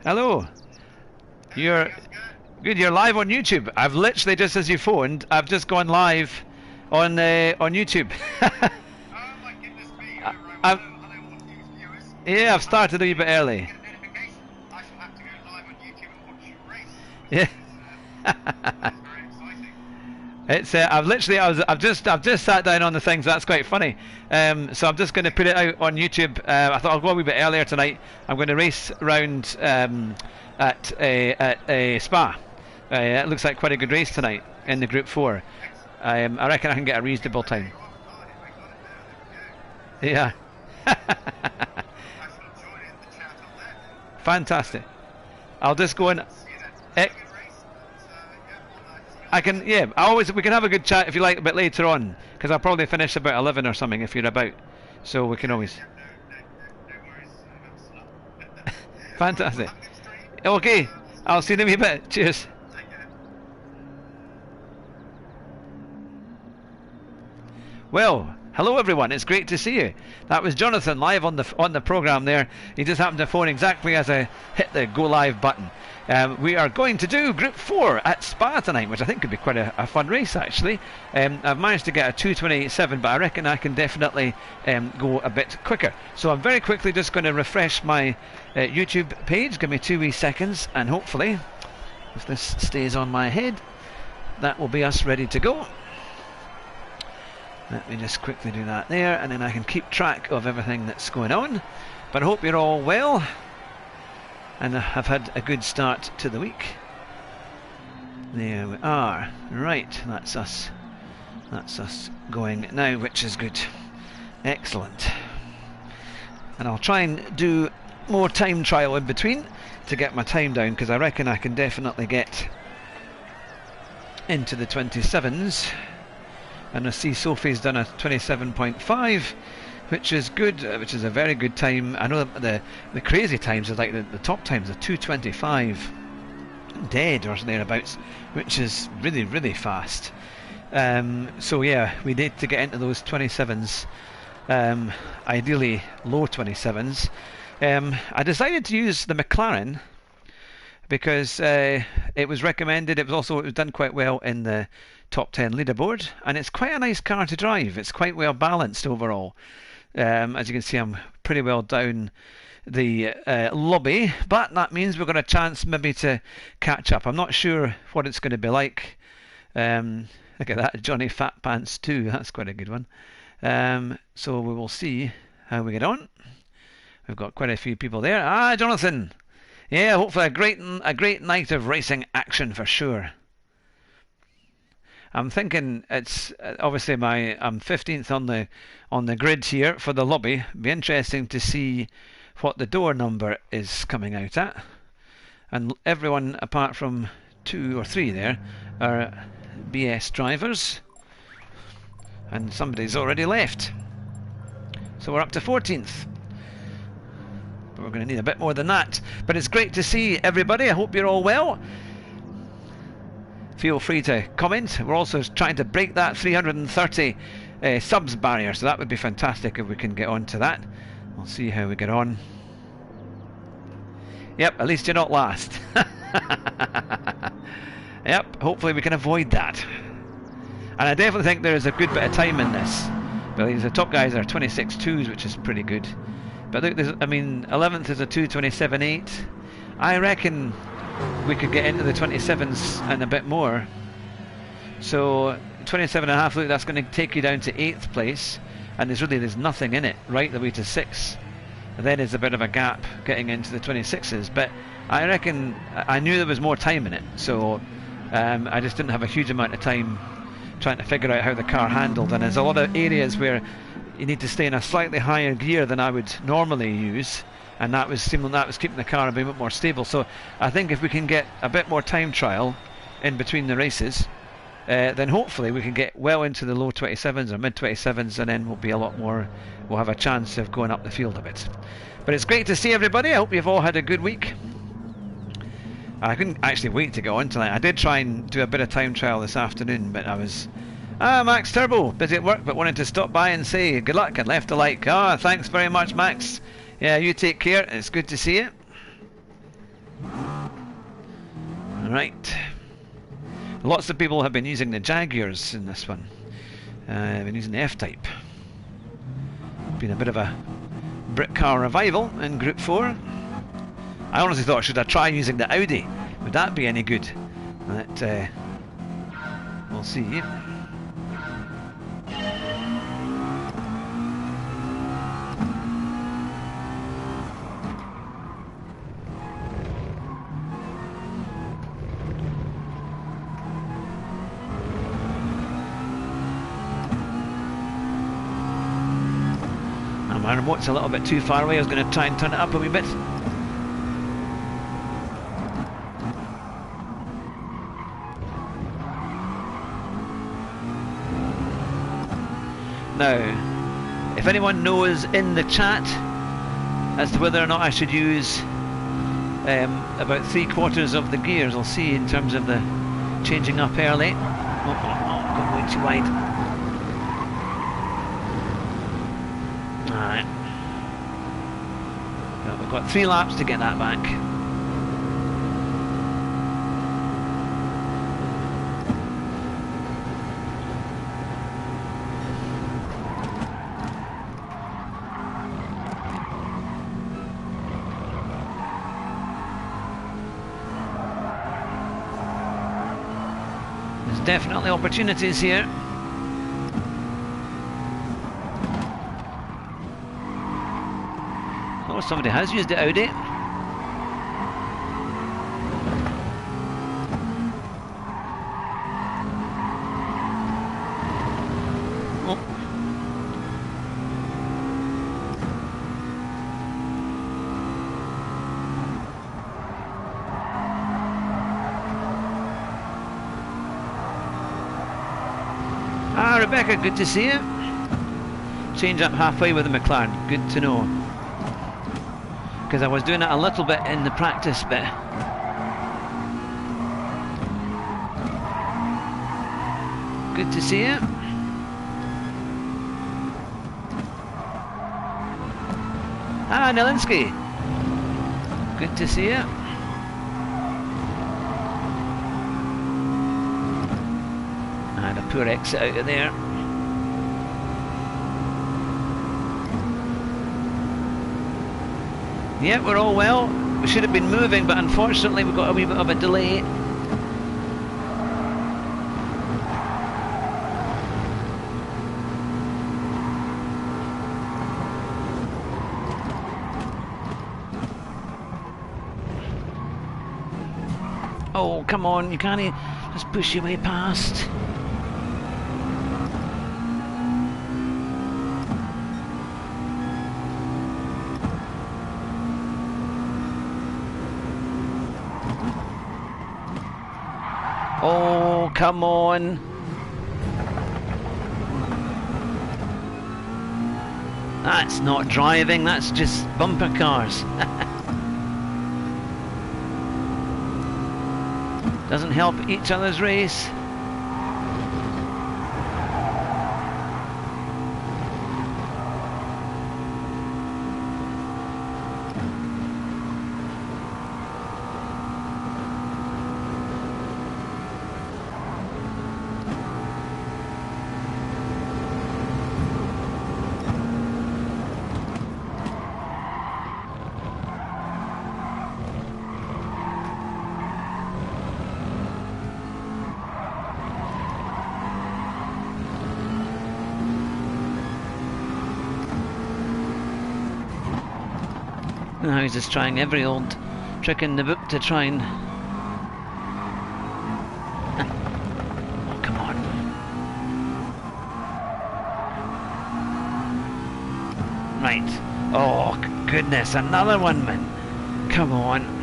Hello. You're good. You're live on YouTube. I've literally just as you phoned, I've just gone live on YouTube. I've, yeah, I've started a wee bit early. Yeah. It's I've just sat down on the things. That's quite funny. So I'm just going to put it out on YouTube. I thought I'll go a wee bit earlier tonight. I'm going to race round at a Spa. It looks like quite a good race tonight in the Group 4. I reckon I can get a reasonable time. Yeah. Fantastic. I'll just go in. I can, yeah. We can have a good chat if you like a bit later on, because I'll probably finish about 11 or something if you're about. So we can always. Fantastic. Okay, I'll see you in a wee bit. Cheers. Well, hello everyone. It's great to see you. That was Jonathan live on the program there. He just happened to phone exactly as I hit the go live button. We are going to do Group 4 at Spa tonight, which I think could be quite a fun race actually. I've managed to get a 2:28.7, but I reckon I can definitely go a bit quicker. So I'm very quickly just going to refresh my YouTube page. Give me 2 wee seconds, and hopefully, if this stays on my head, that will be us ready to go. Let me just quickly do that there, and then I can keep track of everything that's going on. But I hope you're all well and have had a good start to the week. There we are. Right, that's us. That's us going now, which is good. Excellent. And I'll try and do more time trial in between to get my time down, because I reckon I can definitely get into the 27s. And I see Sophie's done a 27.5, which is good, which is a very good time. I know the crazy times is like the top times are 2:25 dead or thereabouts, which is really, really fast. So yeah, we need to get into those 27s, ideally low 27s. I decided to use the McLaren because it was recommended. It was done quite well in the top 10 leaderboard, and it's quite a nice car to drive. It's quite well balanced overall. As you can see, I'm pretty well down the lobby, but that means we've got a chance maybe to catch up. I'm not sure what it's going to be like. Look at that, Johnny Fat Pants 2. That's quite a good one. So we will see how we get on. We've got quite a few people there. Ah, Jonathan. Yeah, hopefully a great night of racing action for sure. I'm thinking it's obviously I'm 15th on the grid here for the lobby. Be interesting to see what the door number is coming out at. And everyone apart from 2 or 3 there are BS drivers, and somebody's already left. So we're up to 14th. But we're going to need a bit more than that. But it's great to see everybody. I hope you're all well. Feel free to comment. We're also trying to break that 330 subs barrier, so that would be fantastic if we can get on to that. We'll see how we get on. Yep, at least you're not last. Yep, hopefully we can avoid that. And I definitely think there is a good bit of time in this. But the top guys are 26.2s, which is pretty good. But look, 11th is a 2:27.8. I reckon we could get into the 27s and a bit more. So 27.5, look, that's going to take you down to 8th place, and there's nothing in it right the way to 6th. Then there's a bit of a gap getting into the 26s, but I reckon I knew there was more time in it, so I just didn't have a huge amount of time trying to figure out how the car handled. And there's a lot of areas where you need to stay in a slightly higher gear than I would normally use, and that was keeping the car a bit more stable. So I think if we can get a bit more time trial in between the races, then hopefully we can get well into the low 27s or mid 27s, and then we'll have a chance of going up the field a bit. But it's great to see everybody. I hope you've all had a good week. I couldn't actually wait to go on tonight. I did try and do a bit of time trial this afternoon, but I was Max Turbo, busy at work, but wanted to stop by and say good luck and left a like. Thanks very much, Max. Yeah, you take care. It's good to see you. Right. Lots of people have been using the Jaguars in this one. I've been using the F-Type. Been a bit of a brick car revival in Group 4. I honestly thought, should I try using the Audi? Would that be any good? But we'll see. My remote's a little bit too far away. I was going to try and turn it up a wee bit. Now, if anyone knows in the chat as to whether or not I should use about 3/4 of the gears, I'll see in terms of the changing up early. Oh, going way too wide. Alright. Well, we've got 3 laps to get that back. There's definitely opportunities here. Oh, somebody has used the Audi. Oh. Ah, Rebecca, good to see you. Change up halfway with the McLaren, good to know. Because I was doing it a little bit in the practice bit. Good to see you. Ah, Nelinsky. Good to see you. And a poor exit out of there. Yeah, we're all well. We should have been moving, but unfortunately we've got a wee bit of a delay. Oh, come on, you can't just push your way past. Oh, come on. That's not driving, that's just bumper cars. Doesn't help each other's race. Now he's just trying every old trick in the book to try and... Oh, come on. Right. Oh, goodness, another one, man. Come on.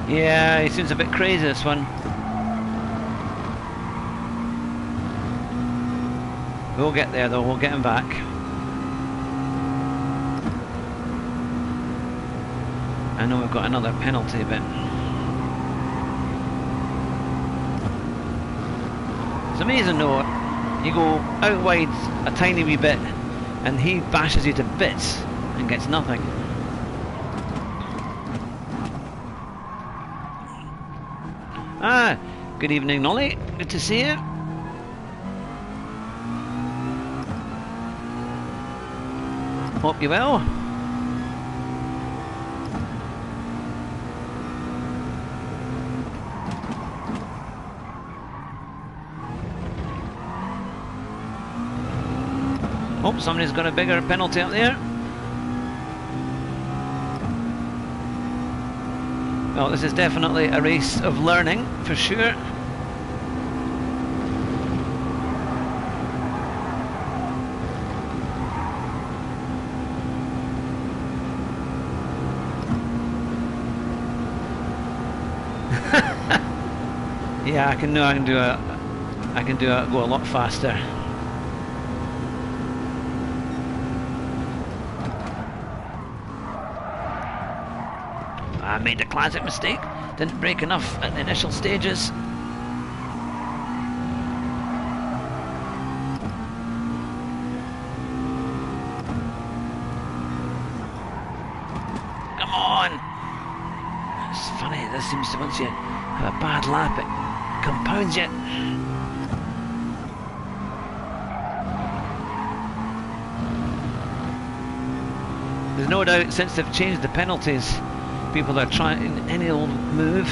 Yeah, he seems a bit crazy, this one. We'll get there though, we'll get him back. I know we've got another penalty, but it's amazing though. You go out wide a tiny wee bit and he bashes you to bits and gets nothing. Ah, good evening Nolly, good to see you. Hope you well. Oh, somebody's got a bigger penalty up there. Well, this is definitely a race of learning, for sure. Yeah, I can go a lot faster. I made a classic mistake. Didn't brake enough at the initial stages. Come on! It's funny, this seems to, once you have a bad lap, it compounds you. There's no doubt since they've changed the penalties, people are trying any old move.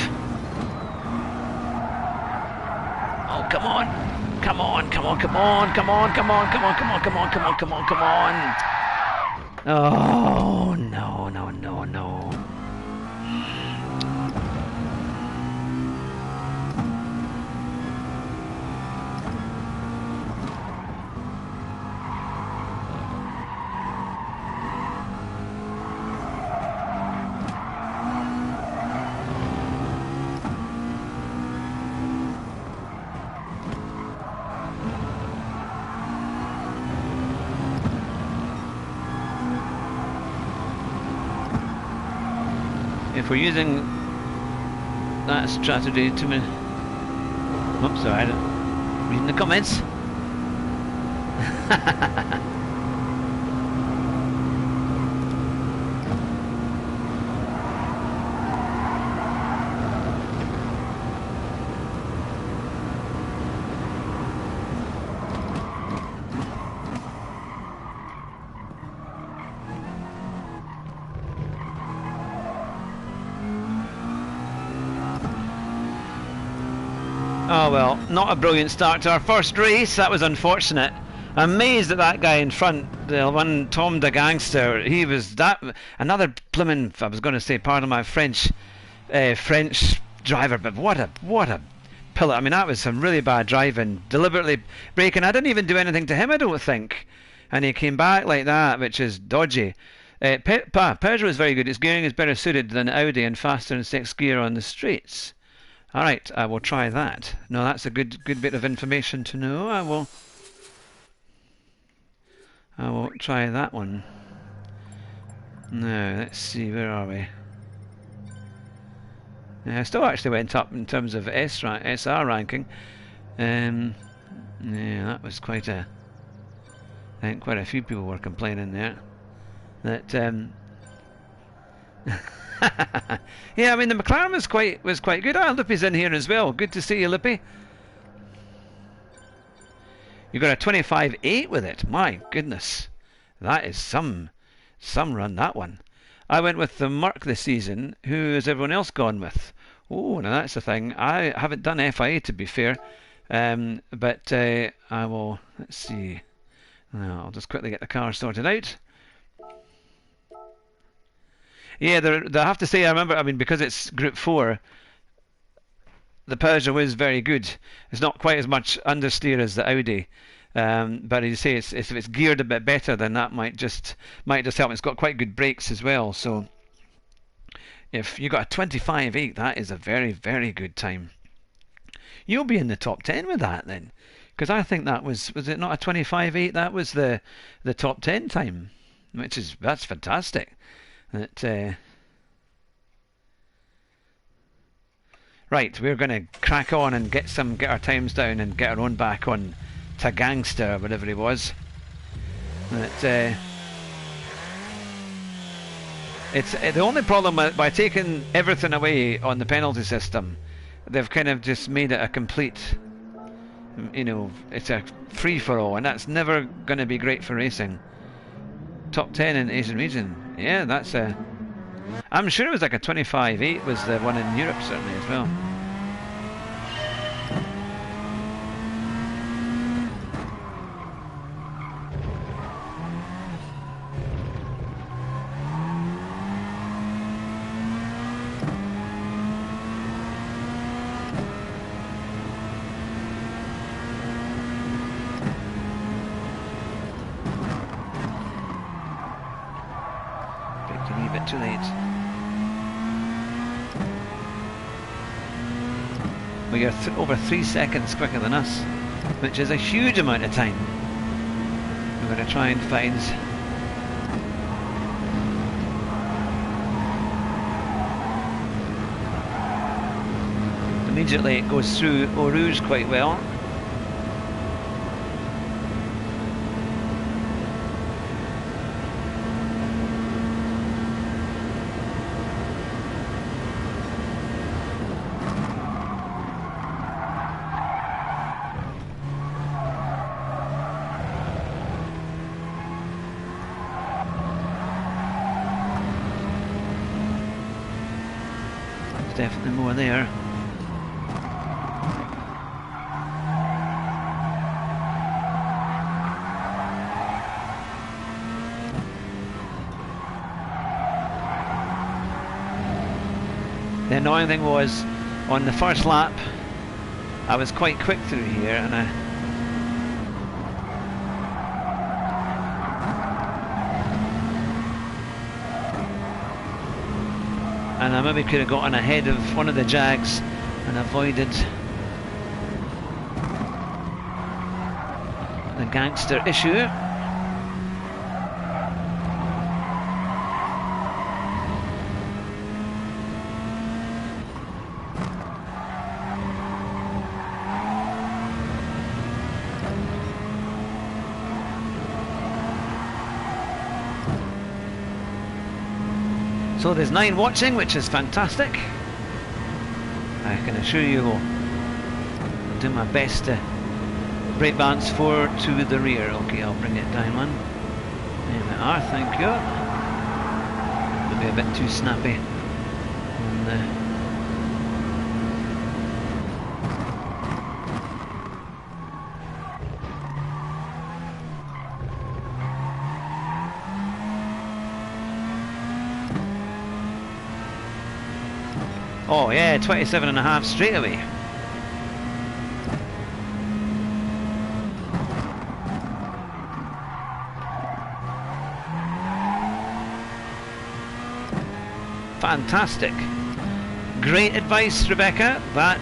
Oh, come on. Come on, come on, come on, come on, come on, come on, come on, come on, come on, come on, come on. Oh, no, no, no, no. If we're using that strategy to me, oops, sorry, I don't reading the comments. Oh well, not a brilliant start to our first race. That was unfortunate. Amazed at that guy in front, the one Tom the Gangster. He was that another blimmin', I was going to say, pardon my French, French driver, but what a pillar. I mean, that was some really bad driving, deliberately braking. I didn't even do anything to him, I don't think, and he came back like that, which is dodgy. Peugeot is very good. Its gearing is better suited than Audi and faster in sixth gear on the streets. Alright, I will try that. No, that's a good bit of information to know. I will try that one. Now, let's see, where are we? Yeah, I still actually went up in terms of SR ranking. Yeah, that was quite a... I think quite a few people were complaining there. That, yeah, I mean the McLaren was quite good. Ah, Lippy's in here as well. Good to see you, Lippy. You got a 25.8 with it. My goodness, that is some run, that one. I went with the Merc this season. Who has everyone else gone with? Oh, now that's the thing. I haven't done FIA to be fair, but I will. Let's see. I'll just quickly get the car sorted out. Yeah, they have to say, I remember, I mean, because it's Group 4, the Peugeot is very good. It's not quite as much understeer as the Audi, but as you say, if it's geared a bit better, then that might just help. It's got quite good brakes as well, so If you got a 25.8, that is a very, very good time. You'll be in the top 10 with that then, because I think that was it not a 25.8? That was the top 10 time, that's fantastic. Right, we're going to crack on and get our times down and get our own back on to Gangster, whatever he was. It's the only problem by taking everything away on the penalty system. They've kind of just made it a complete, it's a free-for-all, and that's never going to be great for racing. Top 10 in Asian region. Yeah, that's a... I'm sure it was like a 25.8 was the one in Europe certainly as well. Too late. Well, you're over 3 seconds quicker than us, which is a huge amount of time. We're going to try and find... Immediately it goes through Eau Rouge quite well. Definitely more there. The annoying thing was, on the first lap, I was quite quick through here, and I maybe could have gotten ahead of one of the Jags and avoided the Gangster issue. So there's 9 watching, which is fantastic. I can assure you I'll do my best to brake balance 4 to the rear. Okay, I'll bring it down one. There we are, thank you. Maybe a bit too snappy. And, oh yeah, 27.5 straight away. Fantastic. Great advice, Rebecca. That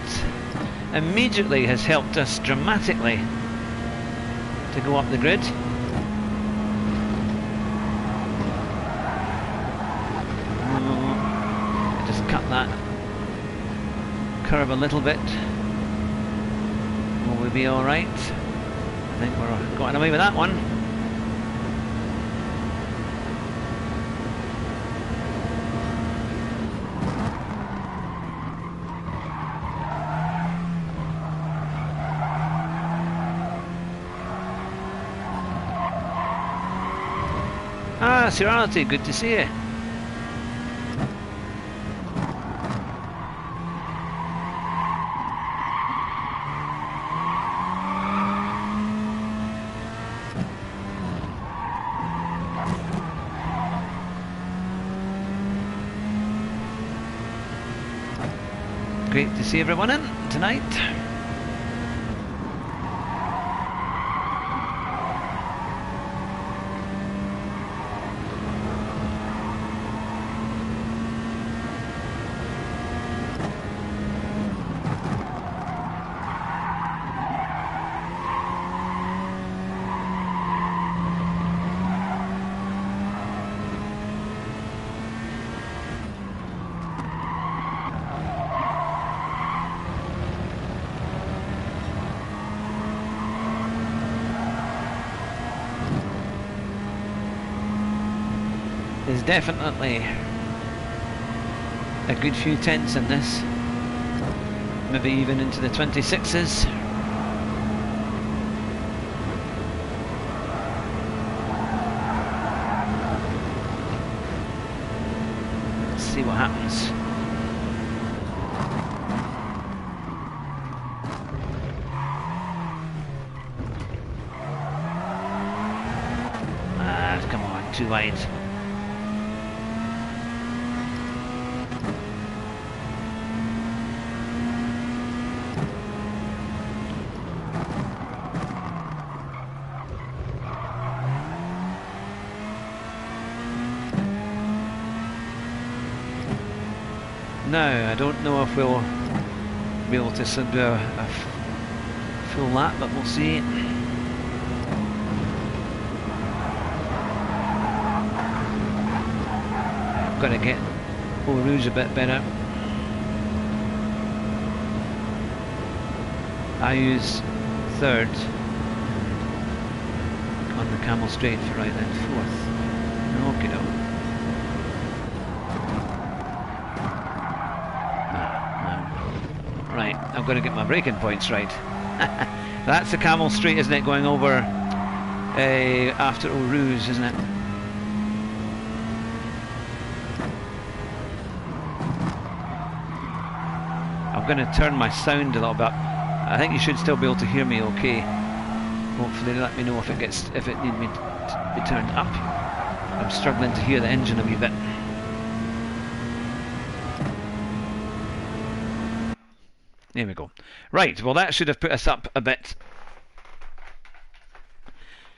immediately has helped us dramatically to go up the grid. Just cut that curve a little bit. Will we be alright? I think we're going away with that one. Ah, Sirality, good to see you. Great to see everyone in tonight. There's definitely a good few tenths in this, maybe even into the 26s. Let's see what happens. Come on, too wide. Now, I don't know if we'll be able to do a full lap, but we'll see. I've got to get Eau Rouge a bit better. I use third on the Camel Straight for right then fourth. Okay, no. Right, I've got to get my braking points right. That's the Camel Straight, isn't it? Going over after Eau Rouge, isn't it? I'm going to turn my sound a little bit. I think you should still be able to hear me okay. Hopefully let me know if it need me to be turned up. I'm struggling to hear the engine a wee bit. There we go. Right, well that should have put us up a bit.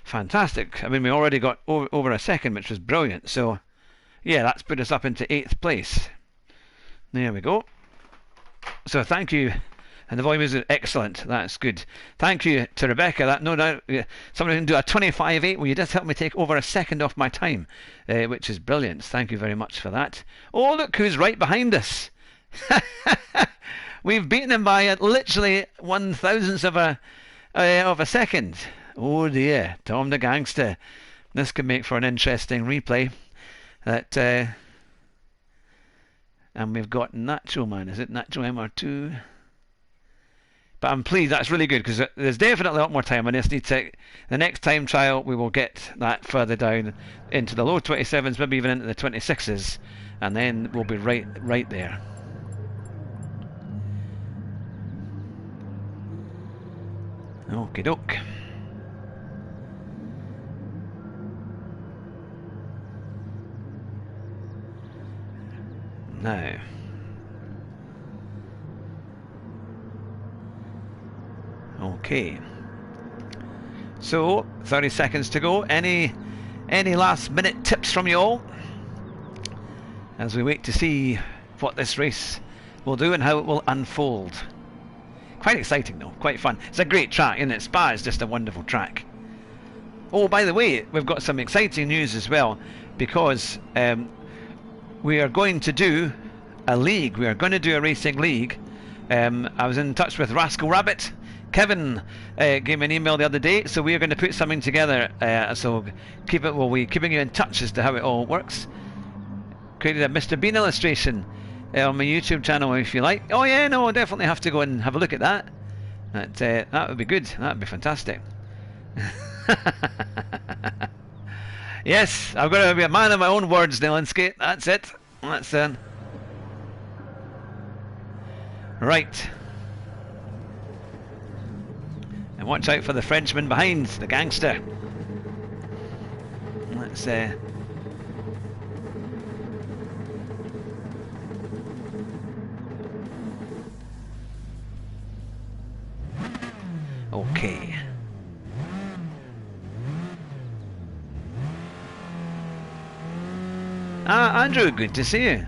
Fantastic. I mean, we already got over a second, which was brilliant. So, yeah, that's put us up into 8th place. There we go. So thank you. And the volume is excellent. That's good. Thank you to Rebecca. That no doubt somebody can do a 25.8. Well, you just helped me take over a second off my time, which is brilliant. Thank you very much for that. Oh, look who's right behind us. We've beaten him by literally 1/1000th of a second. Oh dear, Tom the Gangster. This could make for an interesting replay. That and we've got Nacho Man. Is it Nacho MR2? But I'm pleased. That's really good because there's definitely a lot more time. I just need to. The next time trial, we will get that further down into the low 27s, maybe even into the 26s, and then we'll be right there. Okie doke. Now, okay. So 30 seconds to go. Any last minute tips from you all as we wait to see what this race will do and how it will unfold? Quite exciting though, quite fun. It's a great track, isn't it? Spa is just a wonderful track. Oh, by the way, we've got some exciting news as well, because we are going to do a league. We are going to do a racing league. I was in touch with Rascal Rabbit. Kevin gave me an email the other day, so we are going to put something together. So we'll be keeping you in touch as to how it all works. Created a Mr. Bean illustration on my YouTube channel if you like. Oh yeah, no, I'll definitely have to go and have a look at that. That would be good. That would be fantastic. Yes, I've got to be a man of my own words, Nelinsky. That's it. That's it. Right. And watch out for the Frenchman behind, the gangster. Let's okay. Ah, Andrew, good to see you.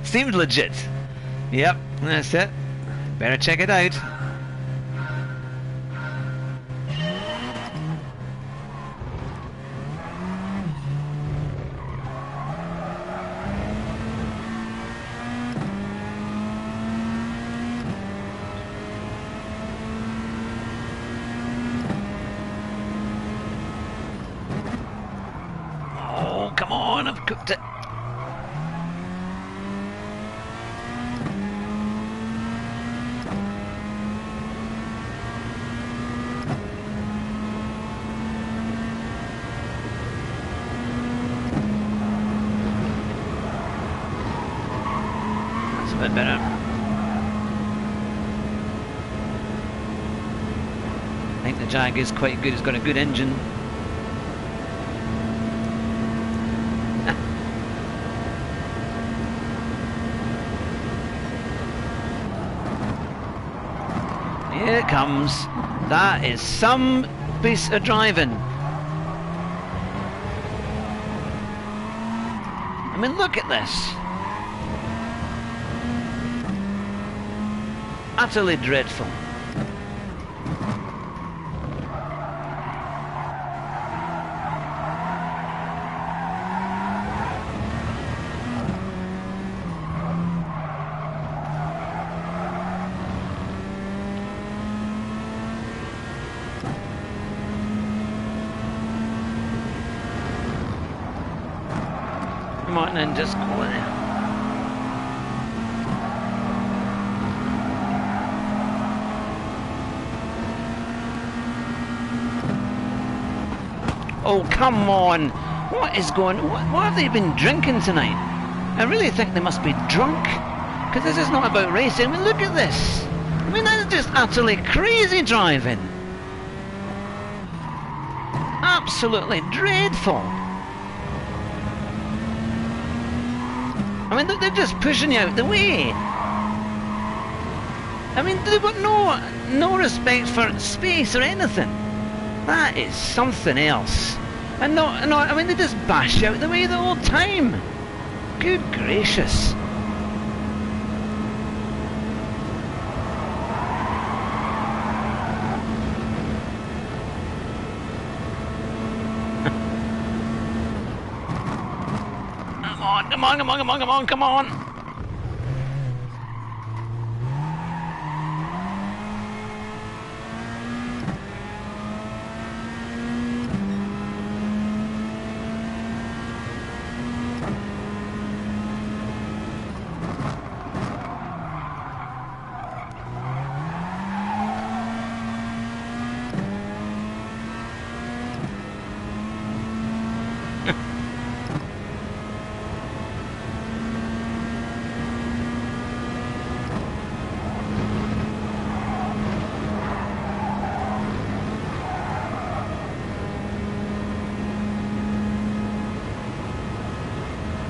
Seems legit. Yep, that's it. Better check it out. cooked it. That's a bit better. I think the Jag is quite good. It's got a good engine. Here it comes. That is some piece of driving. I mean, look at this. Utterly dreadful. Martin and just go there. Oh, come on! What is going on? What have they been drinking tonight? I really think they must be drunk. Because this is not about racing. I mean, look at this. I mean, that's just utterly crazy driving. Absolutely dreadful. I mean, they're just pushing you out the way. I mean, they've got no respect for space or anything. That is something else. And I mean, they just bash you out the way the whole time. Good gracious. Come on, come on, come on, come on, come on!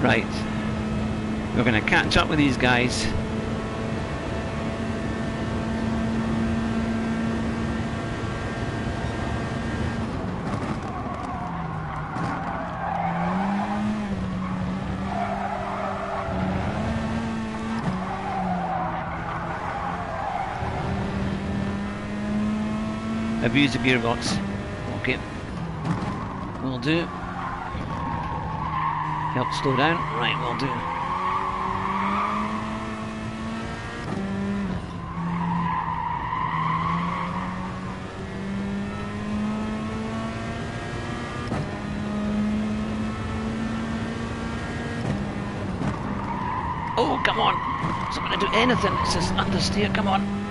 Right, we're going to catch up with these guys. Abuse the gearbox. Okay, will do. Help slow down. Right, will do. Oh, come on. It's not going to do anything. It says understeer. Come on.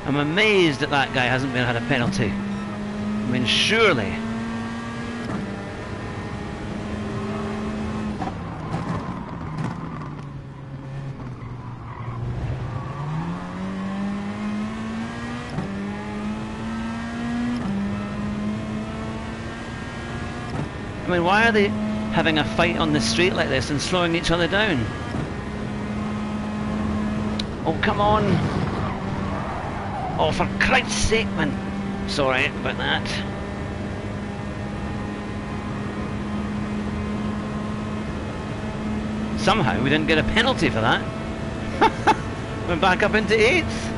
I'm amazed that that guy hasn't been had a penalty. I mean, surely. I mean, why are they having a fight on the street like this and slowing each other down? Oh, come on! Oh, for Christ's sake, man! Sorry about that. Somehow we didn't get a penalty for that. Went back up into 8th.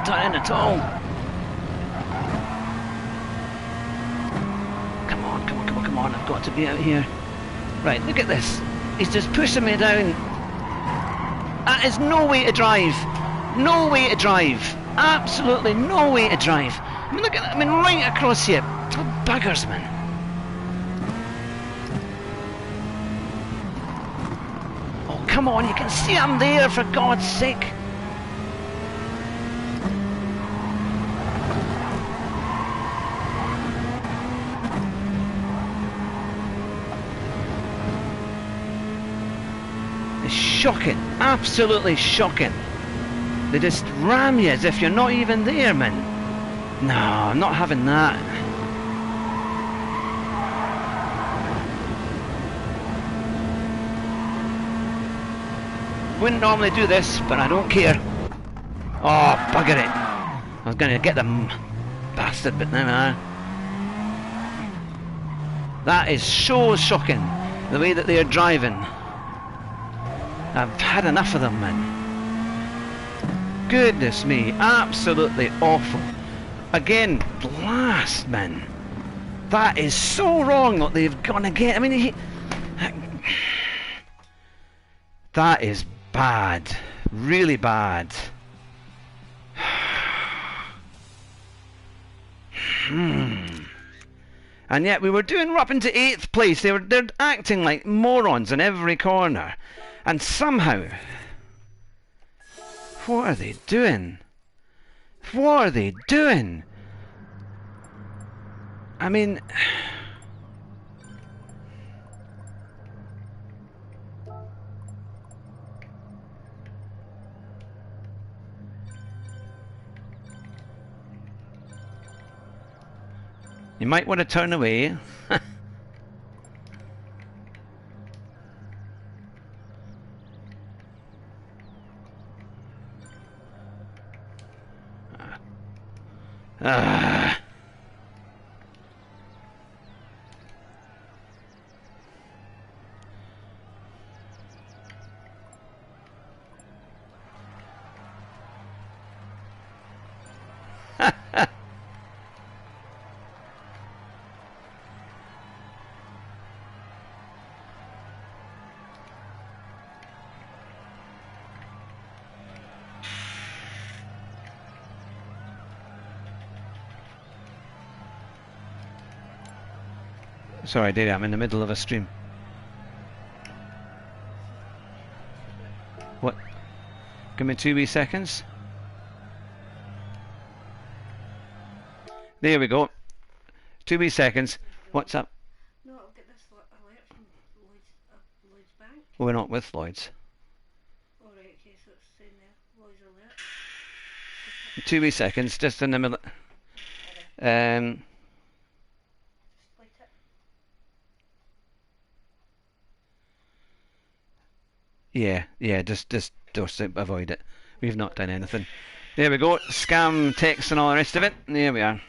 Turn in at all. Come on, come on, come on, come on. I've got to be out here. Right, look at this. He's just pushing me down. That is no way to drive. No way to drive. Absolutely no way to drive. I mean, look at that. I mean, right across here. Oh, buggers, man. Oh, come on. You can see I'm there, for God's sake. Shocking, absolutely shocking. They just ram you as if you're not even there, man. No, I'm not having that. Wouldn't normally do this, but I don't care. Oh, bugger it. I was going to get them bastard, but now that is so shocking, the way that they are driving. I've had enough of them, man. Goodness me, absolutely awful. Again, blast, man. That is so wrong what they've gone again. I mean, that is bad. Really bad. And yet we were up into 8th place. They're acting like morons in every corner. And somehow, what are they doing? What are they doing? I mean, you might want to turn away. Sorry, Dave, I'm in the middle of a stream. What? Give me 2 wee seconds. There we go. 2 wee seconds. What's up? No, I'll get this alert from Lloyd's Bank. Well, we're not with Lloyd's. Alright, okay, so it's saying there, Lloyd's alert. 2 wee seconds, just in the middle. Yeah, just avoid it. We've not done anything. There we go. Scam text and all the rest of it. There we are.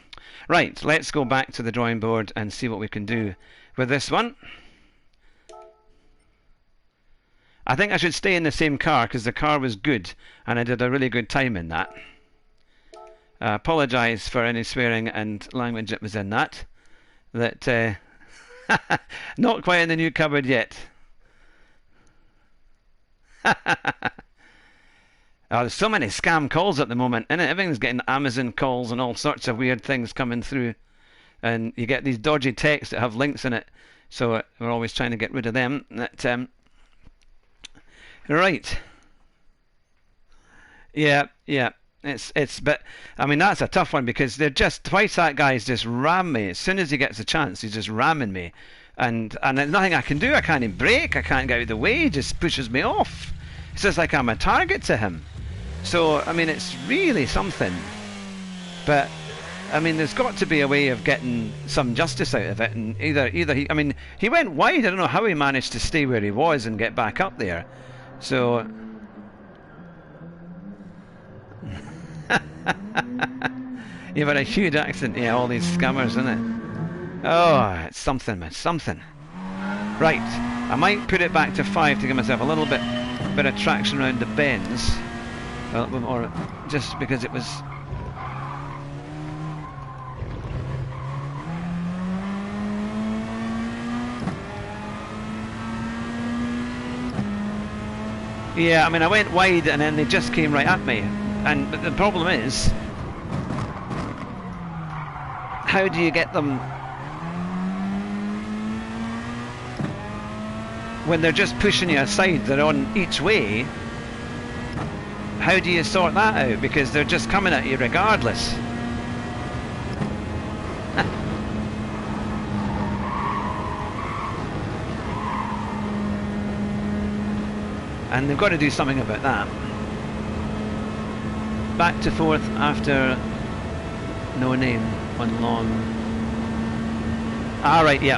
Right, let's go back to the drawing board and see what we can do with this one. I think I should stay in the same car because the car was good and I did a really good time in that. I apologise for any swearing and language that was in that. Not quite in the new cupboard yet. Oh, there's so many scam calls at the moment, and everything's getting Amazon calls and all sorts of weird things coming through. And you get these dodgy texts that have links in it, so we're always trying to get rid of them. Right. Yeah, yeah. But I mean that's a tough one because they're just twice that guy's just ram me as soon as he gets a chance. He's just ramming me, and there's nothing I can do. I can't even brake. I can't get out of the way. He just pushes me off. It's just like I'm a target to him. So I mean it's really something. But I mean there's got to be a way of getting some justice out of it. And either he, I mean he went wide. I don't know how he managed to stay where he was and get back up there. So. You've had a huge accident, yeah, all these scammers, isn't it? Oh, it's something, man, something. Right, I might put it back to 5 to give myself a little bit of traction around the bends. Or just because it was... Yeah, I mean, I went wide and then they just came right at me. But the problem is, how do you get them when they're just pushing you aside? They're on each way. How do you sort that out? Because they're just coming at you regardless. And they've got to do something about that. Back to 4th after no name on long. Ah, right, yeah.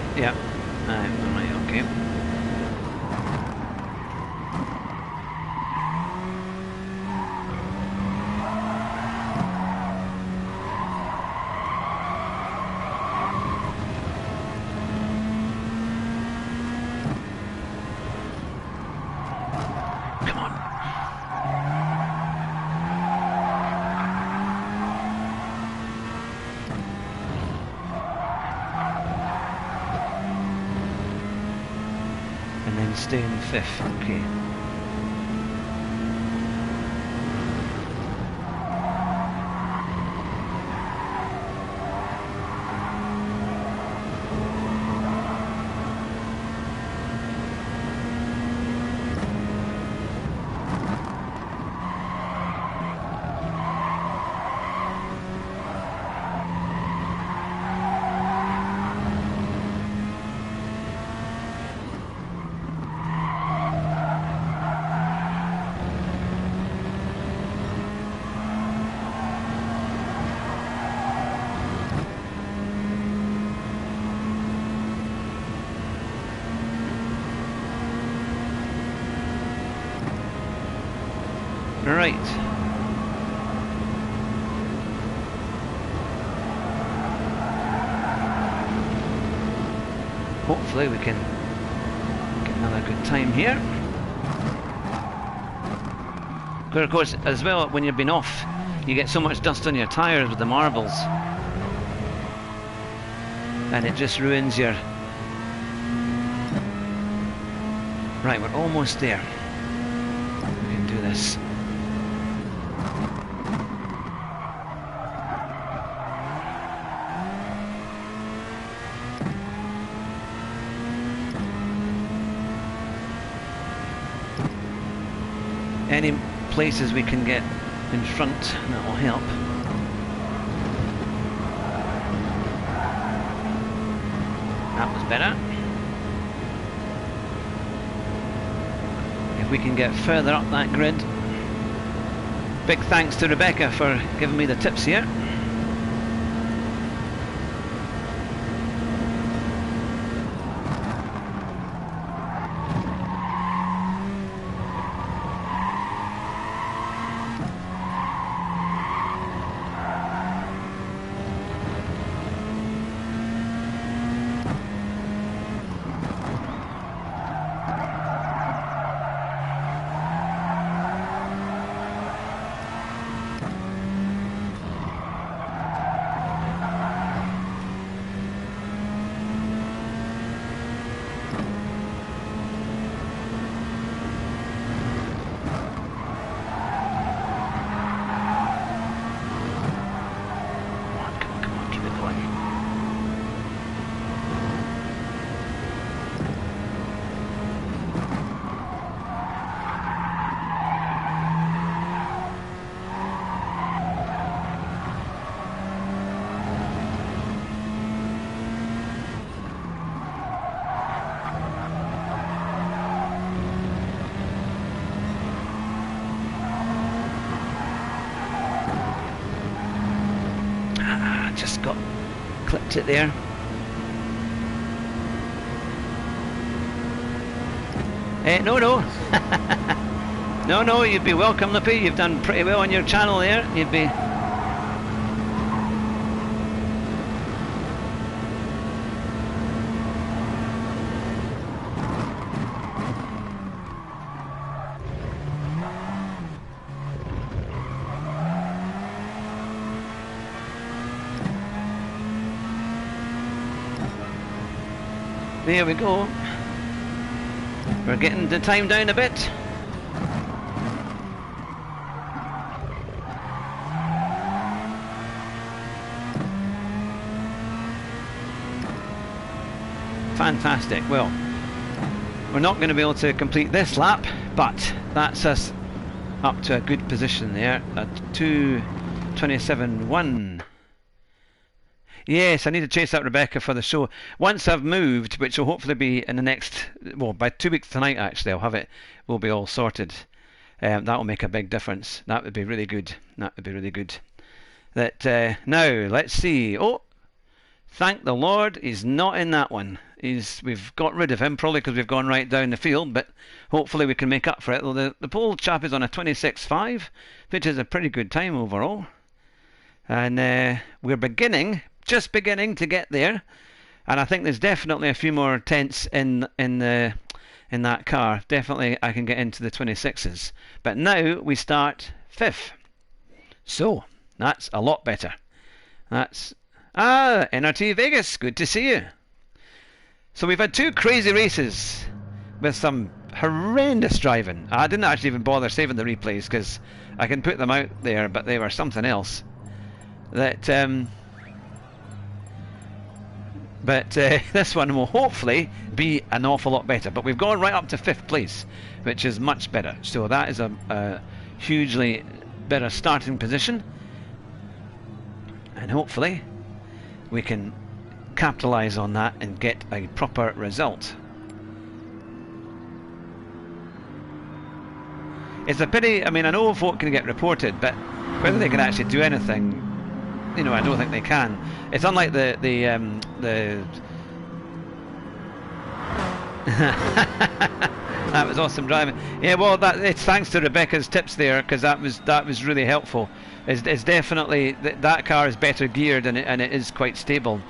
Right, okay. Come on. And then stay in 5th, okay. Right. Hopefully we can get another good time here. Because of course, as well, when you've been off, you get so much dust on your tyres with the marbles. And it just ruins your... Right, we're almost there. We can do this. Any places we can get in front, that will help. That was better. If we can get further up that grid. Big thanks to Rebecca for giving me the tips here. kept it there. No, no, you'd be welcome, Lippy. You've done pretty well on your channel there. You'd be. There we go. We're getting the time down a bit. Fantastic. Well, we're not going to be able to complete this lap, but that's us up to a good position there at 2:27.1. Yes, I need to chase out Rebecca for the show. Once I've moved, which will hopefully be in the next, well, by 2 weeks tonight actually, I'll have it, we'll be all sorted. That will make a big difference. That would be really good. That would be really good. Now, let's see. Oh, thank the Lord, he's not in that one. We've got rid of him, probably because we've gone right down the field, but hopefully we can make up for it. Well, the pole chap is on a 26.5, which is a pretty good time overall. And we're just beginning to get there, and I think there's definitely a few more tenths in that car. Definitely I can get into the 26s, but now we start 5th, so that's a lot better. That's NRT Vegas, good to see you. So we've had 2 crazy races with some horrendous driving. I didn't actually even bother saving the replays because I can put them out there, but they were something else. But this one will hopefully be an awful lot better. But we've gone right up to 5th place, which is much better. So that is a hugely better starting position. And hopefully we can capitalise on that and get a proper result. It's a pity, I mean, I know folk can get reported, but whether they can actually do anything, you know, I don't think they can. It's unlike the that was awesome driving. Yeah, well, it's thanks to Rebecca's tips there, because that was really helpful. It's definitely that car is better geared, and it is quite stable.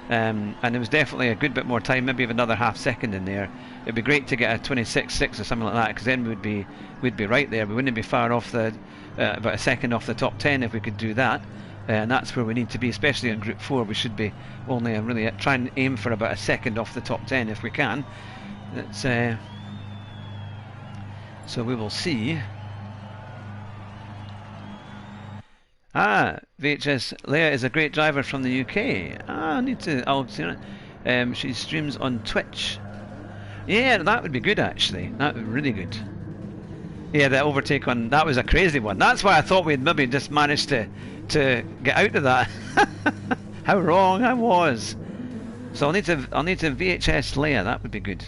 And it was definitely a good bit more time, maybe even another half second in there. It'd be great to get a 26.6 or something like that, because then we'd be right there. We wouldn't be far off about a second off the top 10 if we could do that. And that's where we need to be, especially in Group 4. We should be only really try and aim for about a second off the top 10 if we can. So we will see. VHS Leia is a great driver from the UK. I'll see her. She streams on Twitch. Yeah, that would be good actually. That would be really good. Yeah, the overtake on that was a crazy one. That's why I thought we'd maybe just managed to get out of that. How wrong I was. So I'll need to VHS Leia. That would be good.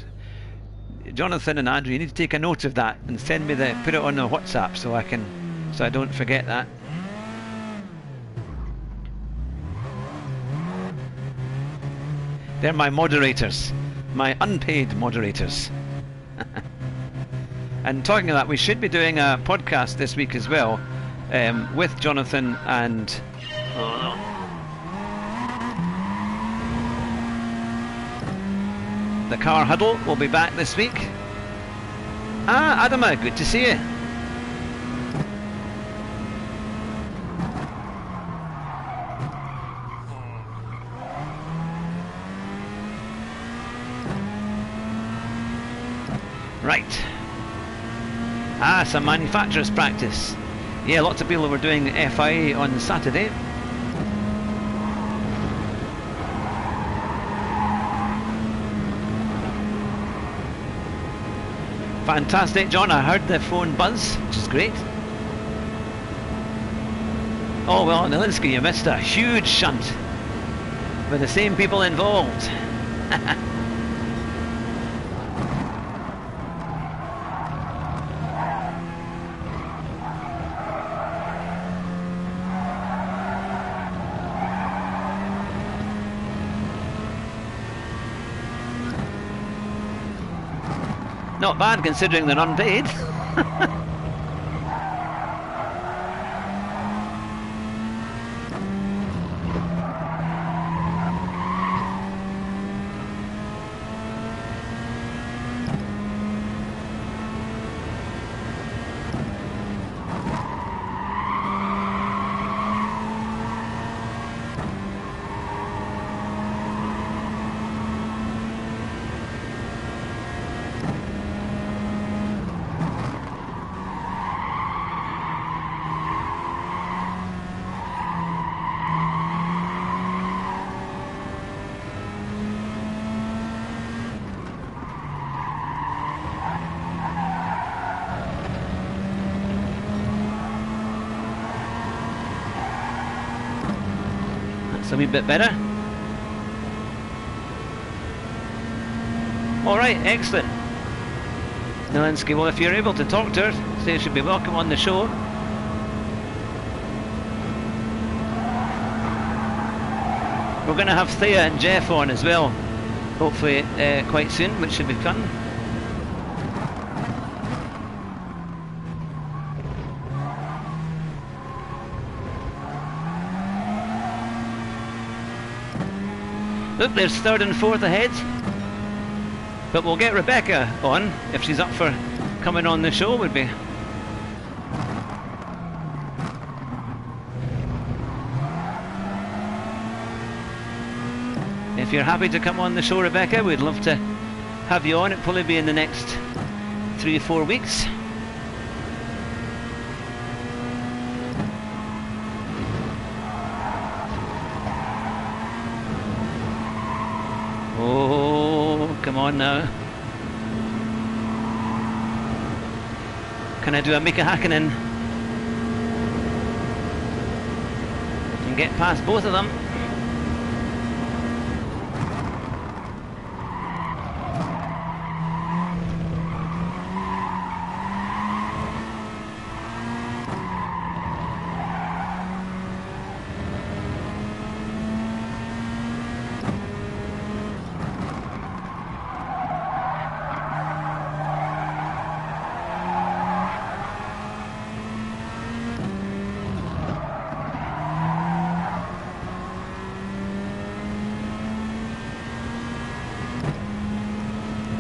Jonathan and Andrew, you need to take a note of that and send me put it on the WhatsApp so I don't forget that. They're my moderators, my unpaid moderators. And talking of that, we should be doing a podcast this week as well, with Jonathan and the Car Huddle will be back this week. Adama, good to see you. Right. Some manufacturer's practice. Yeah, lots of people were doing FIA on Saturday. Fantastic, John. I heard the phone buzz, which is great. Oh well, Nalinsky, you missed a huge shunt with the same people involved. Not bad considering they're unpaid. That's a wee bit better. Alright, excellent. Nalinsky, well, if you're able to talk to her, say she'll be welcome on the show. We're going to have Thea and Jeff on as well, hopefully quite soon, which should be fun. Look, there's third and fourth ahead. But we'll get Rebecca on, if she's up for coming on the show, would be. If you're happy to come on the show, Rebecca, we'd love to have you on. It'll probably be in the next 3 or 4 weeks. Oh, come on now. Can I do a Mika Hakkinen and get past both of them?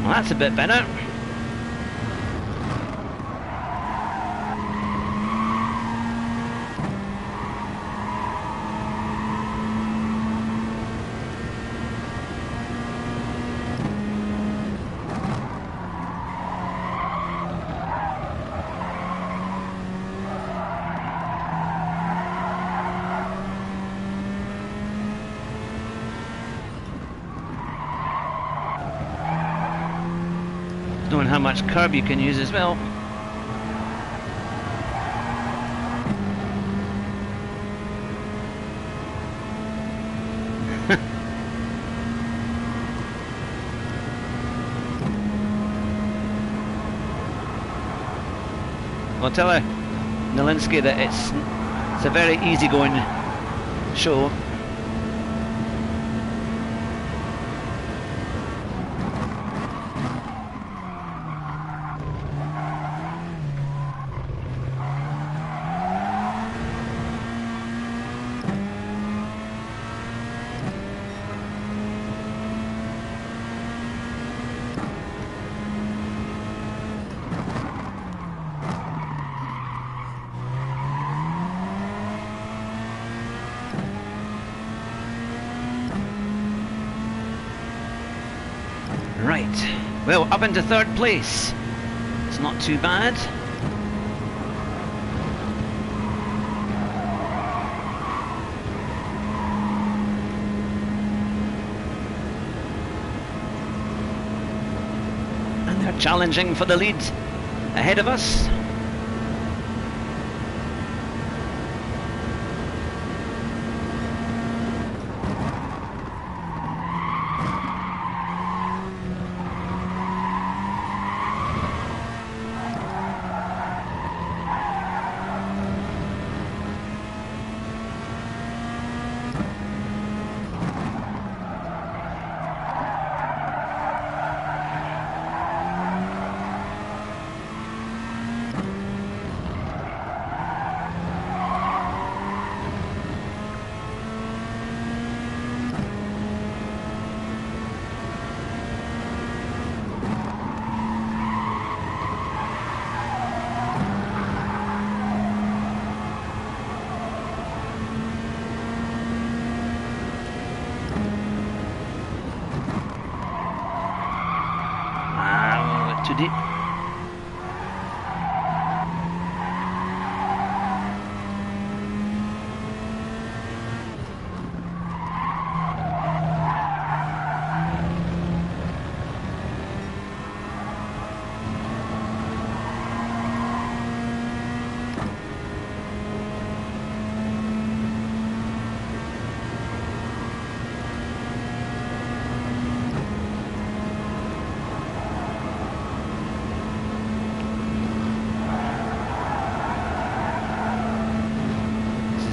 Well, that's a bit better. Knowing how much curb you can use as well. Well, tell her, Nalinsky, that it's a very easygoing show. Right, well, up into third place. It's not too bad. And they're challenging for the lead ahead of us. too deep.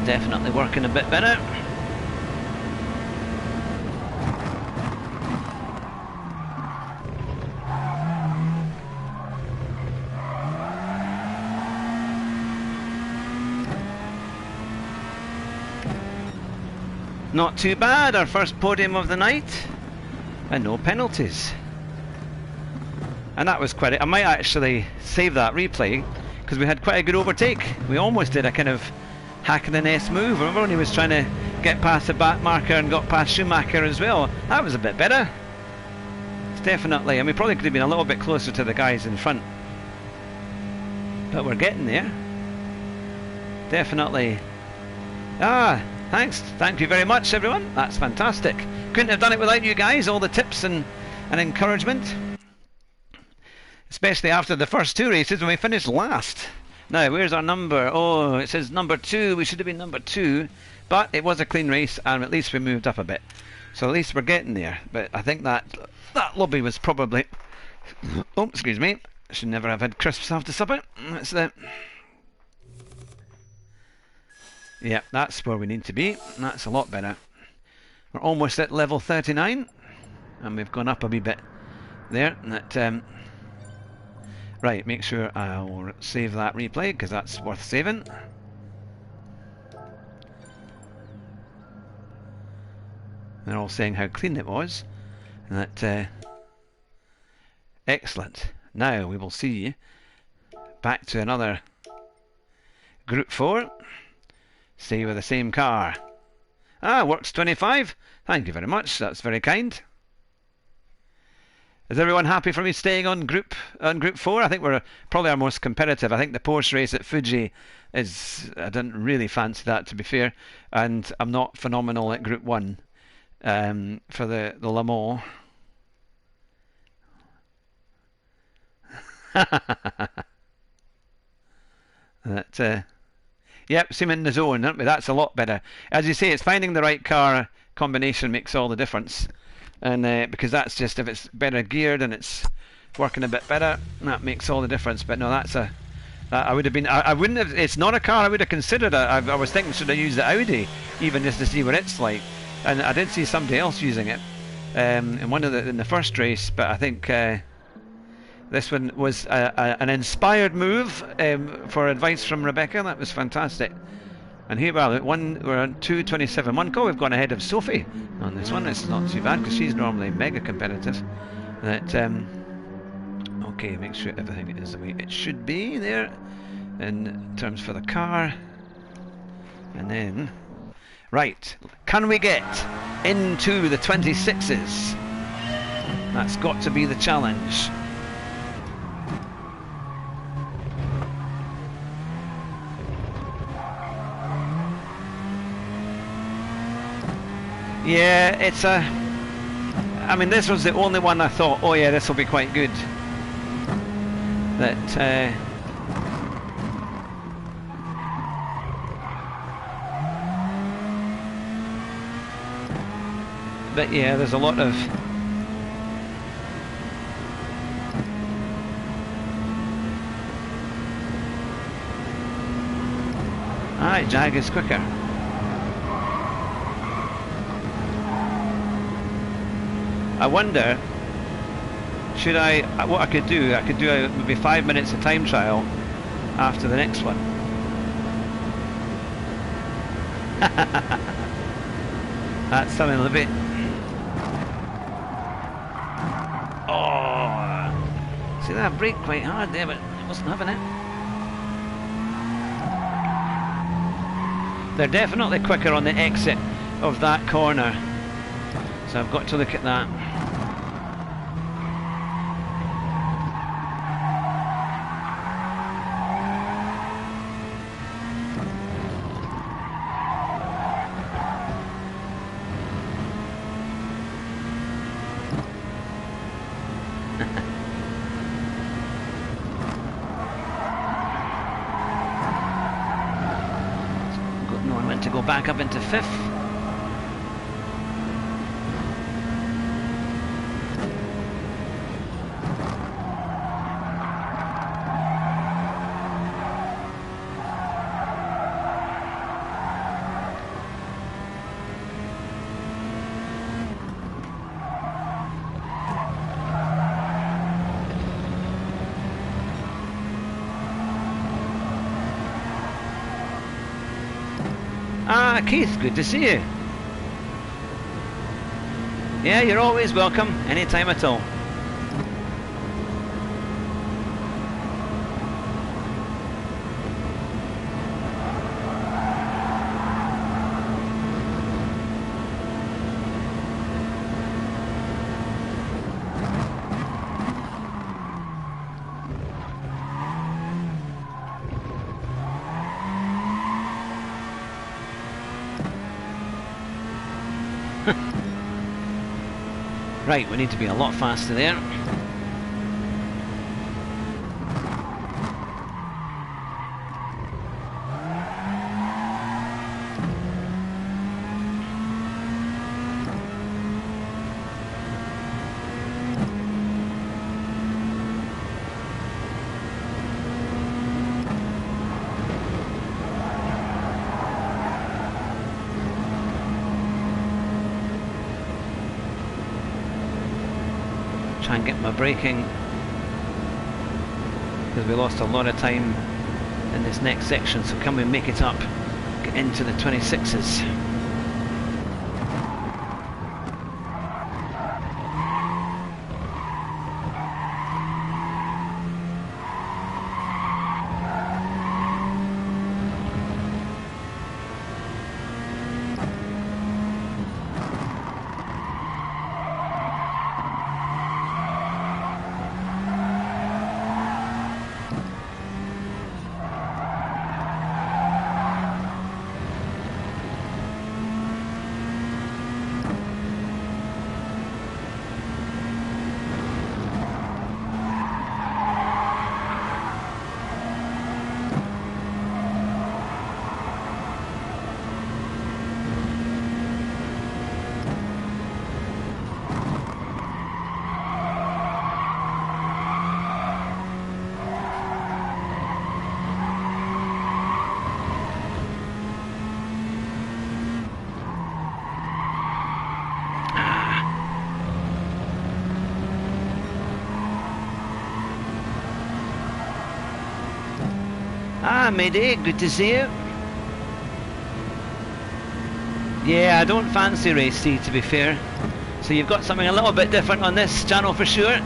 Definitely working a bit better. Not too bad, our first podium of the night, and no penalties. And that was quite I might actually save that replay, because we had quite a good overtake. We almost did a kind of Hakkinen-esque move. Remember when he was trying to get past the back marker and got past Schumacher as well? That was a bit better. It's definitely, and we probably could have been a little bit closer to the guys in front. But we're getting there. Definitely. Ah, thanks. Thank you very much, everyone. That's fantastic. Couldn't have done it without you guys, all the tips and encouragement. Especially after the first two races when we finished last. Now, where's our number? Oh, it says number 2. We should have been number 2. But it was a clean race, and at least we moved up a bit. So at least we're getting there. But I think that lobby was probably... Oh, excuse me. I should never have had crisps after supper. That's the... Yeah, that's where we need to be. That's a lot better. We're almost at level 39. And we've gone up a wee bit there. That... Right, make sure I'll save that replay because that's worth saving. They're all saying how clean it was. And that excellent. Now we will see back to another Group 4. Stay with the same car. Ah, works 25. Thank you very much. That's very kind. Is everyone happy for me staying on Group 4? I think we're probably our most competitive. I think the Porsche race at Fuji is... I didn't really fancy that, to be fair. And I'm not phenomenal at Group 1 for the Le Mans. Yep, seem in the zone, aren't we? That's a lot better. As you say, it's finding the right car combination makes all the difference. And because that's just, if it's better geared and it's working a bit better, that makes all the difference. But no, that's a... I would have been... I wouldn't have... It's not a car I would have considered. I was thinking, should I use the Audi? Even just to see what it's like. And I did see somebody else using it in the first race. But I think this one was an inspired move for advice from Rebecca. That was fantastic. And here we're on 2:27. One call, we've gone ahead of Sophie on this one. It's not too bad because she's normally mega competitive. That okay, make sure everything is the way it should be there in terms for the car. And then, right, can we get into the 26s? That's got to be the challenge. Yeah, it's a... I mean, this was the only one I thought, oh yeah, this will be quite good. That... But yeah, there's a lot of... Alright, Jag is quicker. I wonder, should I, what I could do maybe 5 minutes of time trial after the next one. That's something a bit... Oh! See that brake quite hard there, but it wasn't having it. They're definitely quicker on the exit of that corner. So I've got to look at that. to go back up into 5th. Ah, Keith, good to see you. Yeah, you're always welcome, anytime at all. Right, we need to be a lot faster there. Try and get my braking, because we lost a lot of time in this next section, so can we make it up, get into the 26s. Ah, Mayday, good to see you. Yeah, I don't fancy race C, to be fair. So you've got something a little bit different on this channel for sure.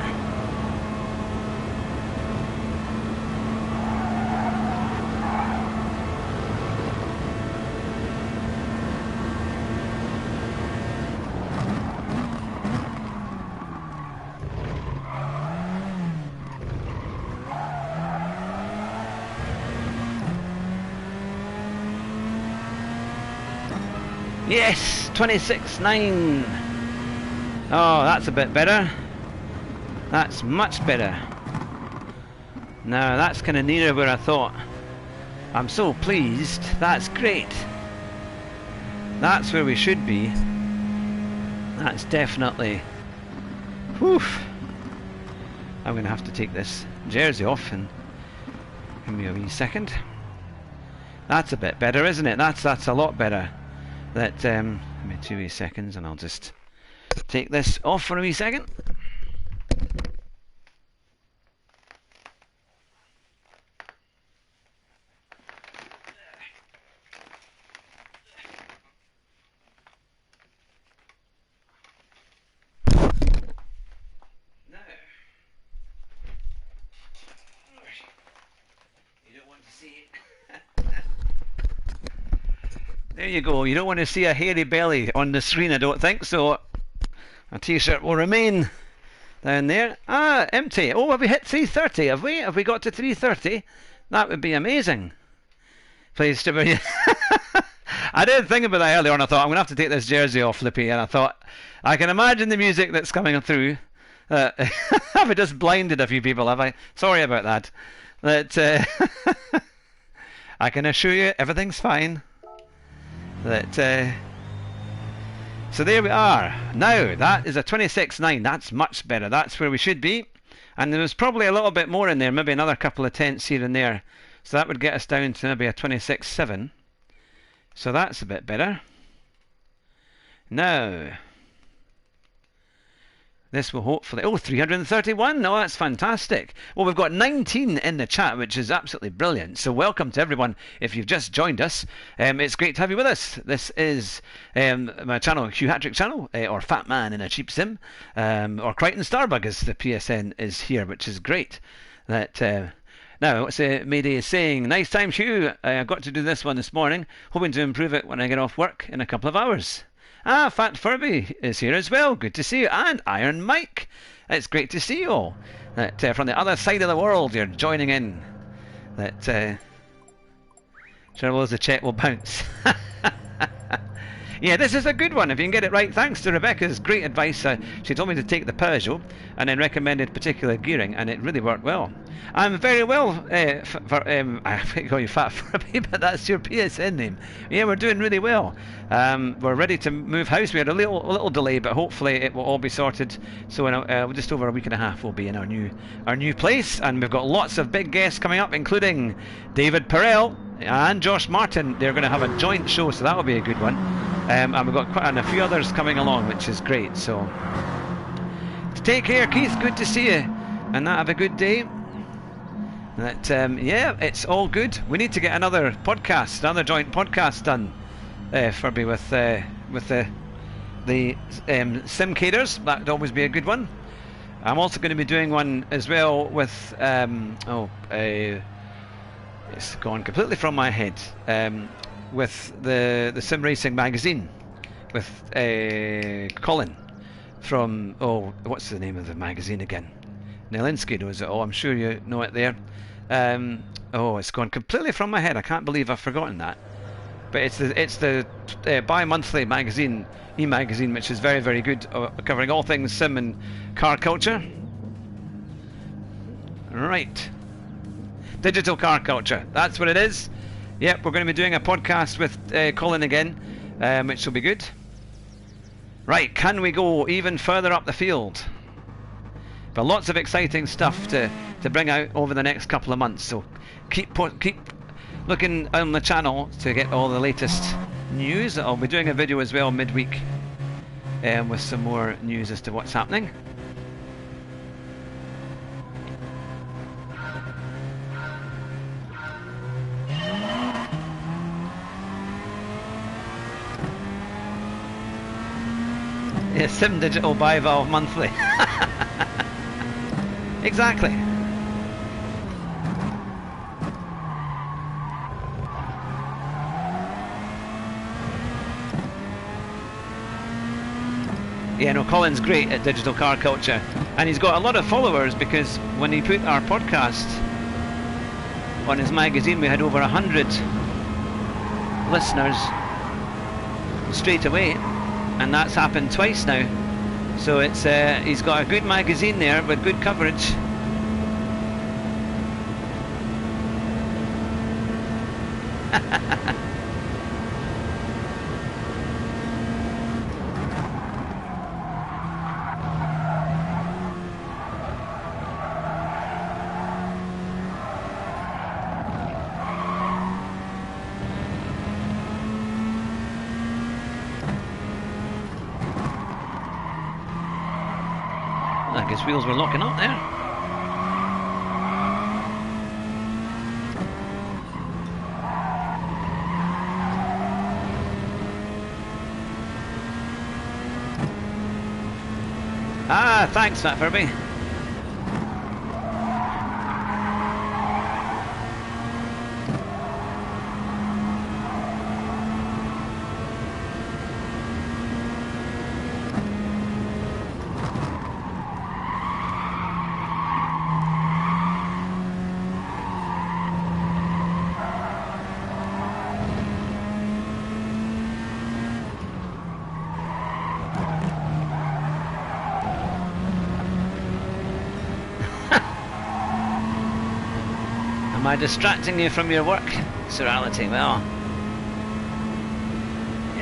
Yes, 26.9. Oh, that's a bit better. That's much better. Now, that's kind of nearer where I thought. I'm so pleased. That's great. That's where we should be. That's definitely... Whew. I'm going to have to take this jersey off and give me a wee second. That's a bit better, isn't it? That's a lot better. That, give me 2 wee seconds and I'll just take this off for a wee second. Now, you don't want to see it. There you go, you don't want to see a hairy belly on the screen, I don't think, so a t-shirt will remain down there. Ah, empty. Oh, have we hit 330, have we? Have we got to 330? That would be amazing. Please, Stibber. I did think about that earlier on. I thought, I'm going to have to take this jersey off, Flippy, and I thought, I can imagine the music that's coming through. Have I just blinded a few people, have I? Sorry about that. I can assure you, everything's fine. That. So there we are. Now that is a 26.9. That's much better. That's where we should be. And there was probably a little bit more in there, maybe another couple of tenths here and there. So that would get us down to maybe a 26.7. So that's a bit better. Now, this will hopefully... Oh, 331. No, that's fantastic. Well, we've got 19 in the chat, which is absolutely brilliant. So welcome to everyone if you've just joined us. It's great to have you with us. This is my channel, Hugh Hatrick channel, or Fat Man in a Cheap Sim, or Crichton Starbug as the PSN is here, which is great. That now, what's Mayday is saying? Nice time, Hugh. I got to do this one this morning, hoping to improve it when I get off work in a couple of hours. Ah, Fat Furby is here as well. Good to see you. And Iron Mike. It's great to see you all. That from the other side of the world, you're joining in. That sure was the chat will bounce. Yeah, this is a good one if you can get it right. Thanks to Rebecca's great advice. She told me to take the Peugeot and then recommended particular gearing, and it really worked well. I'm very well I call you Fat Furby, but that's your PSN name. Yeah, we're doing really well. We're ready to move house. We had a little delay, but hopefully it will all be sorted. So in just over a week and a half, we'll be in our new place, and we've got lots of big guests coming up, including David Perel and Josh Martin. They're going to have a joint show, so that'll be a good one. And we've got a few others coming along, which is great. So take care, Keith. Good to see you, and have a good day. That yeah, it's all good. We need to get another joint podcast done, Furby, with the Simcaders. That'd always be a good one. I'm also going to be doing one as well with it's gone completely from my head. With the Sim Racing magazine, with Colin from what's the name of the magazine again? Nelinski knows it all. I'm sure you know it there. It's gone completely from my head. I can't believe I've forgotten that. But it's the bi-monthly magazine, e-magazine, which is very, very good, covering all things sim and car culture. Right, digital car culture. That's what it is. Yep, we're going to be doing a podcast with Colin again, which will be good. Right, can we go even further up the field? But lots of exciting stuff to bring out over the next couple of months. So keep looking on the channel to get all the latest news. I'll be doing a video as well midweek with some more news as to what's happening. Yeah, Sim Digital by Valve Monthly. Exactly. Yeah, no, Colin's great at digital car culture, and he's got a lot of followers because when he put our podcast on his magazine, we had over 100 listeners straight away, and that's happened twice now. So it's he's got a good magazine there with good coverage. His wheels were locking up there. Ah, thanks, Fat Furby. Am I distracting you from your work, Sirality? Well,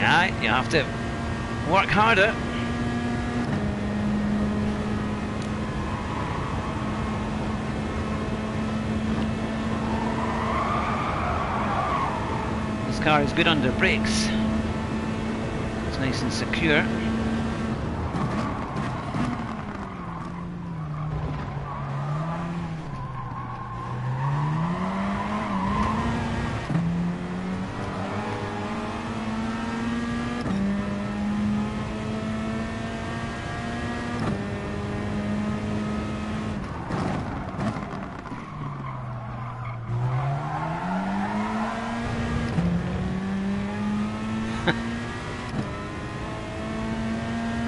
Yeah, you have to work harder. This car is good under brakes. It's nice and secure.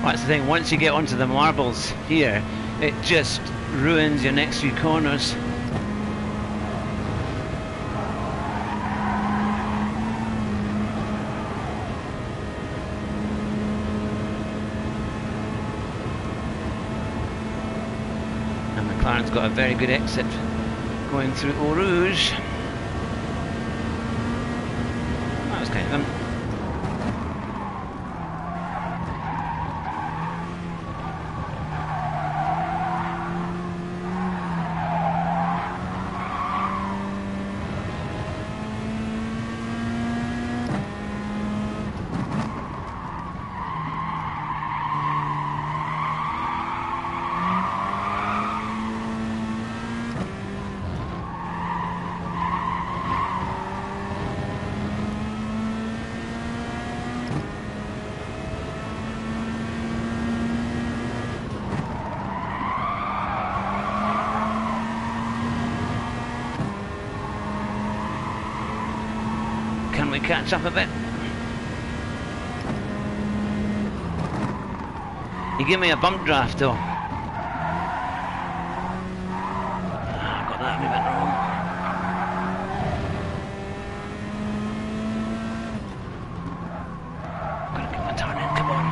That's the thing, once you get onto the marbles here, it just ruins your next few corners. And McLaren's got a very good exit going through Eau Rouge. That was kind of him. Can we catch up a bit? You give me a bump draft though. Got that a bit wrong. Gotta get my turn in, come on.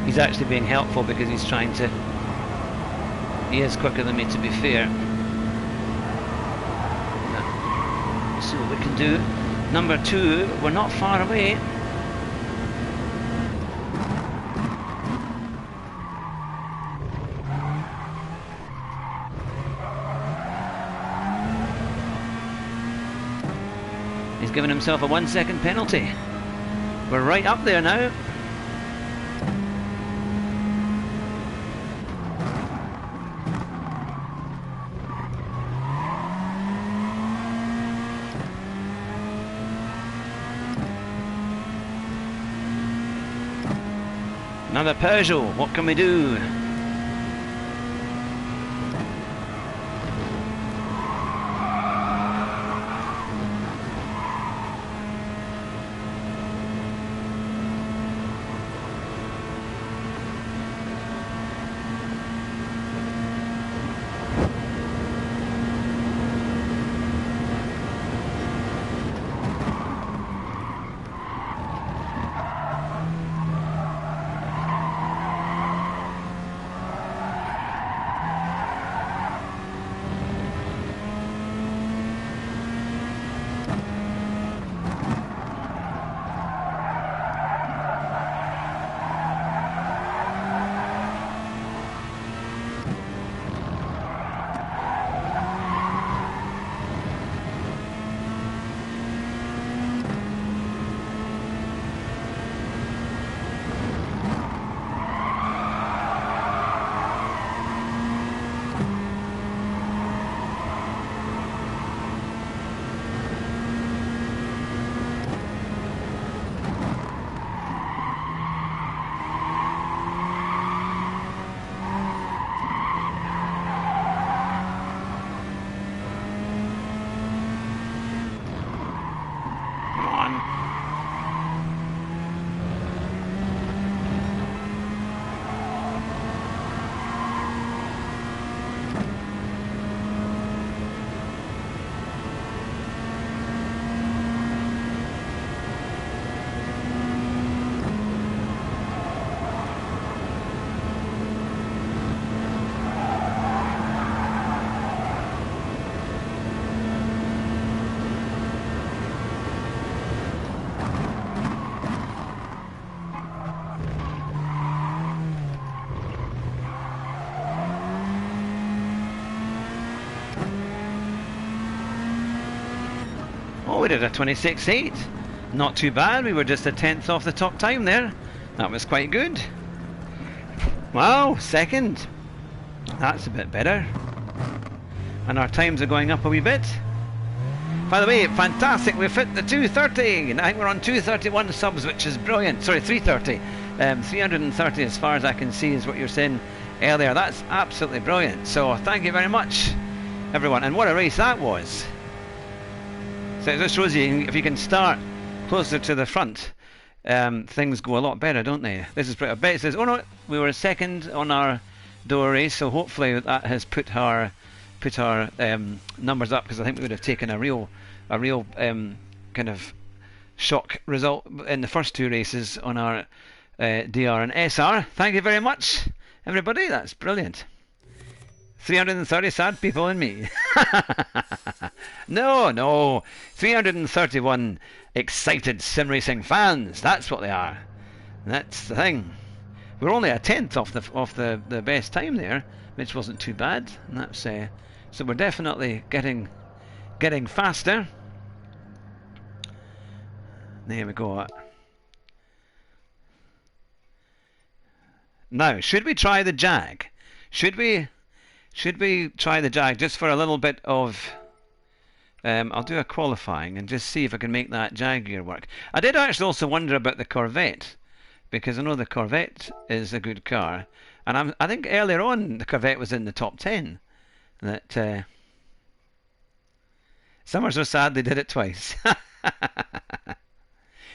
He's actually being helpful because he's trying to... He is quicker than me, to be fair. Let's see what we can do. Number 2, we're not far away. He's given himself a 1-second penalty. We're right up there now. Another Peugeot, what can we do? Oh, we did a 26.8. Not too bad. We were just a tenth off the top time there. That was quite good. Wow, second. That's a bit better. And our times are going up a wee bit. By the way, fantastic. We've hit the 230. And I think we're on 231 subs, which is brilliant. Sorry, 330. 330 as far as I can see is what you're saying earlier. That's absolutely brilliant. So thank you very much, everyone. And what a race that was. So it just shows you, if you can start closer to the front, things go a lot better, don't they? This is pretty. I bet it says, oh no, we were second on our door race, so hopefully that has put our numbers up, because I think we would have taken a real kind of shock result in the first two races on our DR and SR. Thank you very much, everybody. That's brilliant. 330 sad people and me. No, 331 excited sim racing fans. That's what they are. That's the thing. We're only a tenth off the best time there, which wasn't too bad. And that's so we're definitely getting faster. There we go. Now, should we try the Jag? Should we try the Jag just for a little bit of... I'll do a qualifying and just see if I can make that Jag gear work. I did actually also wonder about the Corvette, because I know the Corvette is a good car. And I think earlier on the Corvette was in the top 10. That some are so sad they did it twice.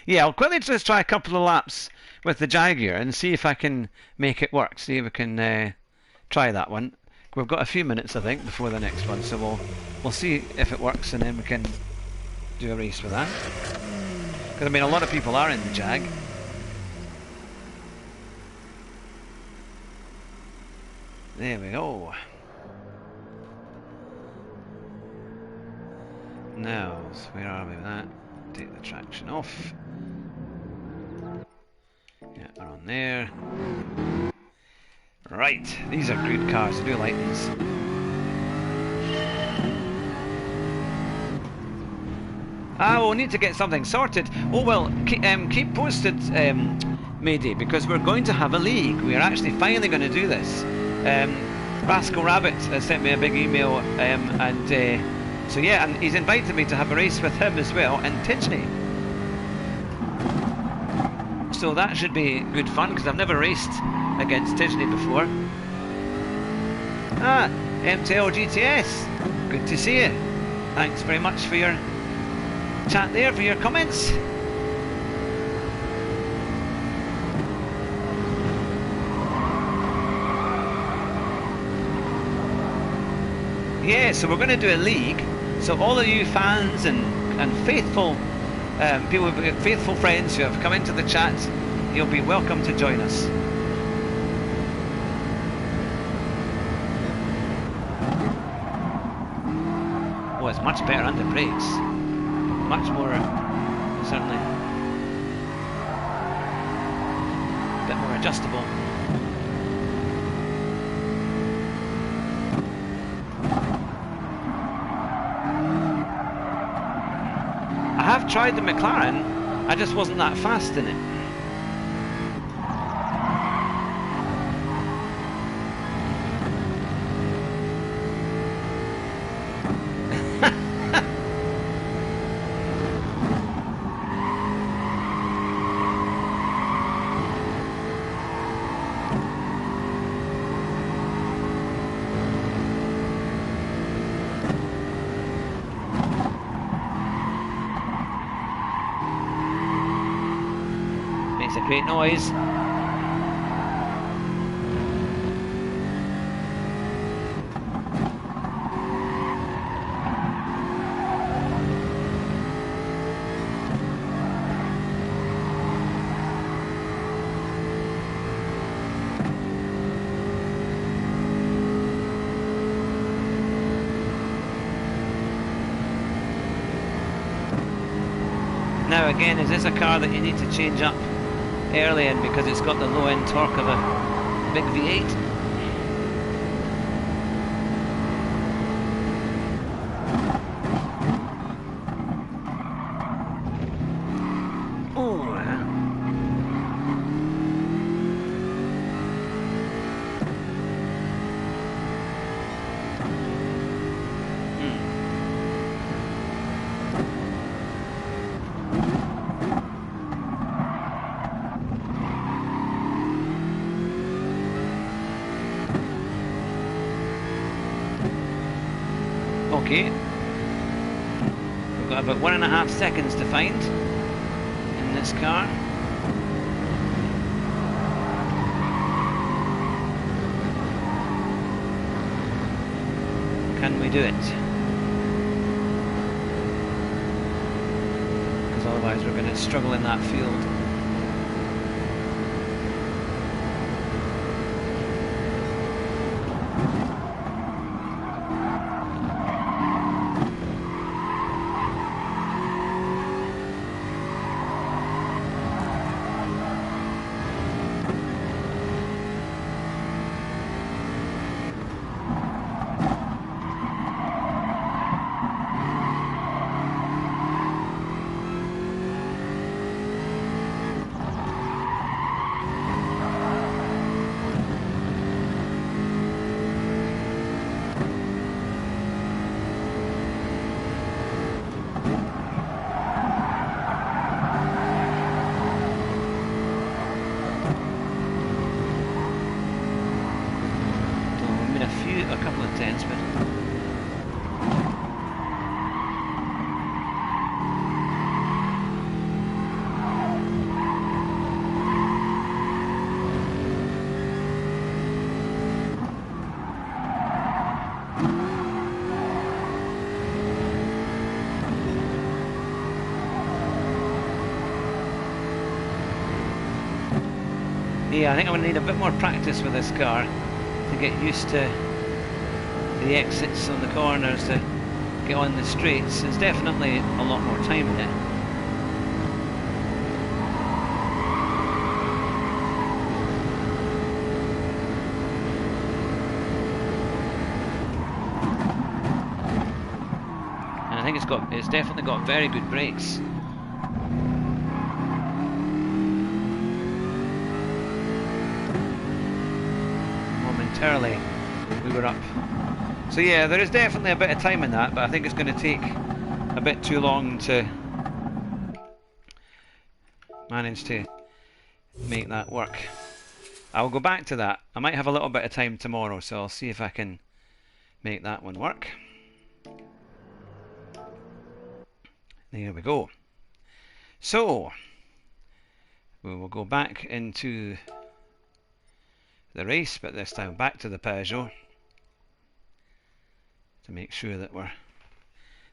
Yeah, I'll quickly just try a couple of laps with the Jaguar and see if I can make it work. See if we can try that one. We've got a few minutes, I think, before the next one, so we'll see if it works, and then we can do a race with that. Because I mean, a lot of people are in the Jag. There we go. Now, so where are we with that? Take the traction off. Yeah, we're on there. Right, these are good cars. I do like these. We'll need to get something sorted. Oh well, keep posted, Mayday, because we're going to have a league. We are actually finally going to do this. Rascal Rabbit sent me a big email, so yeah, and he's invited me to have a race with him as well in Tidgeny. So that should be good fun, because I've never raced against Tidgeny before. MTL GTS, good to see you. Thanks very much for your chat there, for your comments. Yeah, so we're going to do a league. So all of you fans and faithful people, faithful friends who have come into the chat, you'll be welcome to join us. Oh, it's much better under brakes. Much more, certainly, a bit more adjustable. I have tried the McLaren, I just wasn't that fast in it. Great noise. Now again, is this a car that you need to change up early in because it's got the low end torque of a big V8? Okay. We've got about 1.5 seconds to find in this car. Can we do it? Because otherwise we're going to struggle in that field. A couple of tenths, but yeah, I think I'm going to need a bit more practice with this car to get used to the exits on the corners, to get on the straights. There's definitely a lot more time in it. And I think it's definitely got very good brakes. Momentarily we were up. So yeah, there is definitely a bit of time in that, but I think it's going to take a bit too long to manage to make that work. I'll go back to that. I might have a little bit of time tomorrow, so I'll see if I can make that one work. There we go. So, we will go back into the race, but this time back to the Peugeot, to make sure that we're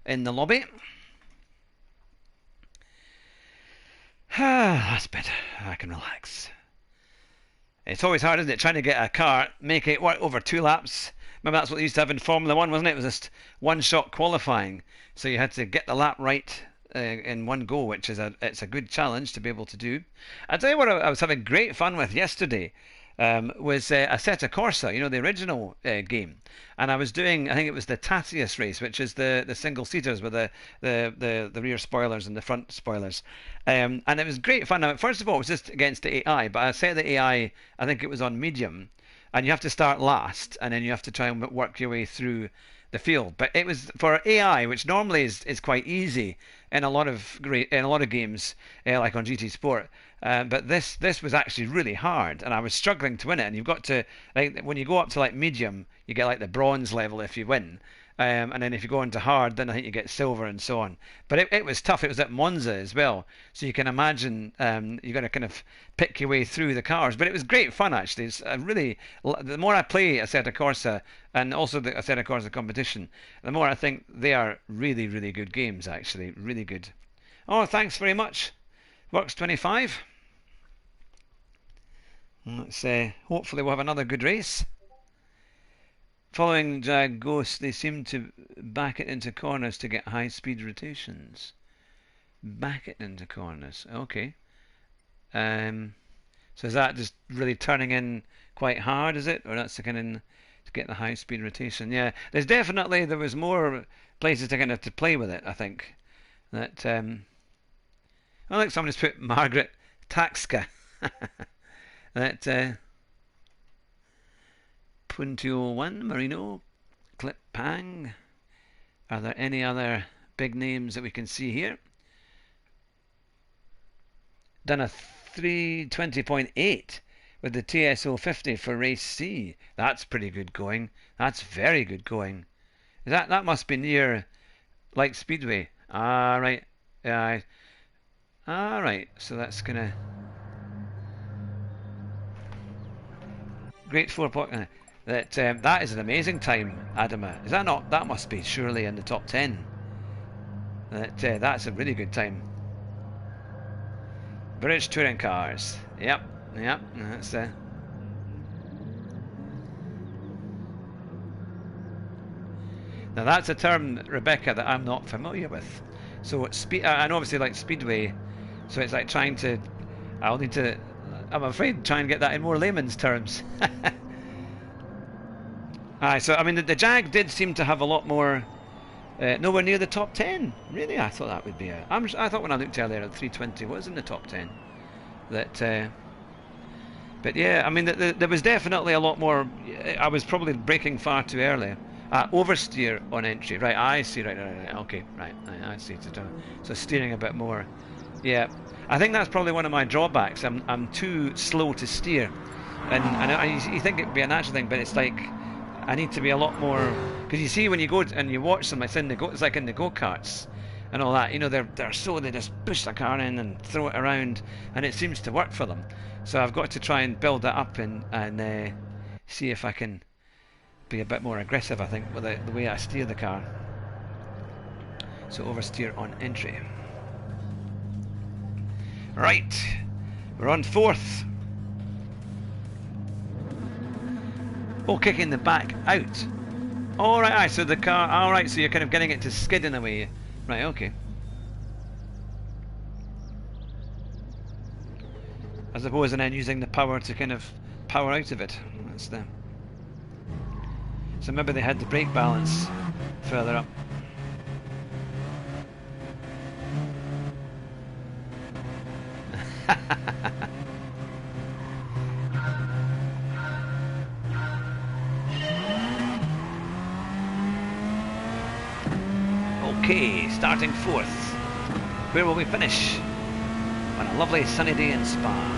in the lobby. That's better. I can relax. It's always hard, isn't it, trying to get a car, make it work over 2 laps. Remember, that's what they used to have in Formula 1, wasn't it? It was just one-shot qualifying. So you had to get the lap right in one go, which is it's a good challenge to be able to do. I'll tell you what I was having great fun with yesterday. Was Assetto Corsa, you know, the original game, and I was doing, I think it was the Tatius race, which is the single seaters with the rear spoilers and the front spoilers, and it was great fun. Now, first of all, it was just against the AI, but I set the AI, I think it was on medium, and you have to start last, and then you have to try and work your way through the field. But it was for AI, which normally is quite easy in a lot of games, like on GT Sport. But this was actually really hard, and I was struggling to win it. And you've got to, like, when you go up to like medium, you get like the bronze level if you win. And then if you go into hard, then I think you get silver and so on. But it was tough. It was at Monza as well, so you can imagine you've got to kind of pick your way through the cars. But it was great fun, actually. It's the more I play Assetto Corsa and also the Assetto Corsa competition, the more I think they are really, really good games. Actually, really good. Oh, thanks very much, Works25. Let's hopefully we'll have another good race. Following Ghost, they seem to back it into corners to get high-speed rotations. Back it into corners, okay. So is that just really turning in quite hard, is it? Or that's to kind of to get the high-speed rotation? Yeah, there was more places to kind of to play with it, I think. That I think somebody's put Margaret Taxka. That Puntio 1, Marino, Clip Pang. Are there any other big names that we can see here? Done a 320.8 with the TSO 50 for race C. That's pretty good going. That's very good going. That must be near Light Speedway. Ah, right. Yeah. Ah, right. So that's gonna great 4 point. That is an amazing time, Adama. Is that not? That must be surely in the top 10. That's a really good time. British touring cars. Yep, yep. That's now that's a term, Rebecca, that I'm not familiar with. So speed, and obviously like speedway. So it's like trying to. I'll need to. I'm afraid try and get that in more layman's terms. Aye, so I mean the Jag did seem to have a lot more. Nowhere near the top 10. Really, I thought that would be a. I thought when I looked earlier at 320 was in the top 10. That. But yeah, I mean there was definitely a lot more. I was probably braking far too early. Oversteer on entry. Right, I see. Right. Okay, right. I see. So steering a bit more. Yeah, I think that's probably one of my drawbacks. I'm too slow to steer, and you think it'd be a natural thing, but it's like I need to be a lot more. Because you see when you go and you watch them, it's like in the go-karts and all that. You know, they just push the car in and throw it around, and it seems to work for them. So I've got to try and build that up and see if I can be a bit more aggressive, I think, with the way I steer the car. So oversteer on entry. Right, we're on fourth. Oh, kicking the back out. All right, so the car. All right, so you're kind of getting it to skid in a way. Right, okay. I suppose, and then using the power to kind of power out of it. That's the. So maybe they had the brake balance further up. Okay, starting fourth. Where will we finish? On a lovely sunny day in Spa.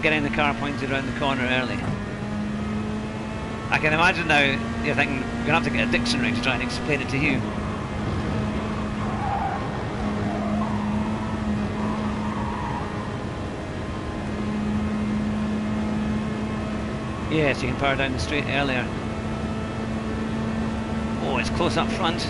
Getting the car pointed around the corner early. I can imagine now you're thinking, we're going to have to get a dictionary to try and explain it to you. Yes, you can power down the straight earlier. Oh, it's close up front.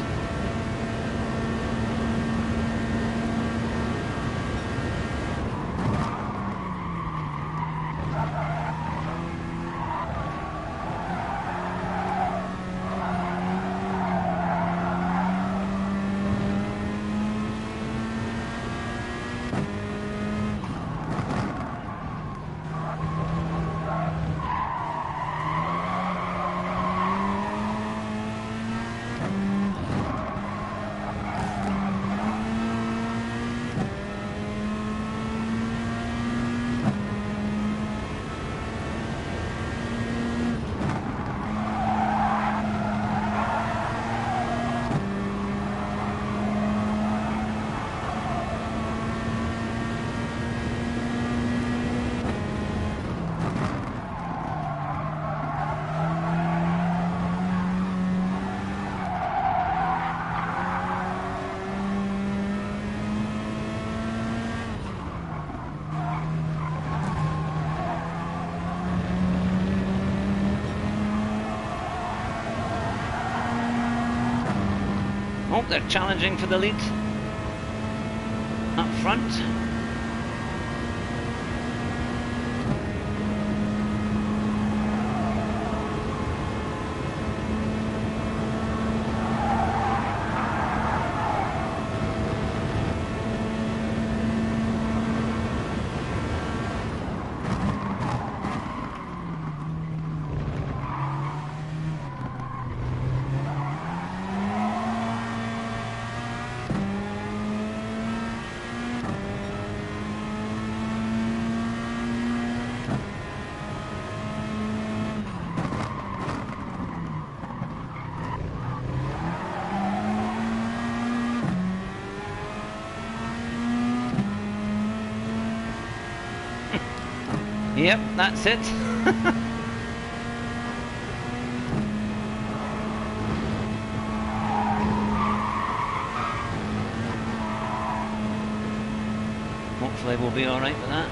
Oh, they're challenging for the lead up front. Yep, that's it. Hopefully we'll be alright with that.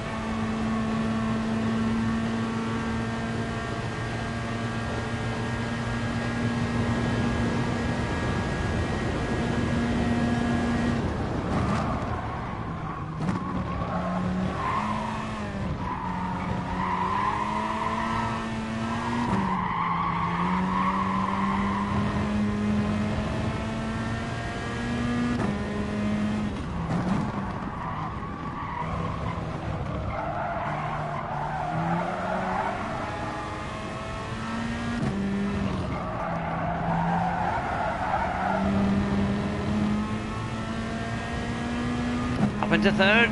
Up into third.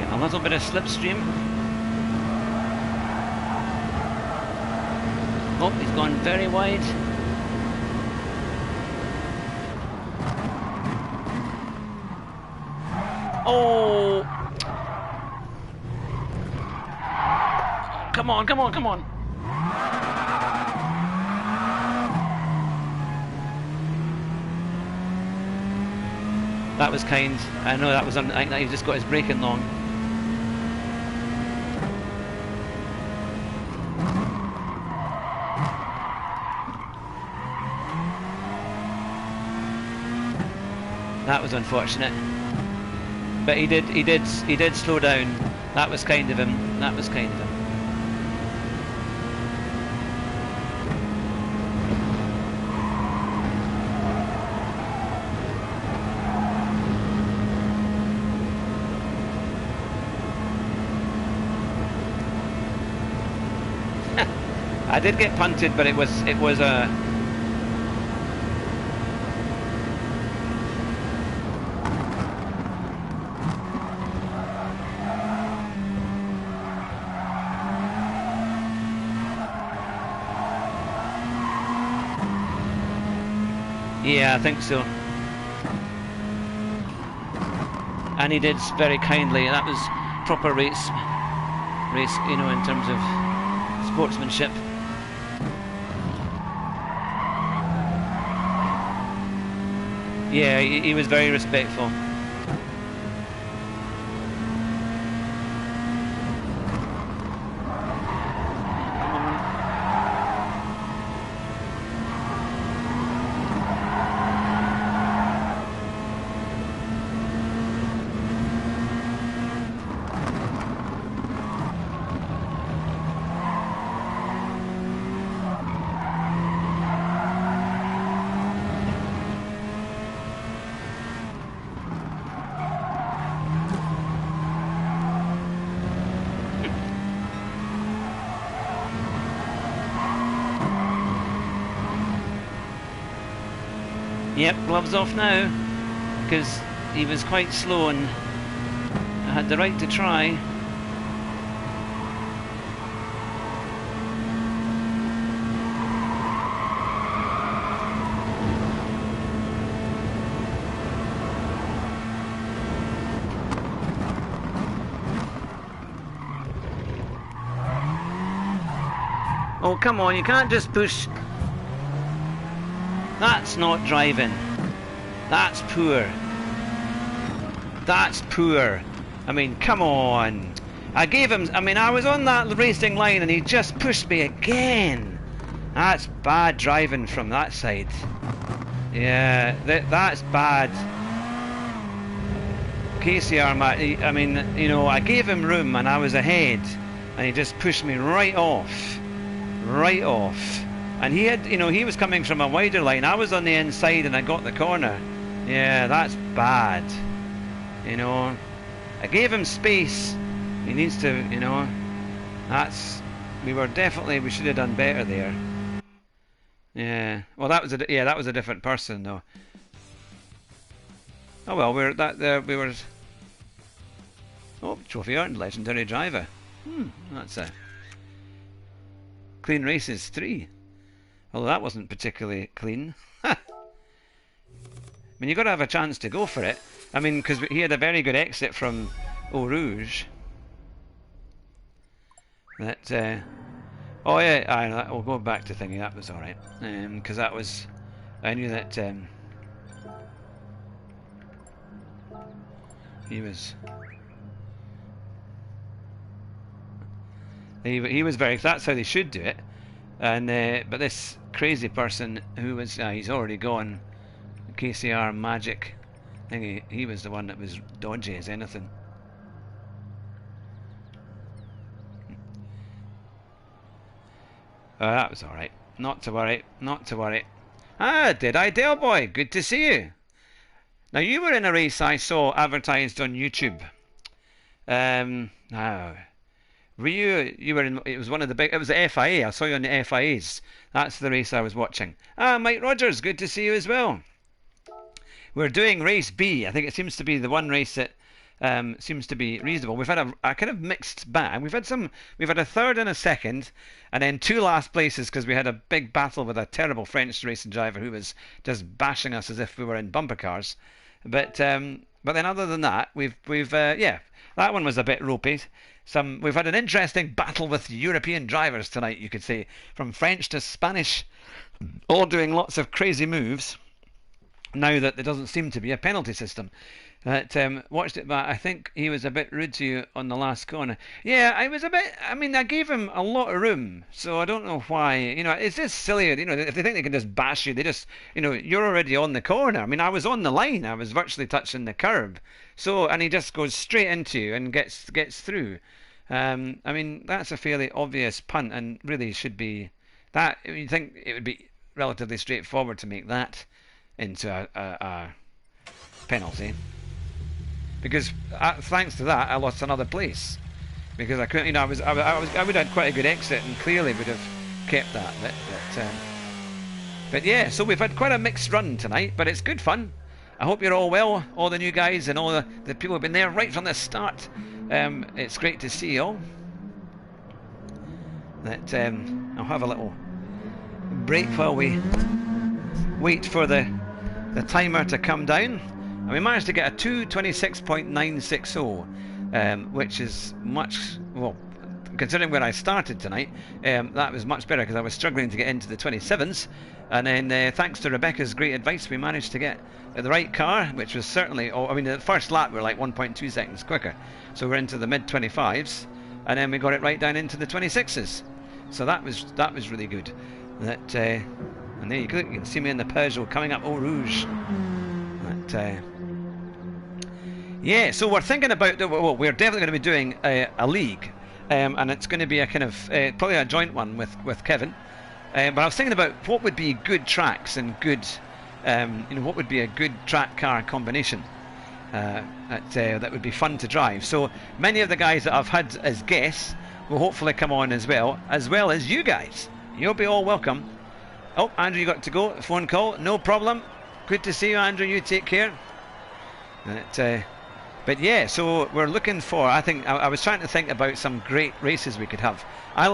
A little bit of slipstream. Oh, he's gone very wide. Oh! Come on, come on, come on! That was kind. I know that was on. I think that he just got his braking long. That was unfortunate, but he did slow down. That was kind of him. That was kind of him. I did get punted, but it was a. Yeah, I think so. And he did very kindly. That was proper race, you know, in terms of sportsmanship. Yeah, he was very respectful. Yep, gloves off now, because he was quite slow and I had the right to try. Oh, come on, you can't just push. That's not driving. That's poor. That's poor. I mean, come on. I gave him, I mean, I was on that racing line and he just pushed me again. That's bad driving from that side. Yeah, that's bad. KCR, I mean, you know, I gave him room and I was ahead, and he just pushed me right off. And he had, you know, he was coming from a wider line. I was on the inside and I got the corner. Yeah, that's bad. You know, I gave him space. He needs to, you know, we should have done better there. Yeah, well, that was a different person though. Oh well, we were. Oh, trophy earned, legendary driver. That's a clean races 3. Although that wasn't particularly clean. I mean, you got to have a chance to go for it. I mean, because he had a very good exit from Eau Rouge. That. Oh yeah, we'll go back to thingy. That was all right. Because that was, I knew that. He was very. That's how they should do it. And but this crazy person who was he's already gone. KCR Magic. I think he was the one that was dodgy as anything. That was all right. Not to worry. Not to worry. Ah, did I, Del Boy? Good to see you. Now you were in a race I saw advertised on YouTube. Now, were you were in? It was one of the big. It was the FIA. I saw you on the FIAs. That's the race I was watching. Ah, Mike Rogers. Good to see you as well. We're doing race B. I think it seems to be the one race that seems to be reasonable. We've had a kind of mixed bag. We've had a third and a second, and then 2 last places because we had a big battle with a terrible French racing driver who was just bashing us as if we were in bumper cars. But then other than that, we've yeah, that one was a bit ropey. We've had an interesting battle with European drivers tonight. You could say from French to Spanish, all doing lots of crazy moves. Now that there doesn't seem to be a penalty system. Watched it back. I think he was a bit rude to you on the last corner. Yeah, I was a bit. I mean, I gave him a lot of room, so I don't know why. You know, it's just silly. You know, if they think they can just bash you, they just, you know, you're already on the corner. I mean, I was on the line. I was virtually touching the curb. So, and he just goes straight into you and gets through. I mean, that's a fairly obvious punt, and really should be that. You think it would be relatively straightforward to make that into a penalty, because thanks to that I lost another place because I couldn't, you know, I would have had quite a good exit and clearly would have kept that but yeah, so we've had quite a mixed run tonight, but it's good fun. I hope you're all well, all the new guys and all the people who've been there right from the start. It's great to see you all. I'll have a little break while we wait for the timer to come down, and we managed to get a 2:26.960, which is much, well, considering where I started tonight, that was much better because I was struggling to get into the 27s, and then thanks to Rebecca's great advice we managed to get the right car, which was certainly, I mean, the first lap we were like 1.2 seconds quicker, so we're into the mid 25s, and then we got it right down into the 26s, so that was really good. And there you go, you can see me in the Peugeot coming up Eau Rouge. Yeah, so we're thinking about, well, we're definitely going to be doing a league, and it's going to be a kind of, probably a joint one with Kevin. But I was thinking about what would be good tracks and good, you know, what would be a good track car combination that would be fun to drive. So many of the guys that I've had as guests will hopefully come on as well as you guys. You'll be all welcome. Oh, Andrew, you got to go. Phone call, no problem. Good to see you, Andrew. You take care. But yeah, so we're looking for. I think I was trying to think about some great races we could have. I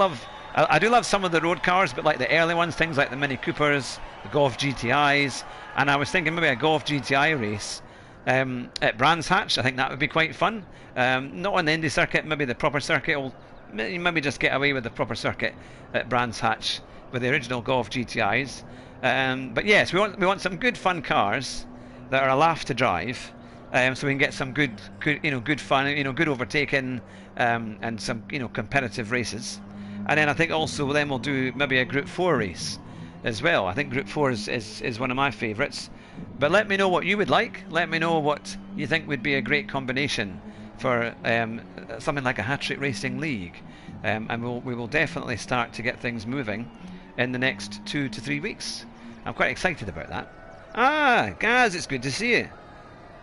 do love some of the road cars, but like the early ones, things like the Mini Coopers, the Golf GTIs, and I was thinking maybe a Golf GTI race at Brands Hatch. I think that would be quite fun. Not on the Indy circuit, maybe the proper circuit. Or maybe just get away with the proper circuit at Brands Hatch with the original Golf GTIs. But yes, we want some good fun cars that are a laugh to drive, so we can get some good fun, good overtaking, and some competitive races. And then I think also then we'll do maybe a Group 4 race as well. I think Group 4 is one of my favourites. But let me know what you would like. Let me know what you think would be a great combination for something like a Hat-Trick Racing League. And we will definitely start to get things moving in the next 2 to 3 weeks. I'm quite excited about that. Ah, Gaz, it's good to see you.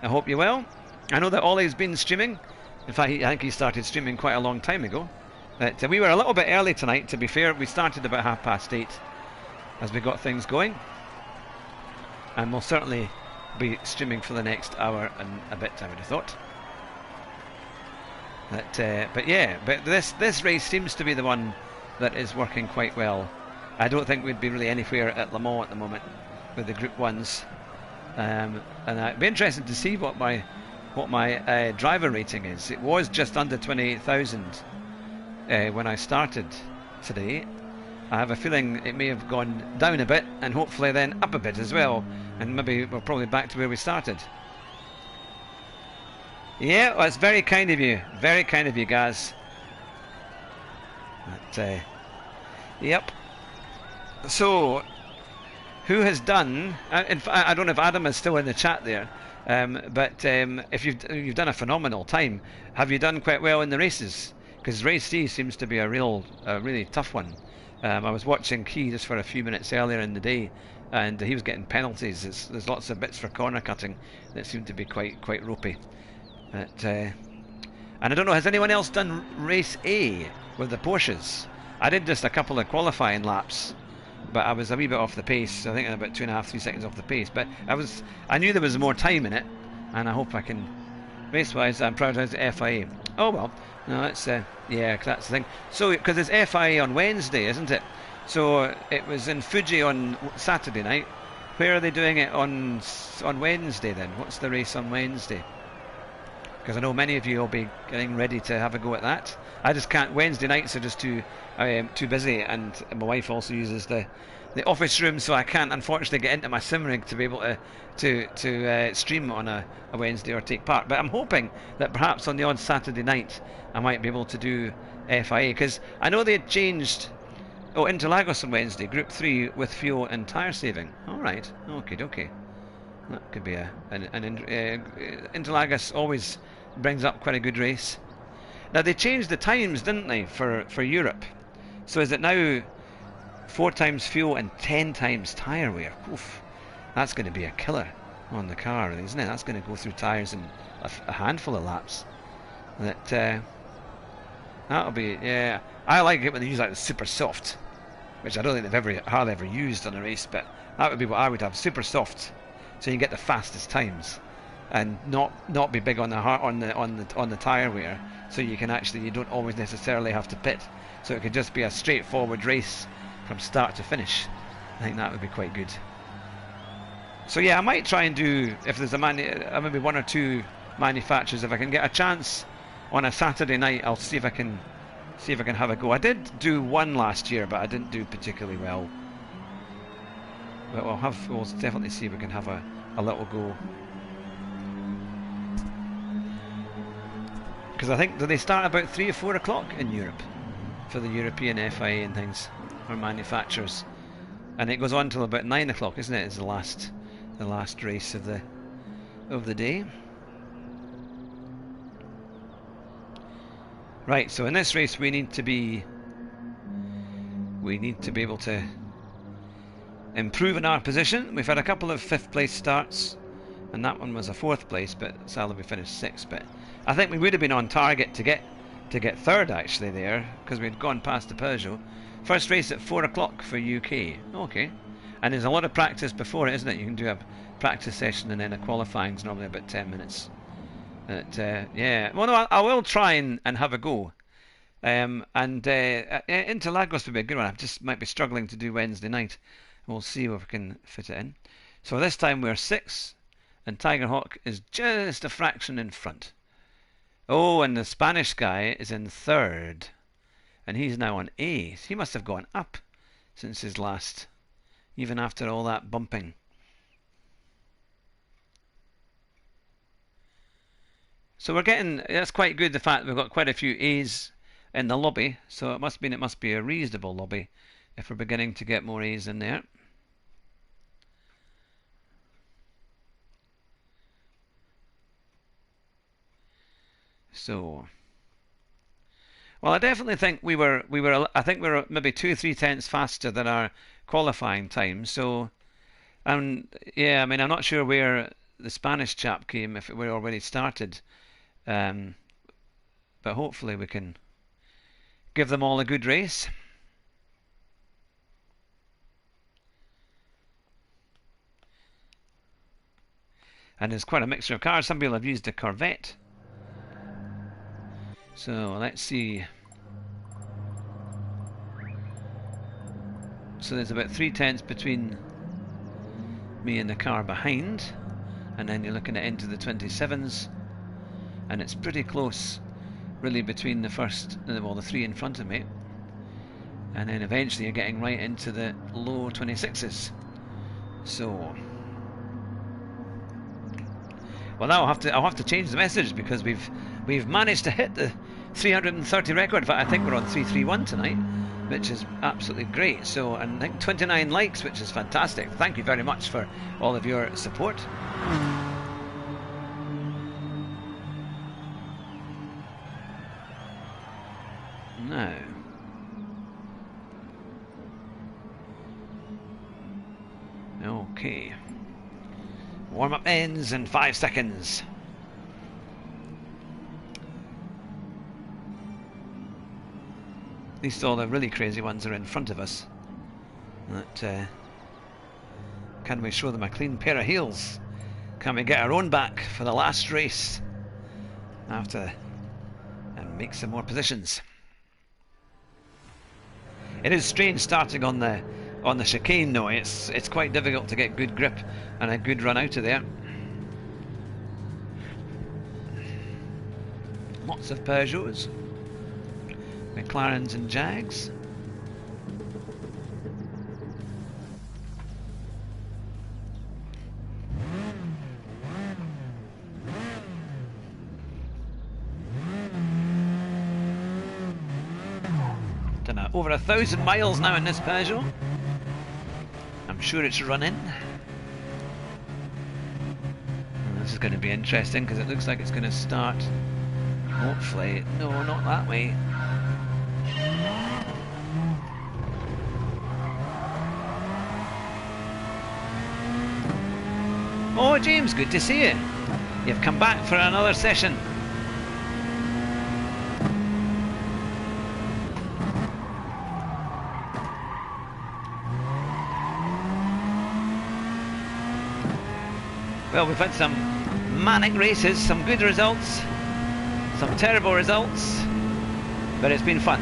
I hope you're well. I know that Ollie's been streaming. In fact, I think he started streaming quite a long time ago. But we were a little bit early tonight, to be fair. We started about 8:30 as we got things going. And we'll certainly be streaming for the next hour and a bit, I would have thought. But yeah, but this race seems to be the one that is working quite well. I don't think we'd be really anywhere at Le Mans at the moment with the Group 1s. And it'd be interesting to see what my driver rating is. It was just under 28,000 when I started today. I have a feeling it may have gone down a bit and hopefully then up a bit as well, and maybe we're probably back to where we started. Yeah, well, it's very kind of you, Gaz. But, yep. So, who has done? I don't know if Adam is still in the chat there, but if you've done a phenomenal time, have you done quite well in the races? Because race C seems to be a really tough one. I was watching Key just for a few minutes earlier in the day, and he was getting penalties. There's lots of bits for corner cutting that seem to be quite ropey. But, and I don't know, has anyone else done race A with the Porsches? I did just a couple of qualifying laps, but I was a wee bit off the pace. I think about 2.5-3 seconds off the pace. But I knew there was more time in it, and I hope I can. Race-wise, I'm proud of the FIA. Oh well, no, that's yeah, that's the thing. So because it's FIA on Wednesday, isn't it? So it was in Fuji on Saturday night. Where are they doing it on Wednesday then? What's the race on Wednesday? Because I know many of you will be getting ready to have a go at that. I just can't. Wednesday nights are just too busy, and my wife also uses the office room, so I can't unfortunately get into my sim rig to be able to stream on a Wednesday or take part. But I'm hoping that perhaps on the odd Saturday night I might be able to do FIA, because I know they had changed. Oh, Interlagos on Wednesday, Group 3 with fuel and tyre saving. All right, okay. That could be Interlagos always brings up quite a good race. Now they changed the times, didn't they, for Europe? So is it now 4 times fuel and 10 times tyre wear? Oof, that's going to be a killer on the car, isn't it? That's going to go through tyres in a handful of laps. That'll be, yeah. I like it when they use like the super soft, which I don't think they've hardly ever used on a race, but that would be what I would have, super soft, so you can get the fastest times, and not be big on the tyre wear, so you don't always necessarily have to pit, so it could just be a straightforward race from start to finish. I think that would be quite good. So yeah, I might try and do, if there's maybe 1 or 2 manufacturers, if I can get a chance on a Saturday night, I'll see if I can have a go. I did do one last year, but I didn't do particularly well. But we'll definitely see if we can have a little go. Because I think, do they start about 3 or 4 o'clock in Europe for the European FIA and things, or manufacturers, and it goes on till about 9 o'clock, isn't it? It's the last race of the day. Right, so in this race we need to be able to improve in our position. We've had a couple of 5th place starts, and that one was a 4th place, but sadly we finished 6th. But I think we would have been on target to get 3rd actually there, because we'd gone past the Peugeot. First race at 4 o'clock for UK. Okay, and there's a lot of practice before it, isn't it? You can do a practice session and then a qualifying is normally about 10 minutes. But, yeah, well, no, I will try and have a go. Interlagos would be a good one. I just might be struggling to do Wednesday night. We'll see if we can fit it in. So this time we're 6th, and Tiger Hawk is just a fraction in front. Oh, and the Spanish guy is in 3rd, and he's now on 8th. He must have gone up since his last, even after all that bumping. So we're getting, that's quite good, the fact that we've got quite a few A's in the lobby, so it must be a reasonable lobby if we're beginning to get more A's in there. So, well, I definitely think I think we were maybe 2 or 3 tenths faster than our qualifying time. So, yeah, I mean, I'm not sure where the Spanish chap came, if it were already started. Um, but hopefully we can give them all a good race. And there's quite a mixture of cars. Some people have used a Corvette. So let's see. So there's about 3 tenths between me and the car behind, and then you're looking at into the 27s, and it's pretty close really between the the 3 in front of me, and then eventually you're getting right into the low 26s. So, well, now I'll have to change the message, because we've managed to hit the 330 record. In fact, I think we're on 331 tonight, which is absolutely great. So, and I think 29 likes, which is fantastic. Thank you very much for all of your support. Now, okay, warm-up ends in 5 seconds. At least all the really crazy ones are in front of us. That can we show them a clean pair of heels? Can we get our own back for the last race and make some more positions? It is strange starting on the chicane though. It's quite difficult to get good grip and a good run out of there. Lots of Peugeots, McLarens and Jags. Over 1,000 miles now in this Peugeot. I'm sure it's running. And this is going to be interesting, because it looks like it's going to start, hopefully, no, not that way. Oh, James, good to see you. You've come back for another session. Well, we've had some manic races, some good results, some terrible results, but it's been fun.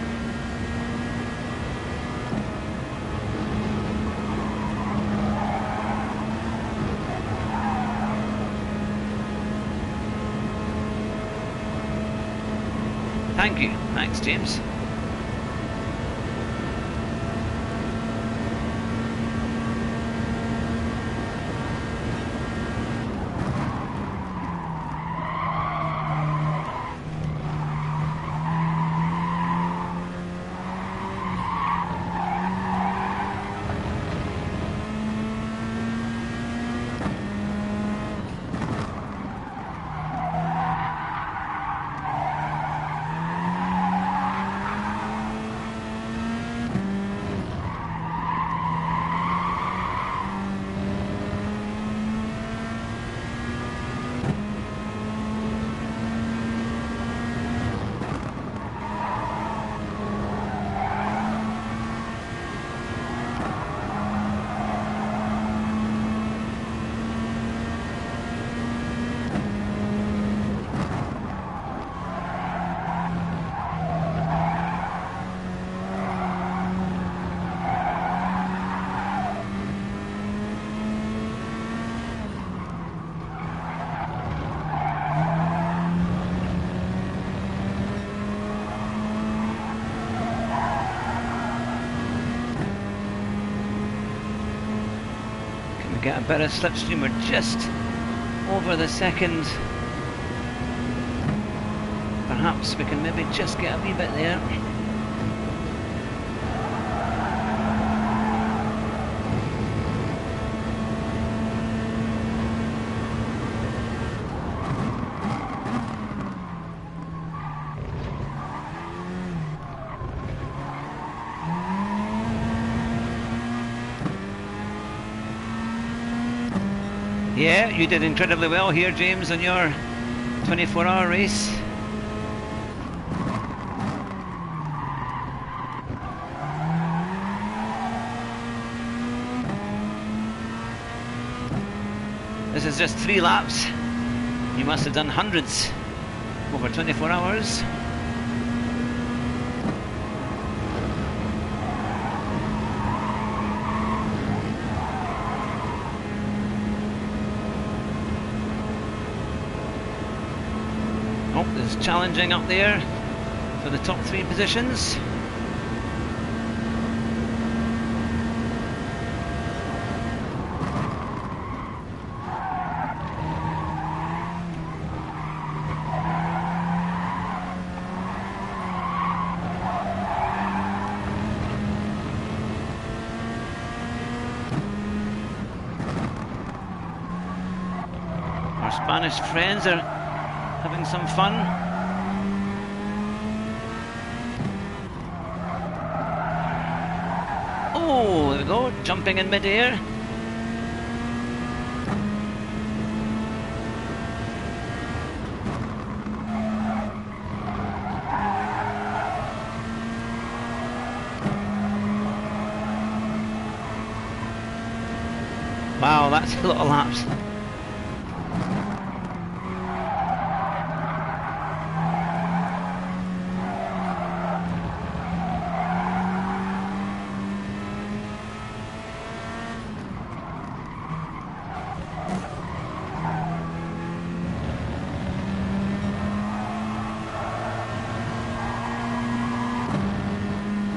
Thank you. Thanks, James. Get a bit of slipstream. We're just over the second. Perhaps we can maybe just get a wee bit there. Yeah, you did incredibly well here, James, on your 24-hour race. This is just 3 laps. You must have done hundreds over 24 hours. Oh, there's challenging up there for the top 3 positions. Our Spanish friends are having some fun. Oh, there we go, jumping in mid-air. Wow, that's a lot of laps.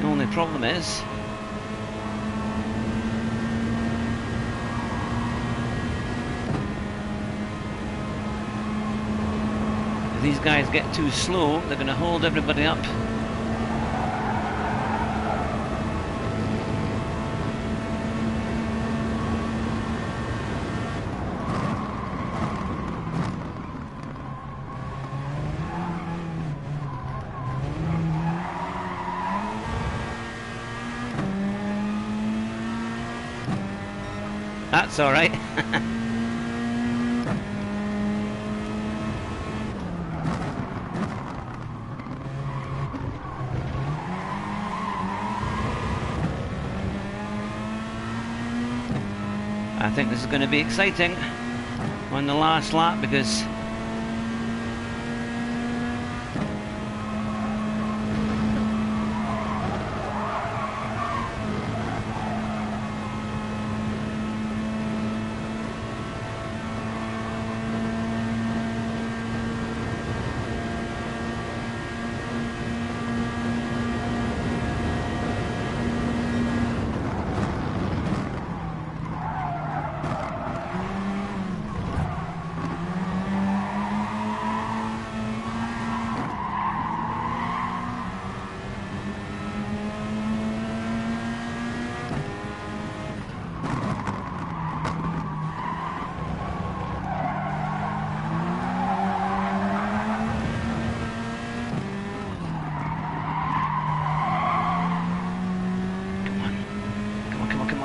The only problem is if these guys get too slow, they're going to hold everybody up. That's all right. I think this is going to be exciting on the last lap because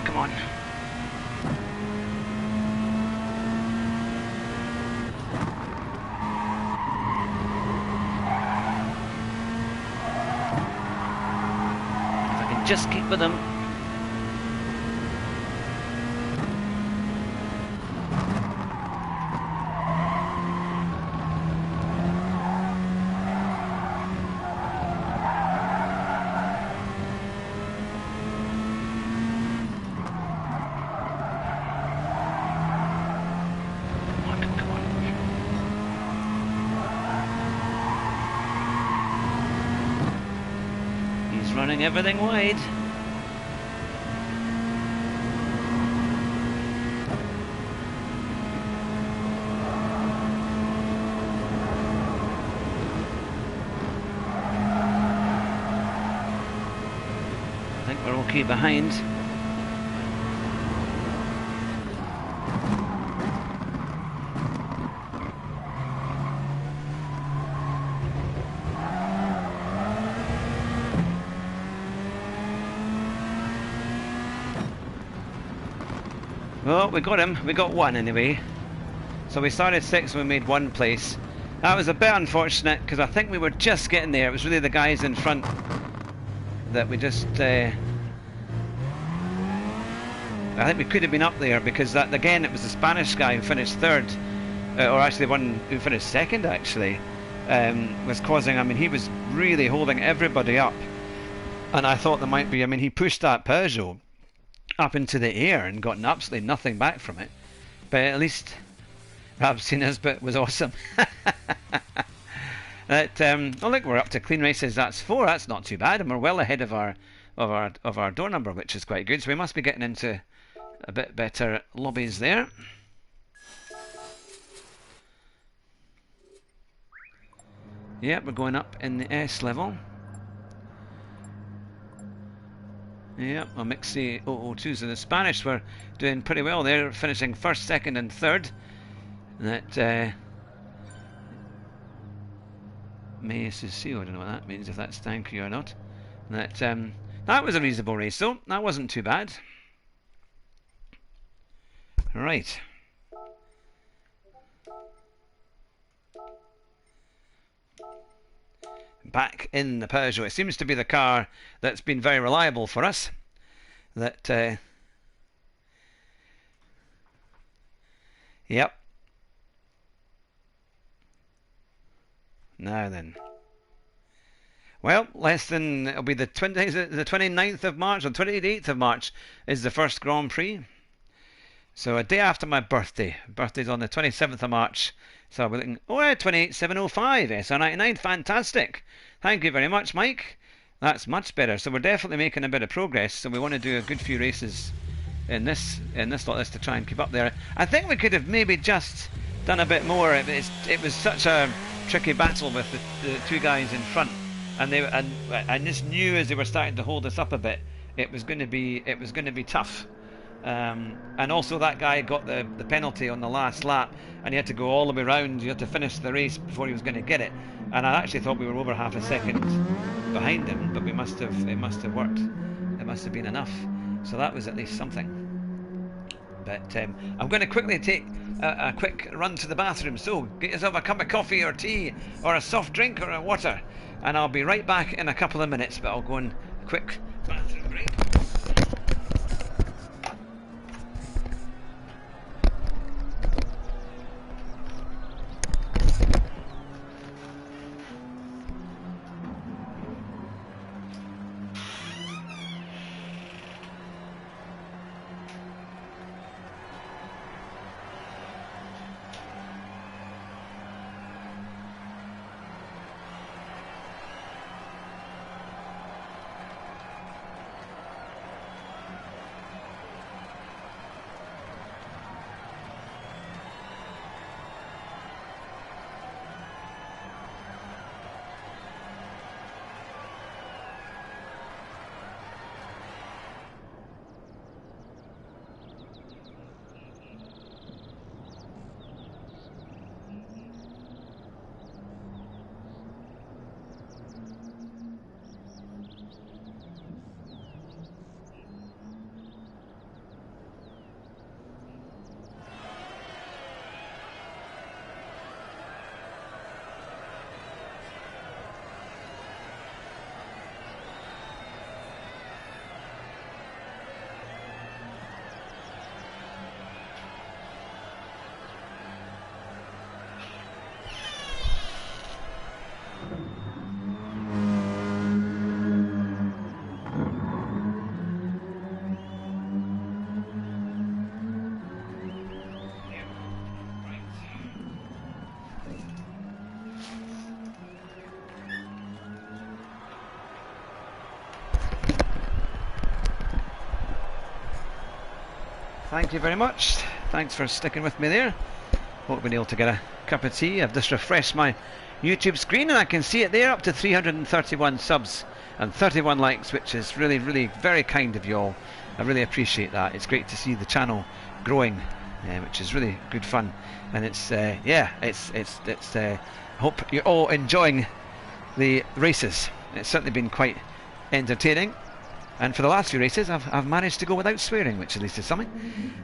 come on. If I can just keep with them. Running everything wide. I think we're okay behind. Well, we got him. We got one anyway. So we started 6th and we made 1 place. That was a bit unfortunate because I think we were just getting there. It was really the guys in front that we just... I think we could have been up there because that again it was the Spanish guy who finished 3rd, or actually the one who finished 2nd actually, was causing, I mean he was really holding everybody up, and I thought there might be, I mean he pushed that Peugeot up into the air and got absolutely nothing back from it, but at least Rabsina's bit was awesome. That oh look, we're up to clean races, that's 4, that's not too bad, and we're well ahead of our door number, which is quite good, so we must be getting into a bit better lobbies there. Yeah, we're going up in the S level. Yeah, well, Mixie 002s, so the Spanish were doing pretty well there, finishing 1st, 2nd and 3rd. That May-SSC, I don't know what that means, if that's thank you or not. That was a reasonable race though, that wasn't too bad. Right. Back in the Peugeot. It seems to be the car that's been very reliable for us. That yep. Now then. Well, less than, it'll be the 29th of March or 28th of March is the first Grand Prix. So a day after my birthday. Birthday's on the 27th of March. So I'll be looking, oh yeah, 28705 SR99, fantastic. Thank you very much, Mike. That's much better. So we're definitely making a bit of progress. So we want to do a good few races in this lot list to try and keep up there. I think we could have maybe just done a bit more. It was such a tricky battle with the 2 guys in front, and I just knew as they were starting to hold us up a bit, it was going to be tough. And also that guy got the penalty on the last lap, and he had to go all the way round. You had to finish the race before he was going to get it. And I actually thought we were over half a second behind him, but it must have worked. It must have been enough. So that was at least something. But I'm going to quickly take a quick run to the bathroom. So get yourself a cup of coffee or tea or a soft drink or a water, and I'll be right back in a couple of minutes. But I'll go on a quick bathroom break. Thank you very much. Thanks for sticking with me there. Hope we've been able to get a cup of tea. I've just refreshed my YouTube screen and I can see it there, up to 331 subs and 31 likes, which is really, really very kind of you all. I really appreciate that. It's great to see the channel growing, which is really good fun. And it's yeah, I hope you're all enjoying the races. It's certainly been quite entertaining. And for the last few races, I've managed to go without swearing, which at least is something.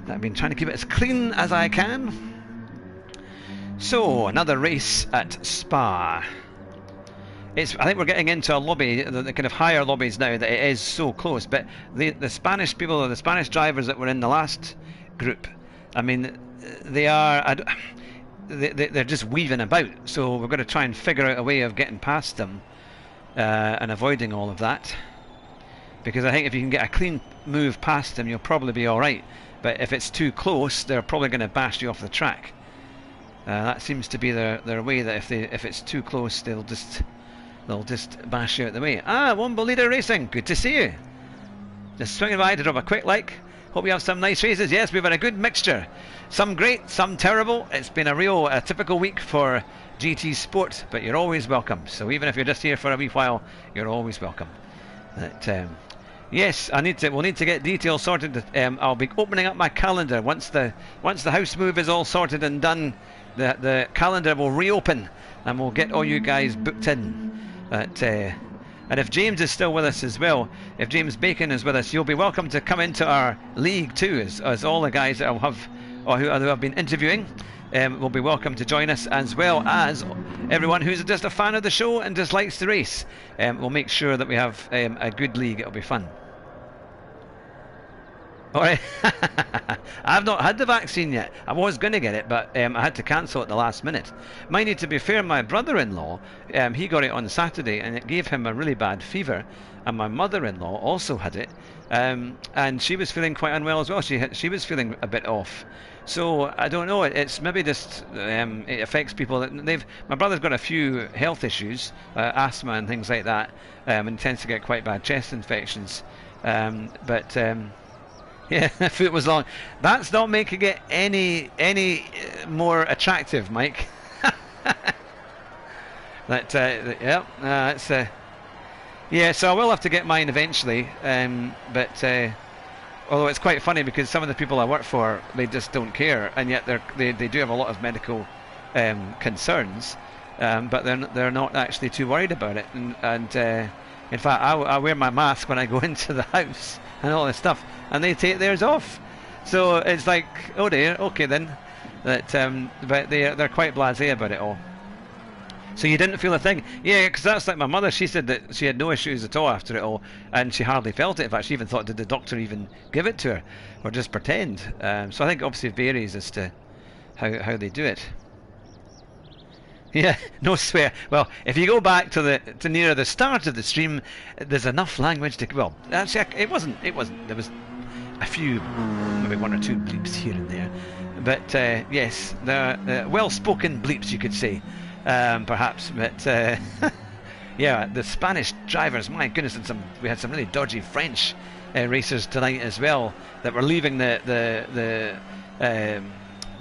I've been trying to keep it as clean as I can. So, another race at Spa. I think we're getting into a lobby, the kind of higher lobbies now, that it is so close. But the Spanish people, or the Spanish drivers that were in the last group, I mean, they're just weaving about. So we're going to try and figure out a way of getting past them and avoiding all of that. Because I think if you can get a clean move past them, you'll probably be all right. But if it's too close, they're probably going to bash you off the track. That seems to be their way. That if it's too close, they'll just bash you out the way. Wombo Leader Racing, good to see you. Just swinging by to drop a quick like. Hope you have some nice races. Yes, we've had a good mixture. Some great, some terrible. It's been a typical week for GT Sport, but you're always welcome. So even if you're just here for a wee while, you're always welcome. Yes, we'll need to get details sorted. I'll be opening up my calendar once the house move is all sorted and done. The calendar will reopen, and we'll get all you guys booked in. And if James is still with us as well, if James Bacon is with us, you'll be welcome to come into our league too, as all the guys that I'll have, or who I've been interviewing, will be welcome to join us, as well as everyone who's just a fan of the show and just likes to race. We'll make sure that we have a good league. It'll be fun. Alright, I've not had the vaccine yet. I was going to get it, but I had to cancel at the last minute. Mind you, to be fair, my brother-in-law, he got it on Saturday, and it gave him a really bad fever. And my mother-in-law also had it, and she was feeling quite unwell as well. She was feeling a bit off. So I don't know. It's maybe just it affects people. My brother's got a few health issues, asthma and things like that, and tends to get quite bad chest infections. Yeah, foot was long. That's not making it any more attractive, Mike. Yeah, so I will have to get mine eventually. Although it's quite funny because some of the people I work for, they just don't care, and yet they do have a lot of medical concerns, but they're not actually too worried about it. And in fact, I wear my mask when I go into the house and all this stuff, and they take theirs off. So it's like, oh dear, okay then. But they're quite blasé about it all. So you didn't feel a thing? Yeah, because that's like my mother. She said that she had no issues at all after it all, and she hardly felt it. In fact, she even thought, did the doctor even give it to her, or just pretend? So I think obviously it varies as to how they do it. Yeah, no swear. Well, if you go back to nearer the start of the stream, there's enough language to. Well, actually, it wasn't. There was a few, maybe one or two bleeps here and there, but yes, they're well-spoken bleeps, you could say, perhaps. But yeah, the Spanish drivers, my goodness, and we had some really dodgy French racers tonight as well that were leaving the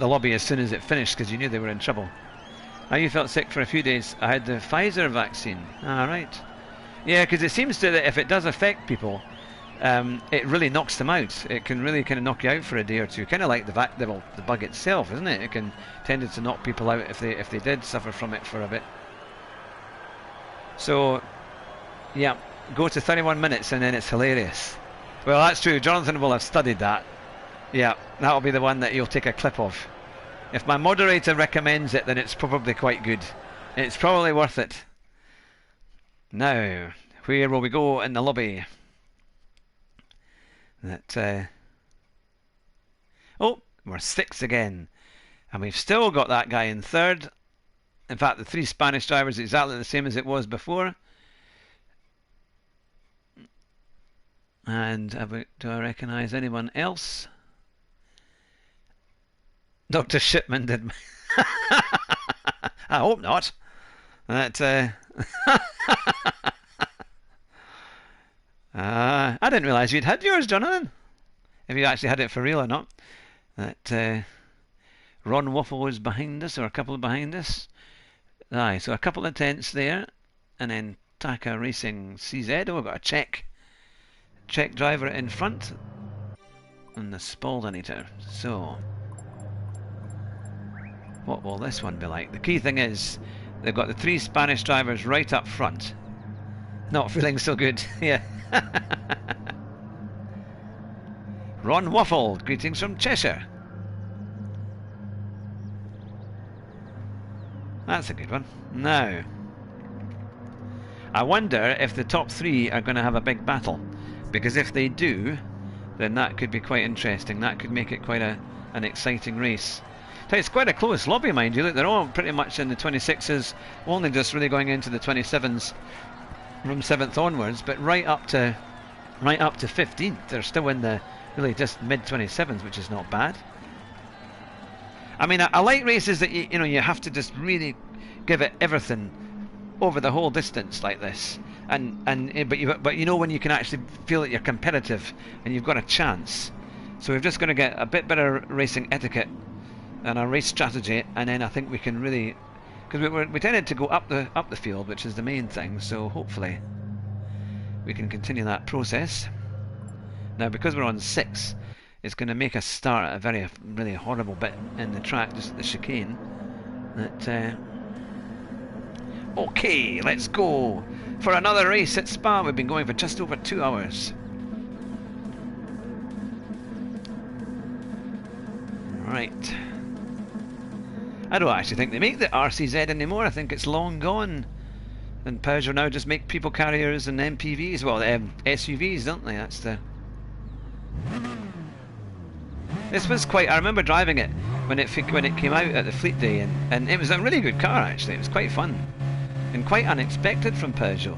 lobby as soon as it finished because you knew they were in trouble. You felt sick for a few days. I had the Pfizer vaccine. Right. Yeah, because it seems that if it does affect people, it really knocks them out. It can really kind of knock you out for a day or two. Kind of like the bug itself, isn't it? It can tended to knock people out if they did suffer from it for a bit. So, yeah, go to 31 minutes and then it's hilarious. Well, that's true. Jonathan will have studied that. Yeah, that'll be the one that you'll take a clip of. If my moderator recommends it, then it's probably quite good. It's probably worth it. Now, where will we go in the lobby? Oh, we're 6 again. And we've still got that guy in 3rd. In fact, the 3 Spanish drivers are exactly the same as it was before. And do I recognise anyone else? Dr. Shipman did. I hope not. I didn't realise you'd had yours, Jonathan. If you actually had it for real or not. Ron Waffle was behind us, or a couple behind us. Aye, so a couple of tents there, and then Taka Racing CZ. Oh, we've got a Czech driver in front, and the Spaldinator. So, what will this one be like? The key thing is they've got the 3 Spanish drivers right up front. Not feeling so good. Yeah. Ron Waffle, greetings from Cheshire. That's a good one. Now, I wonder if the top three are going to have a big battle, because if they do, then that could be quite interesting. That could make it quite an exciting race. It's quite a close lobby, mind you. Look, they're all pretty much in the 26s, only just really going into the 27s from 7th onwards, but right up to 15th. They're still in the really just mid 27s, which is not bad. I mean, I like races that you know you have to just really give it everything over the whole distance like this, but you know when you can actually feel that you're competitive and you've got a chance. So we're just going to get a bit better racing etiquette and our race strategy, and then I think we can really, because we tended to go up the field, which is the main thing. So hopefully we can continue that process. Now, because we're on 6, it's going to make us start at a very really horrible bit in the track, just at the chicane. That okay, let's go for another race at Spa. We've been going for just over 2 hours. Right. I don't actually think they make the RCZ anymore. I think it's long gone. And Peugeot now just make people carriers and MPVs. Well, SUVs, don't they? That's the... This was quite... I remember driving it when it came out at the Fleet Day, and it was a really good car, actually. It was quite fun. And quite unexpected from Peugeot.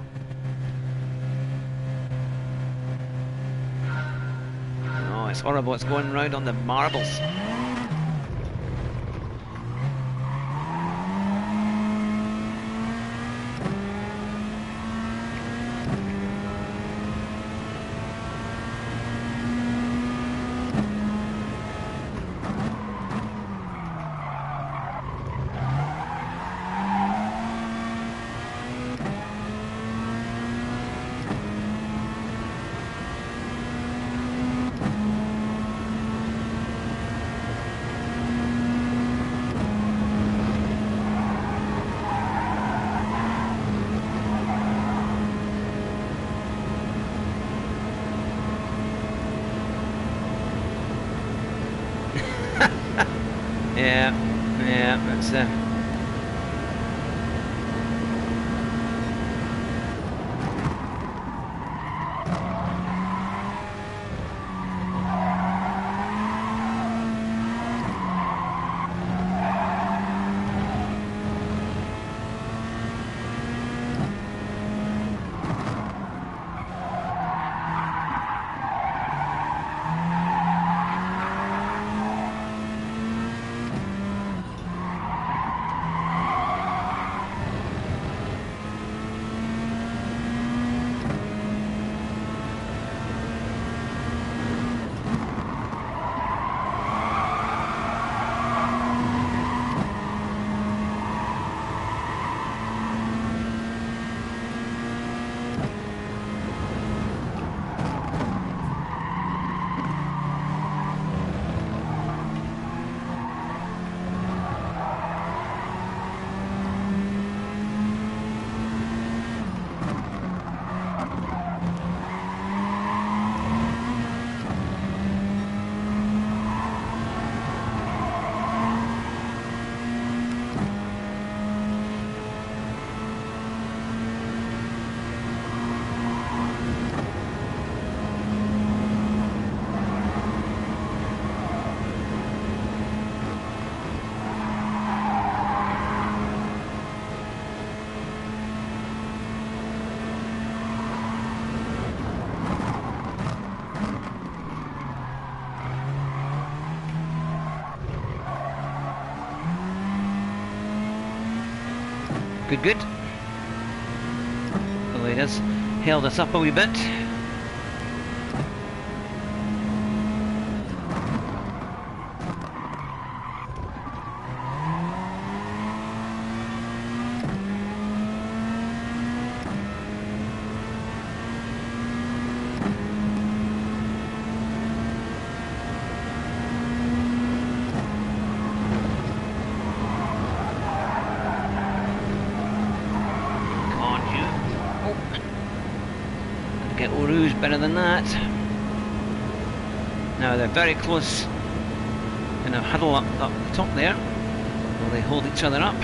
Oh, it's horrible. It's going round on the marbles. Yeah, that's good. The leaders held us up a wee bit. Better than that. Now they're very close in a huddle up the top there. Will they hold each other up?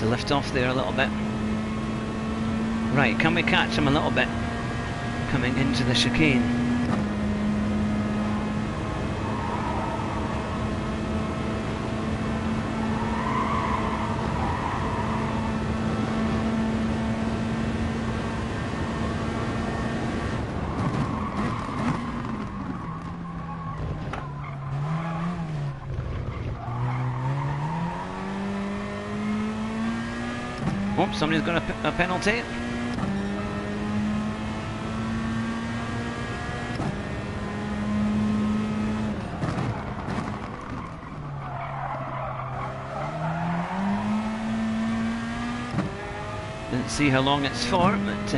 to lift off there a little bit. Right, can we catch him a little bit coming into the chicane? Oh, somebody's got a penalty. Didn't see how long it's for, but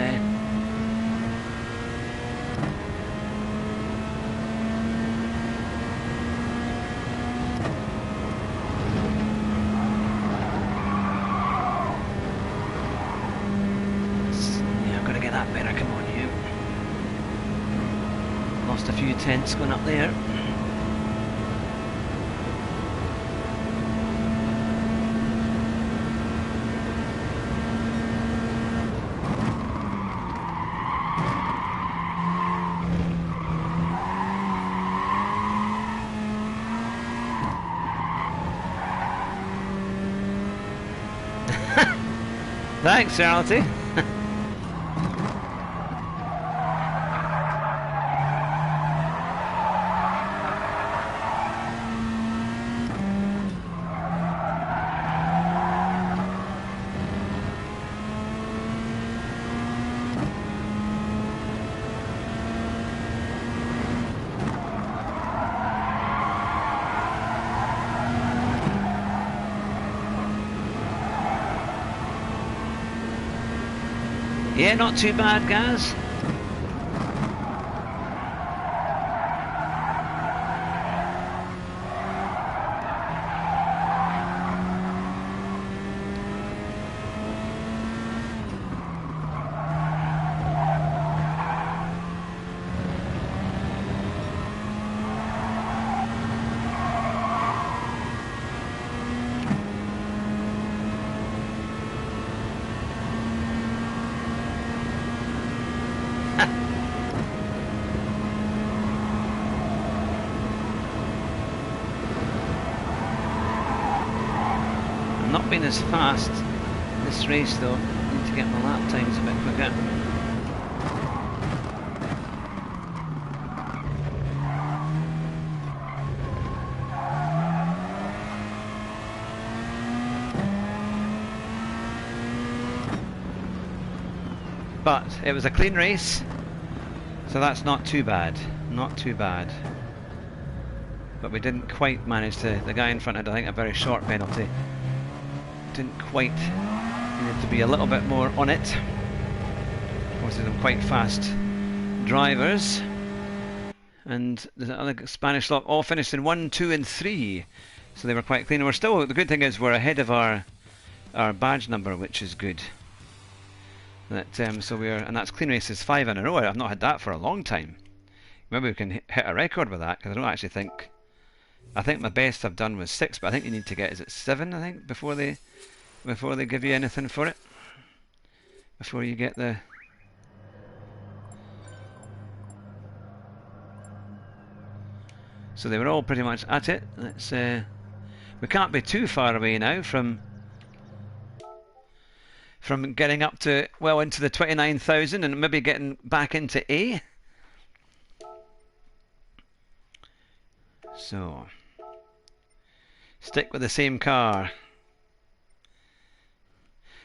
better, come on you. Lost a few tenths going up there. Thanks, Charlotte. Yeah, not too bad, Gaz. Not been as fast this race though. Need to get my lap times a bit quicker. But it was a clean race, so that's not too bad. Not too bad. But we didn't quite manage to. The guy in front had, I think, a very short penalty. Didn't quite, needed to be a little bit more on it. Obviously them quite fast drivers, and the other Spanish lot all finished in 1, 2 and 3, so they were quite clean. We're still, the good thing is we're ahead of our badge number, which is good. That so we're, and that's clean races 5 in a row. I've not had that for a long time. Maybe we can hit a record with that, because I don't actually think, I think my best I've done was 6, but I think you need to get, is it 7, I think, before they give you anything for it? Before you get the... So they were all pretty much at it. Let's, we can't be too far away now from getting up to, well, into the 29,000 and maybe getting back into A. So... stick with the same car.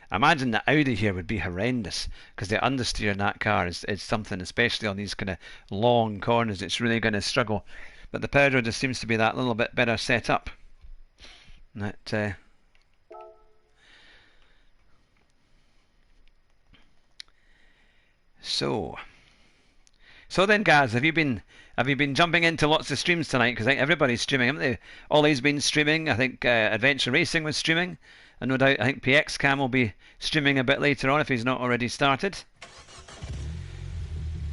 I imagine the Audi here would be horrendous, because the understeer in that car is something, especially on these kind of long corners. It's really going to struggle. But the Peugeot just seems to be that little bit better set up. That so then, Gaz, have you been jumping into lots of streams tonight? Because I think everybody's streaming, haven't they? Ollie's been streaming. I think Adventure Racing was streaming, and no doubt I think PX Cam will be streaming a bit later on if he's not already started.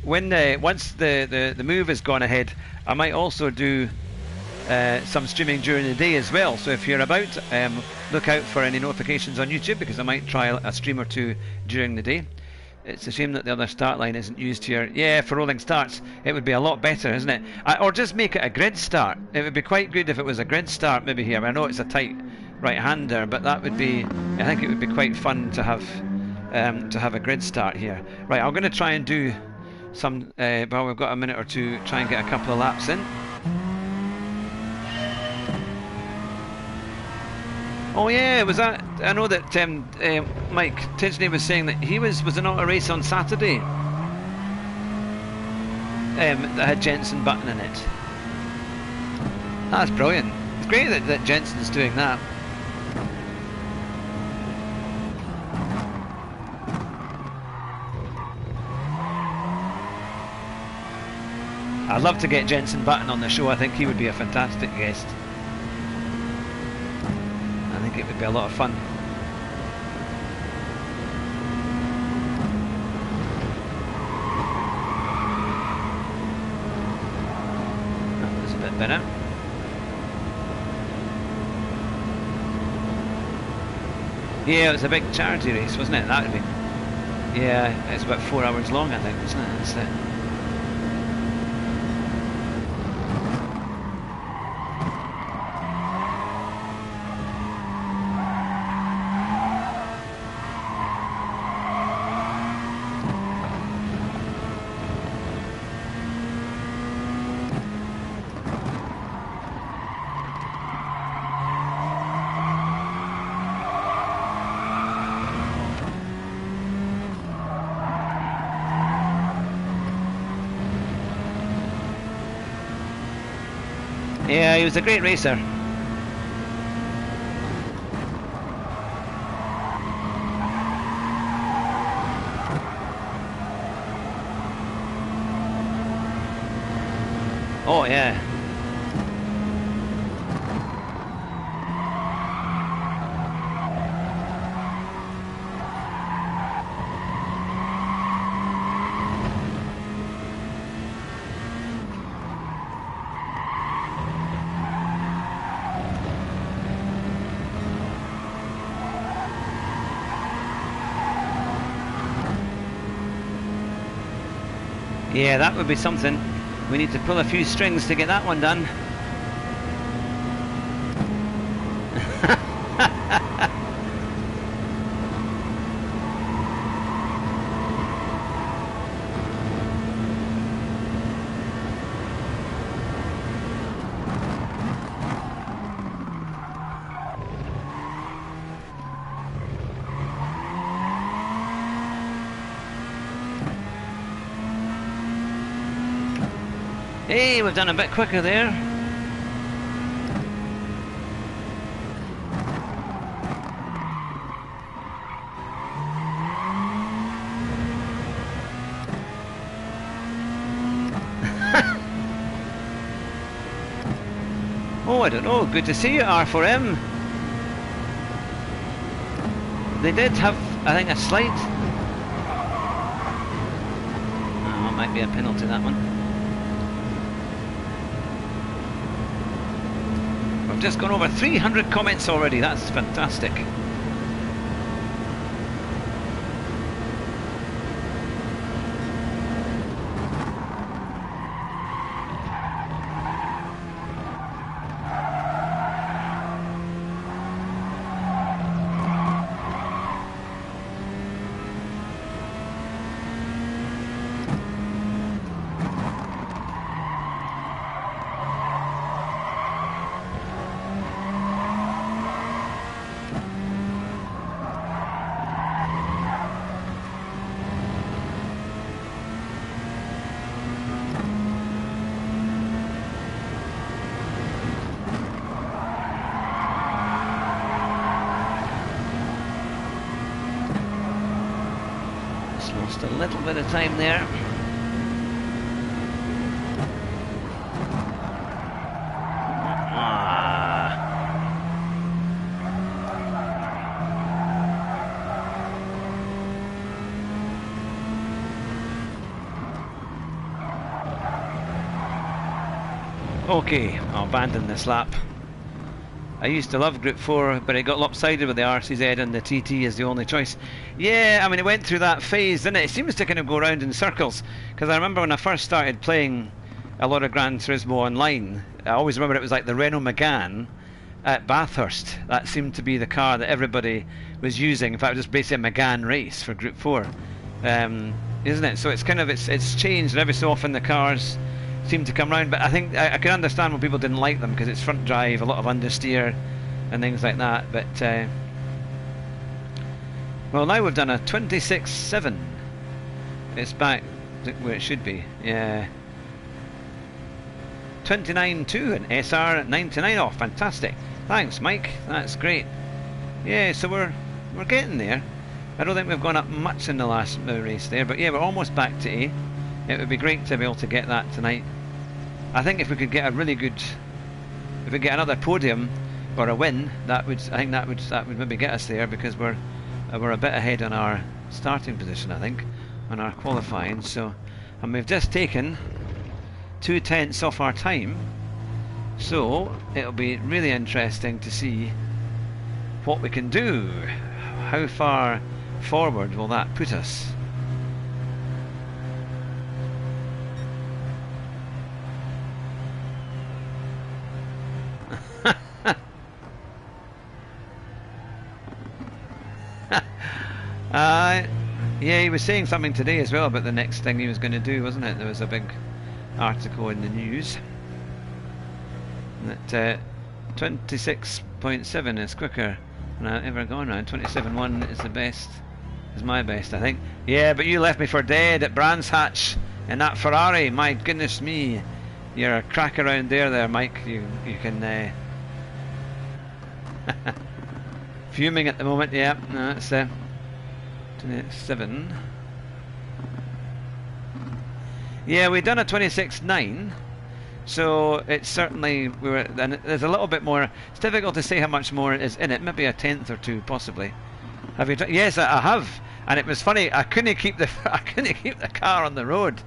When once the move has gone ahead, I might also do some streaming during the day as well. So if you're about, look out for any notifications on YouTube, because I might try a stream or two during the day. It's a shame that the other start line isn't used here. Yeah, for rolling starts, it would be a lot better, isn't it? Or just make it a grid start. It would be quite good if it was a grid start maybe here. I know it's a tight right-hander, but that would be, I think it would be quite fun to have a grid start here. Right, I'm going to try and do some, well, we've got a minute or two, try and get a couple of laps in. Oh yeah, was that? I know that Mike Tidgney was saying that he was it not a race on Saturday that had Jenson Button in it? That's brilliant. It's great that Jenson's doing that. I'd love to get Jenson Button on the show. I think he would be a fantastic guest. I think it would be a lot of fun. That was a bit better. Yeah, it was a big charity race, wasn't it? That would be. Yeah, it's about 4 hours long, I think, isn't it? It's, yeah, he was a great racer. Oh yeah. Yeah, that would be something. We need to pull a few strings to get that one done. Hey, we've done a bit quicker there. Oh, I don't know. Good to see you, R4M. They did have, I think, a slight... Oh, it might be a penalty, that one. I've just gone over 300 comments already. That's fantastic. Lost a little bit of time there. Okay, I'll abandon this lap. I used to love Group 4, but it got lopsided with the RCZ and the TT is the only choice. Yeah, I mean, it went through that phase, didn't it? It seems to kind of go around in circles. Because I remember when I first started playing a lot of Gran Turismo online, I always remember it was like the Renault Megane at Bathurst. That seemed to be the car that everybody was using. In fact, it was just basically a Megane race for Group 4. Isn't it? So it's kind of, it's changed, and every so often the cars seem to come round, but I think I can understand when people didn't like them because it's front drive, a lot of understeer and things like that. But well, now we've done a 26.7. It's back where it should be. Yeah, 29.2 and SR at 99 off. Fantastic. Thanks, Mike. That's great. Yeah, so we're getting there. I don't think we've gone up much in the last race there, but yeah, we're almost back to A. It would be great to be able to get that tonight. I think if we could get a really good, if we get another podium or a win, that would, I think that would maybe get us there, because we're a bit ahead on our starting position, I think, on our qualifying. So, and we've just taken 2/10 off our time, so it'll be really interesting to see what we can do. How far forward will that put us? Yeah, he was saying something today as well about the next thing he was going to do, wasn't it? There was a big article in the news that 26.7 is quicker than I've ever gone around. 27.1 is the best, is my best, I think. Yeah, but you left me for dead at Brands Hatch in that Ferrari. My goodness me, you're a crack around there, Mike. You can fuming at the moment. Yeah, no, it's 27. Yeah, we've done a 26.9, so it's certainly, and there's a little bit more. It's difficult to say how much more is in it. Maybe a tenth or two, possibly. Have you? Yes, I have. And it was funny. I couldn't keep the car on the road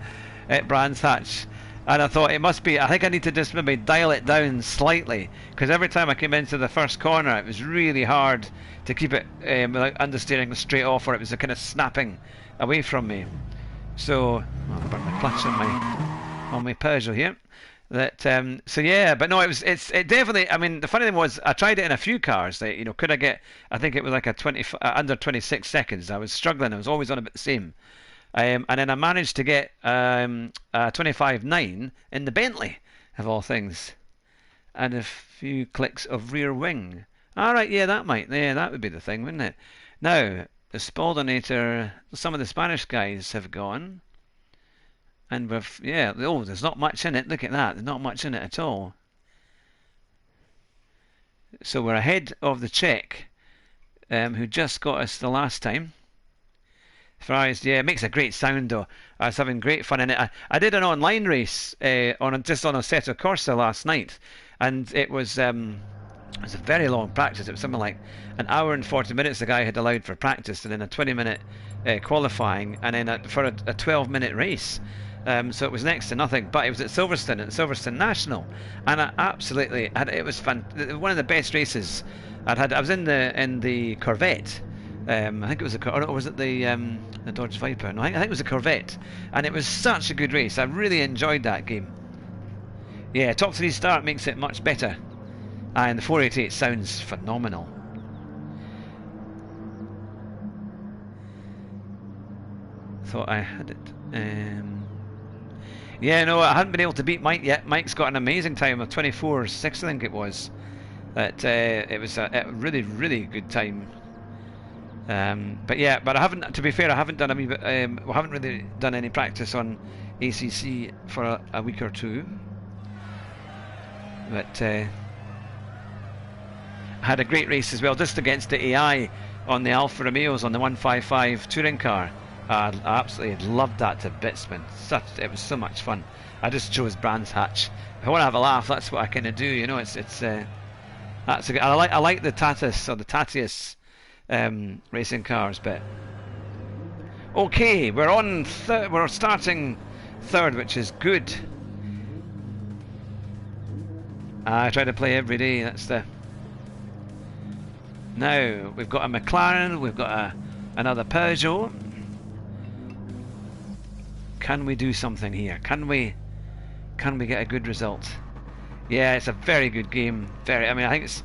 at Brands Hatch, and I thought it must be. I think I need to just maybe dial it down slightly, because every time I came into the first corner, it was really hard to keep it without understeering straight off, or it was kind of snapping away from me. So I'll burn my clutch on my Peugeot here. That so yeah, but no, it definitely. I mean, the funny thing was, I tried it in a few cars. That, you know, could I get? I think it was like a under 26 seconds. I was struggling. I was always on about the same. And then I managed to get a 25.9 in the Bentley, of all things, and a few clicks of rear wing. All right, yeah, that would be the thing, wouldn't it? Now, the Spaldinator, some of the Spanish guys have gone, and there's not much in it. Look at that, there's not much in it at all. So we're ahead of the Czech, who just got us the last time. Ferraris, yeah, it makes a great sound though. I was having great fun in it. I did an online race on a Assetto Corsa last night, and it was a very long practice. It was something like an hour and 40 minutes the guy had allowed for practice, and then a 20-minute qualifying, and then for a 12-minute race. So it was next to nothing, but it was at Silverstone National, and it was fun. One of the best races I'd had. I was in the Corvette. I think it was or was it the Dodge Viper? No, I think it was a Corvette, and it was such a good race. I really enjoyed that game. Yeah, top 3 start makes it much better, and the 488 sounds phenomenal. Thought I had it. Yeah, no, I hadn't been able to beat Mike yet. Mike's got an amazing time of 24.6, I think it was. It was a really, really good time. But I haven't. To be fair, I haven't done we haven't really done any practice on ACC for a week or two. But I had a great race as well, just against the AI on the Alfa Romeos on the 155 touring car. I absolutely loved that to bits, man. It was so much fun. I just chose Brands Hatch. If I want to have a laugh, that's what I kind of do. You know, that's I like the Tatuus or the Tatuus racing cars, but okay, we're starting third, which is good. I try to play every day. That's the Now we've got a McLaren, we've got another Peugeot. Can we do something here? Can we get a good result? Yeah, it's a very good game. I mean, I think it's.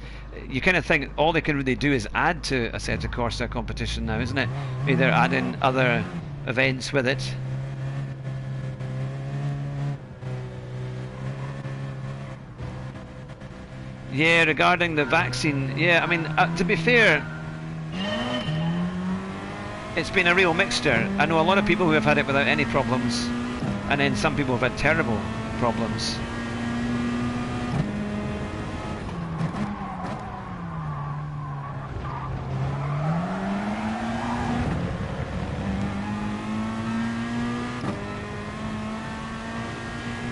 You kind of think all they can really do is add to Assetto Corsa competition now, isn't it? Either add in other events with it. Yeah, regarding the vaccine, yeah, I mean, to be fair, it's been a real mixture. I know a lot of people who have had it without any problems, and then some people have had terrible problems.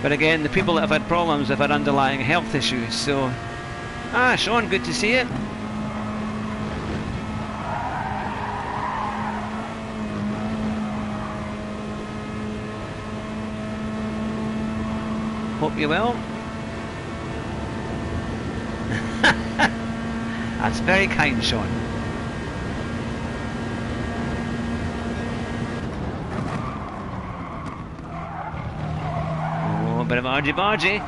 But again, the people that have had problems have had underlying health issues, so... Ah, Sean, good to see you. Hope you're well. That's very kind, Sean. Oh, a bit of argy-bargy.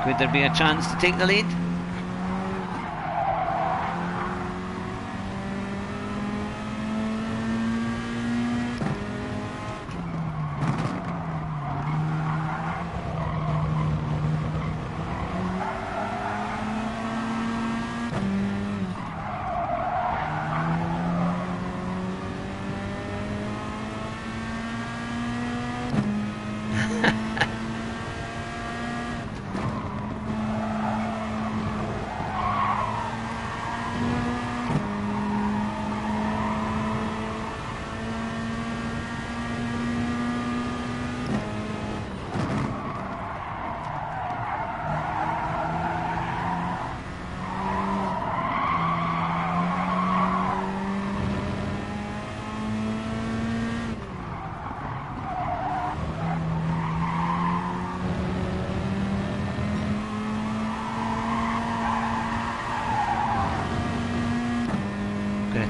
Could there be a chance to take the lead?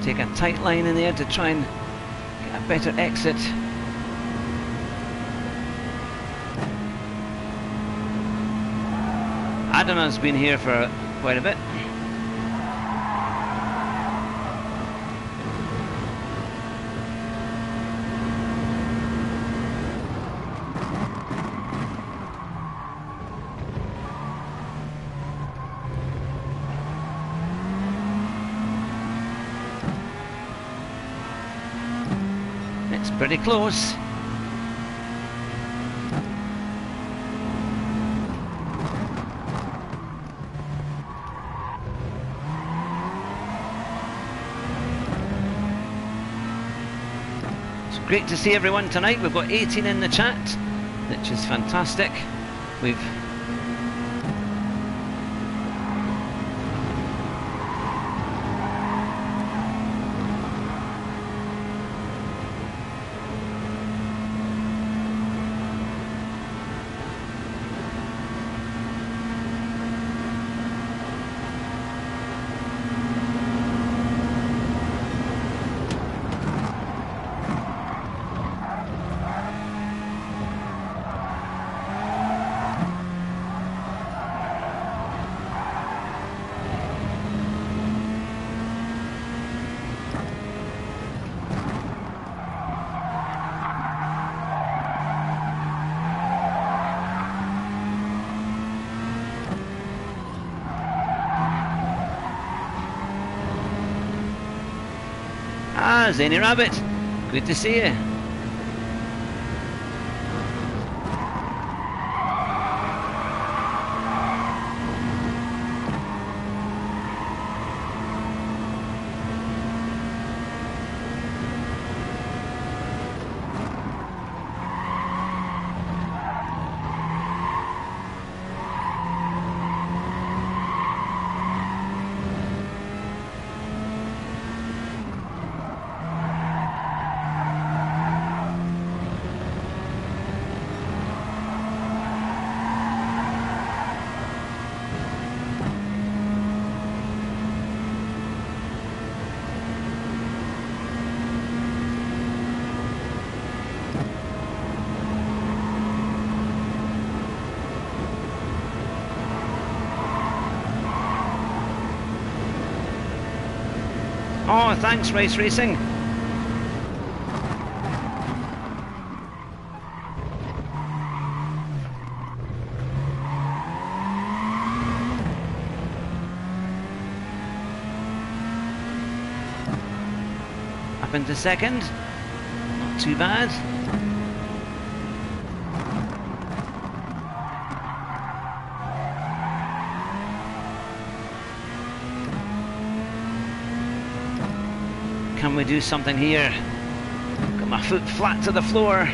Take a tight line in there to try and get a better exit. Adam has been here for quite a bit. Pretty close. It's great to see everyone tonight. We've got 18 in the chat, which is fantastic. We've Zany Rabbit, good to see you. Oh, thanks, Race Racing. Up into second. Not too bad. Can we do something here? Got my foot flat to the floor.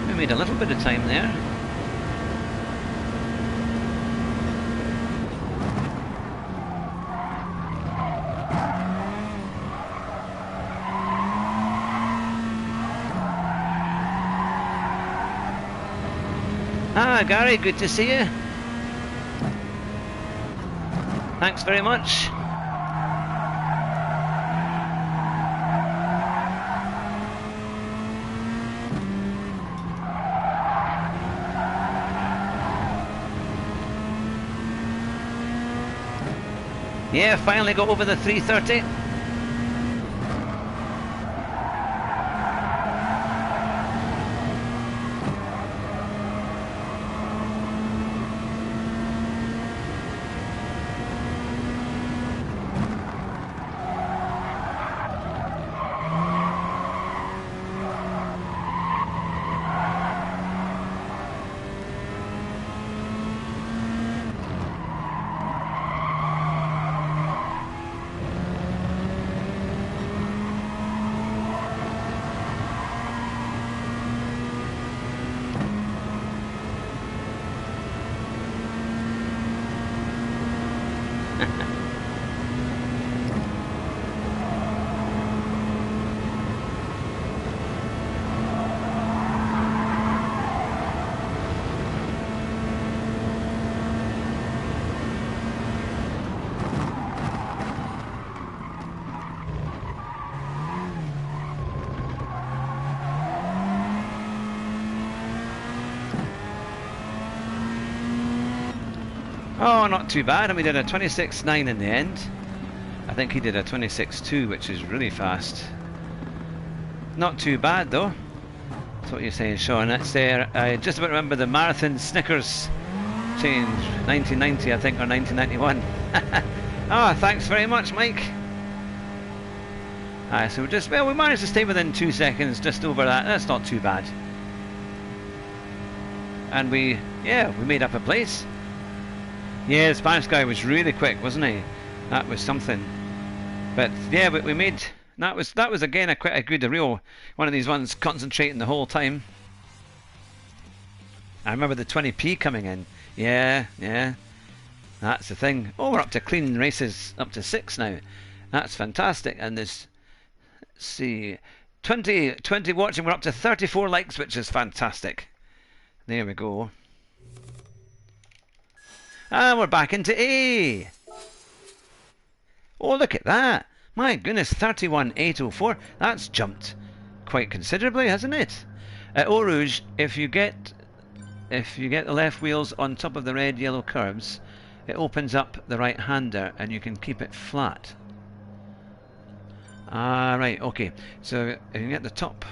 We made a little bit of time there. Ah, Gary, good to see you. Thanks very much. Yeah, finally got over the 330. Oh, not too bad, and we did a 26.9 in the end. I think he did a 26.2, which is really fast. Not too bad though. That's what you're saying, Sean. That's there. I just about remember the Marathon Snickers change, 1990 I think, or 1991. Oh, thanks very much, Mike. So we just, well, we managed to stay within 2 seconds, just over that. That's not too bad. And we made up a place. Yeah, the Spanish guy was really quick, wasn't he? That was something. But yeah, we made that was again quite a good, a real one of these ones concentrating the whole time. I remember the 20p coming in. Yeah, that's the thing. Oh, we're up to clean races, up to 6 now. That's fantastic. And there's, let's see, 20 watching. We're up to 34 likes, which is fantastic. There we go. And we're back into A. Oh, look at that. My goodness, 31,804. That's jumped quite considerably, hasn't it? At Eau Rouge, if you get the left wheels on top of the red yellow curbs, it opens up the right hander and you can keep it flat. Ah, right, okay. So if you can get the top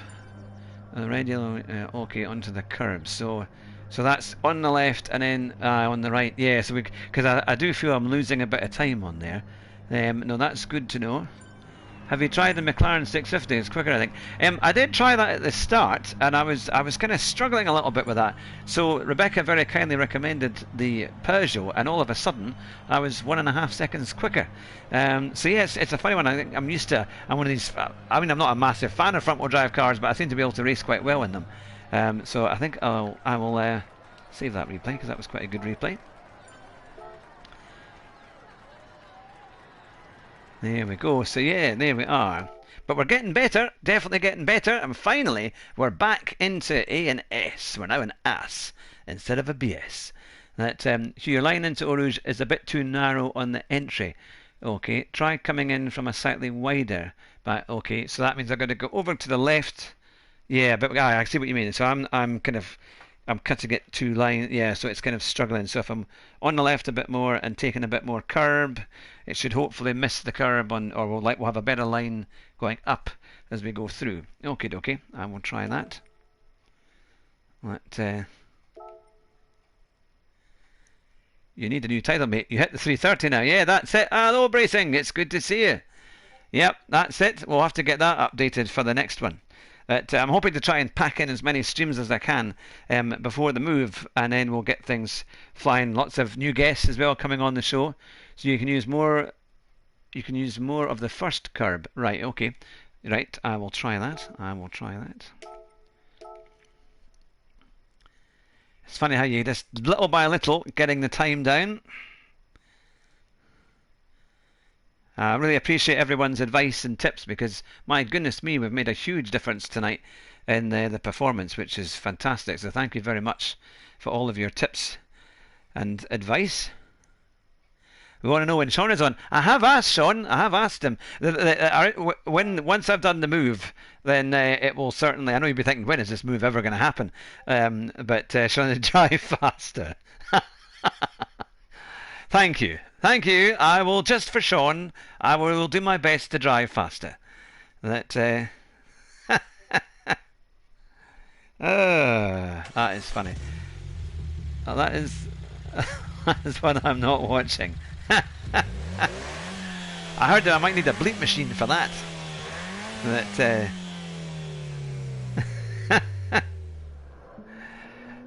of the red yellow, okay, onto the curbs. So that's on the left and then on the right. Yeah, so because I do feel I'm losing a bit of time on there. No, that's good to know. Have you tried the McLaren 650? It's quicker, I think. I did try that at the start, and I was kind of struggling a little bit with that. So Rebecca very kindly recommended the Peugeot, and all of a sudden I was 1.5 seconds quicker. So yeah, it's a funny one. I think I'm used to. I'm one of these. I mean, I'm not a massive fan of front-wheel drive cars, but I seem to be able to race quite well in them. So I think I will save that replay because that was quite a good replay. There we go. So yeah, there we are. But we're getting better, definitely getting better, and finally we're back into A and S. We're now an AS instead of a BS. That so your line into Eau Rouge is a bit too narrow on the entry. Okay, try coming in from a slightly wider back. Okay, so that means I'm going to go over to the left. Yeah, but I see what you mean. So I'm cutting it two lines. Yeah, so it's kind of struggling. So if I'm on the left a bit more and taking a bit more curb, it should hopefully miss the curb on, or we'll have a better line going up as we go through. Okay, dokie, I will try that. You need a new title, mate. You hit the 330 now. Yeah, that's it. Hello, Bracing. It's good to see you. Yep, that's it. We'll have to get that updated for the next one. But I'm hoping to try and pack in as many streams as I can before the move, and then we'll get things flying. Lots of new guests as well coming on the show, so you can use more. You can use more of the first curb. Right. Okay. Right. I will try that. I will try that. It's funny how you just little by little getting the time down. I really appreciate everyone's advice and tips because, my goodness me, we've made a huge difference tonight in the performance, which is fantastic. So thank you very much for all of your tips and advice. We want to know when Sean is on. I have asked Sean. I have asked him. Once I've done the move, then it will certainly. I know you'll be thinking, when is this move ever going to happen? But Sean, drive faster. Thank you. Thank you. I will, just for Sean, I will do my best to drive faster. That that is funny. That is that is what I'm not watching. I heard that I might need a bleep machine for that.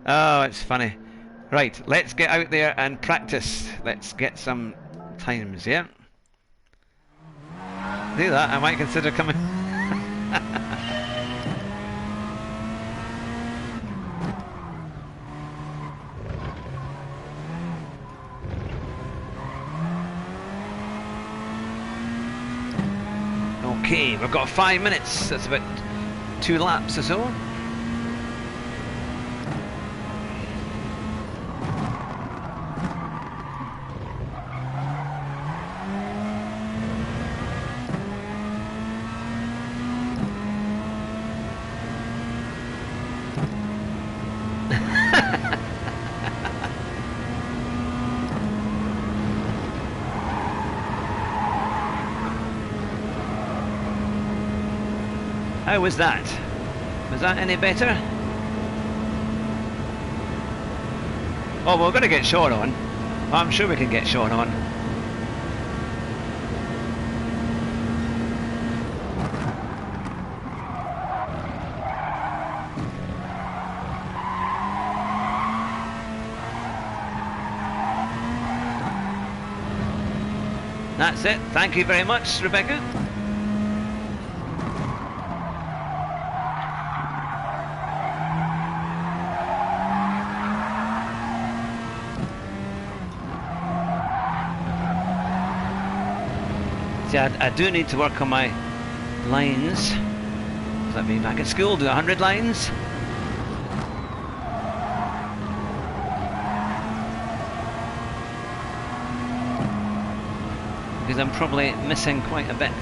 Oh, it's funny. Right, let's get out there and practice. Let's get some times, yeah? Do that, I might consider coming. Okay, we've got 5 minutes. That's about 2 laps or so. How was that? Was that any better? Oh, we're going to get Sean on. I'm sure we can get Sean on. That's it. Thank you very much, Rebecca. See, I do need to work on my lines. Does that mean back at school, do 100 lines? Because I'm probably missing quite a bit.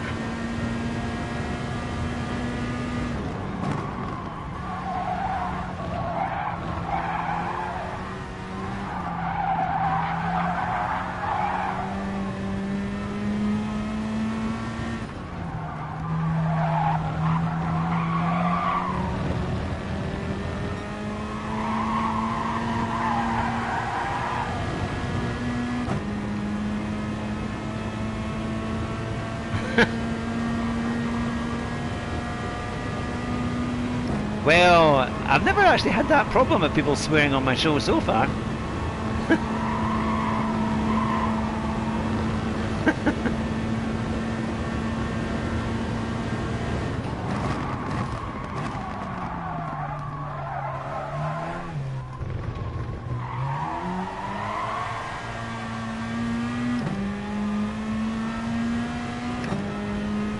Well, I've never actually had that problem of people swearing on my show so far.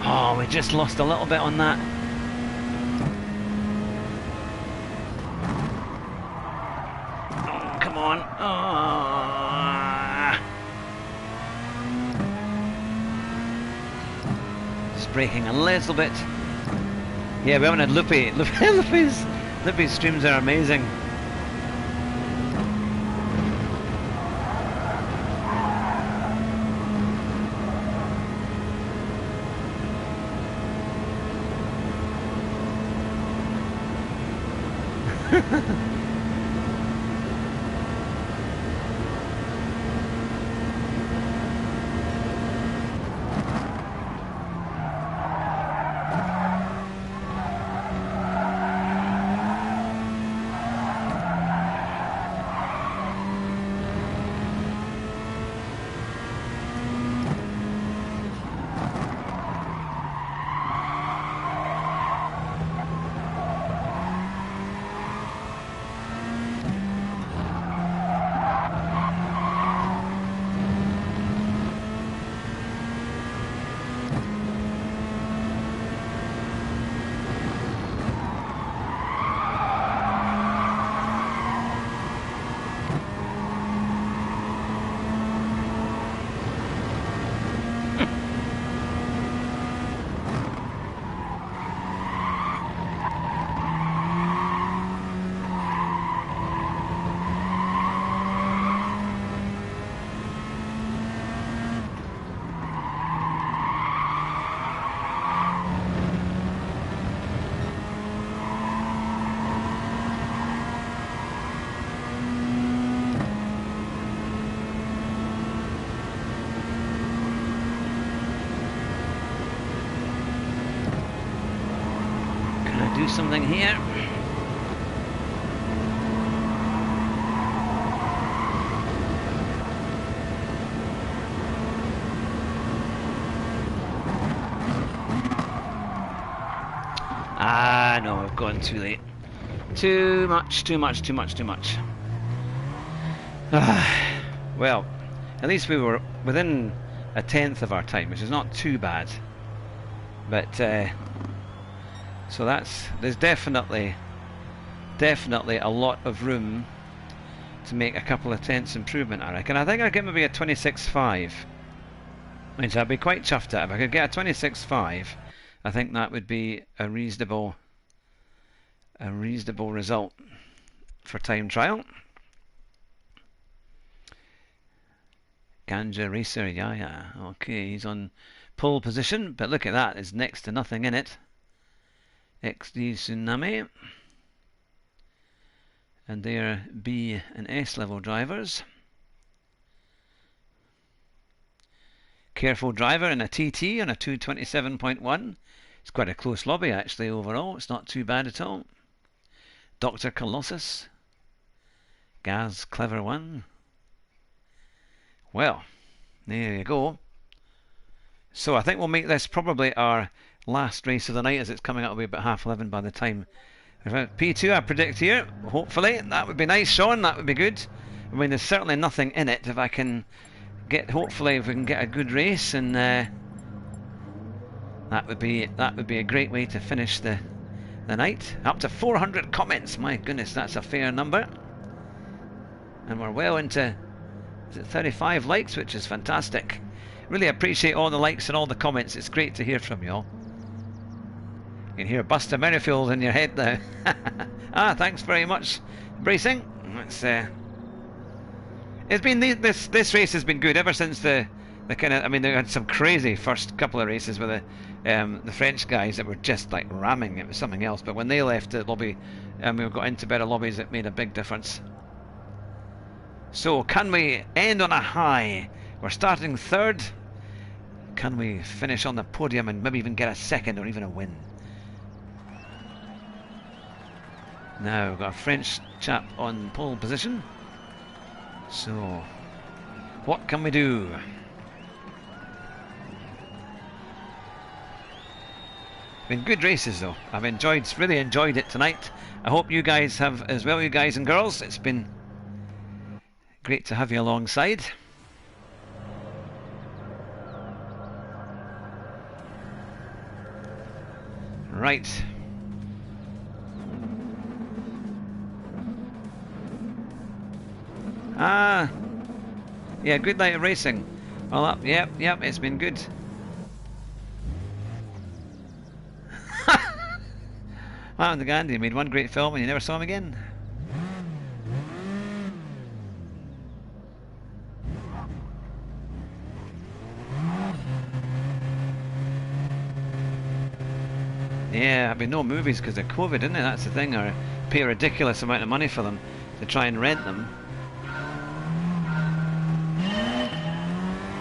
Oh, we just lost a little bit on that. Oh, braking a little bit. Yeah, we haven't had Loopy. Loopy's streams are amazing. Do something here. Ah, no, I've gone too late. Too much. Well, at least we were within a tenth of our time, which is not too bad. But so there's definitely a lot of room to make a couple of tenths improvement, I reckon. I think I'll get maybe a 26.5, which I'd be quite chuffed at. If I could get a 26.5, I think that would be a reasonable result for time trial. Ganja Racer, yeah, okay, he's on pole position, but look at that, there's next to nothing in it. XD Tsunami, and they're B and S level drivers. Careful Driver in a TT on a 227.1. It's quite a close lobby actually overall, it's not too bad at all. Dr. Colossus, Gaz Clever One. Well, there you go. So I think we'll make this probably our last race of the night, as it's coming up to be about 11:30 by the time. P2 I predict here, hopefully. That would be nice, Sean, that would be good. I mean, there's certainly nothing in it. If I can get, hopefully if we can get a good race, and that would be a great way to finish the night. Up to 400 comments, my goodness, that's a fair number. And we're well into 35 likes, which is fantastic. Really appreciate all the likes and all the comments. It's great to hear from you all. You can hear Buster Merrifield in your head now. Thanks very much, Bracing. It's been this race has been good ever since the kind of. I mean, they had some crazy first couple of races with the French guys that were just like ramming. It was something else. But when they left the lobby, and we got into better lobbies, it made a big difference. So can we end on a high? We're starting third. Can we finish on the podium and maybe even get a second or even a win? Now we've got a French chap on pole position. So what can we do? Been good races though. I've really enjoyed it tonight. I hope you guys have as well, you guys and girls. It's been great to have you alongside. Right. Yeah, good night of racing. Well, yep, it's been good. Martin de Gandhi made one great film and you never saw him again. Yeah, I mean, no movies because of COVID, isn't it? That's the thing, or pay a ridiculous amount of money for them to try and rent them.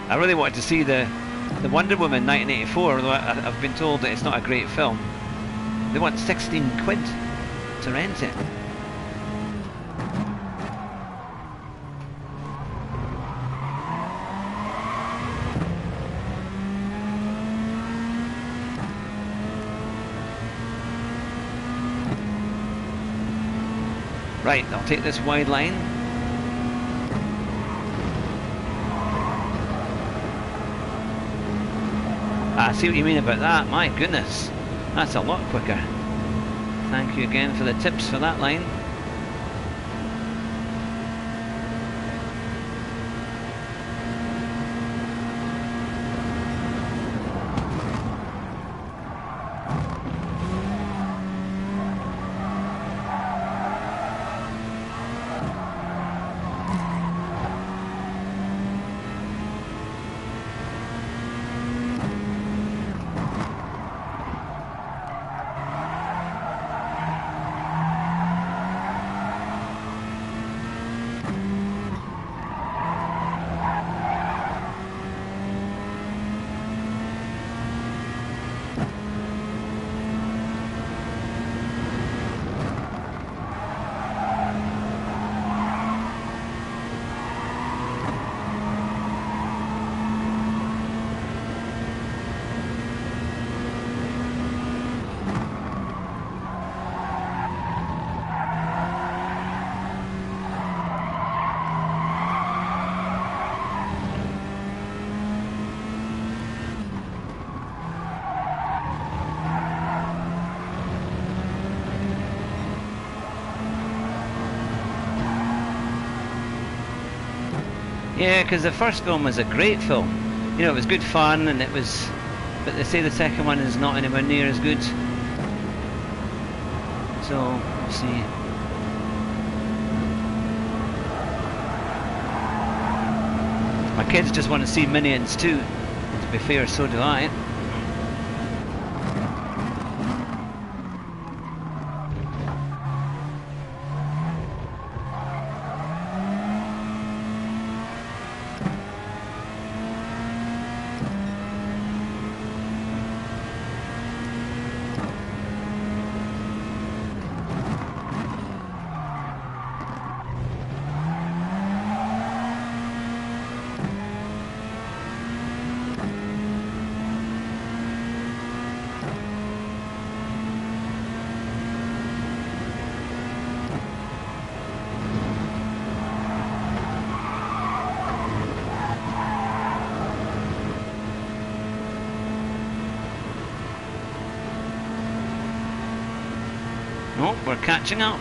I really wanted to see the Wonder Woman 1984, although I've been told that it's not a great film. They want 16 quid to rent it. Right, I'll take this wide line. I see what you mean about that, my goodness. That's a lot quicker. Thank you again for the tips for that line. Yeah, because the first film was a great film. You know, it was good fun, and it was... But they say the second one is not anywhere near as good. So, we'll see. My kids just want to see Minions too. To be fair, so do I. Oh, we're catching up.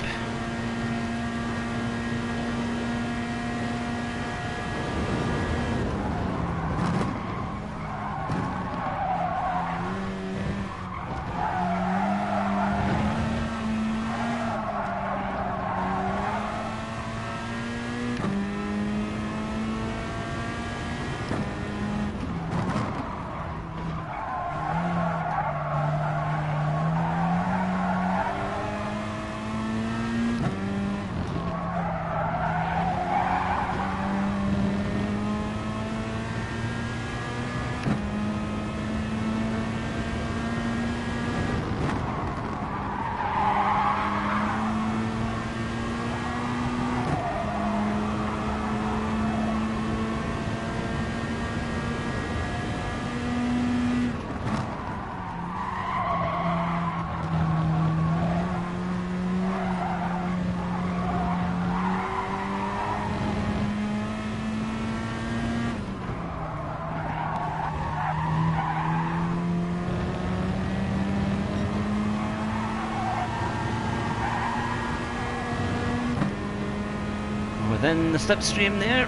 Within the slipstream there.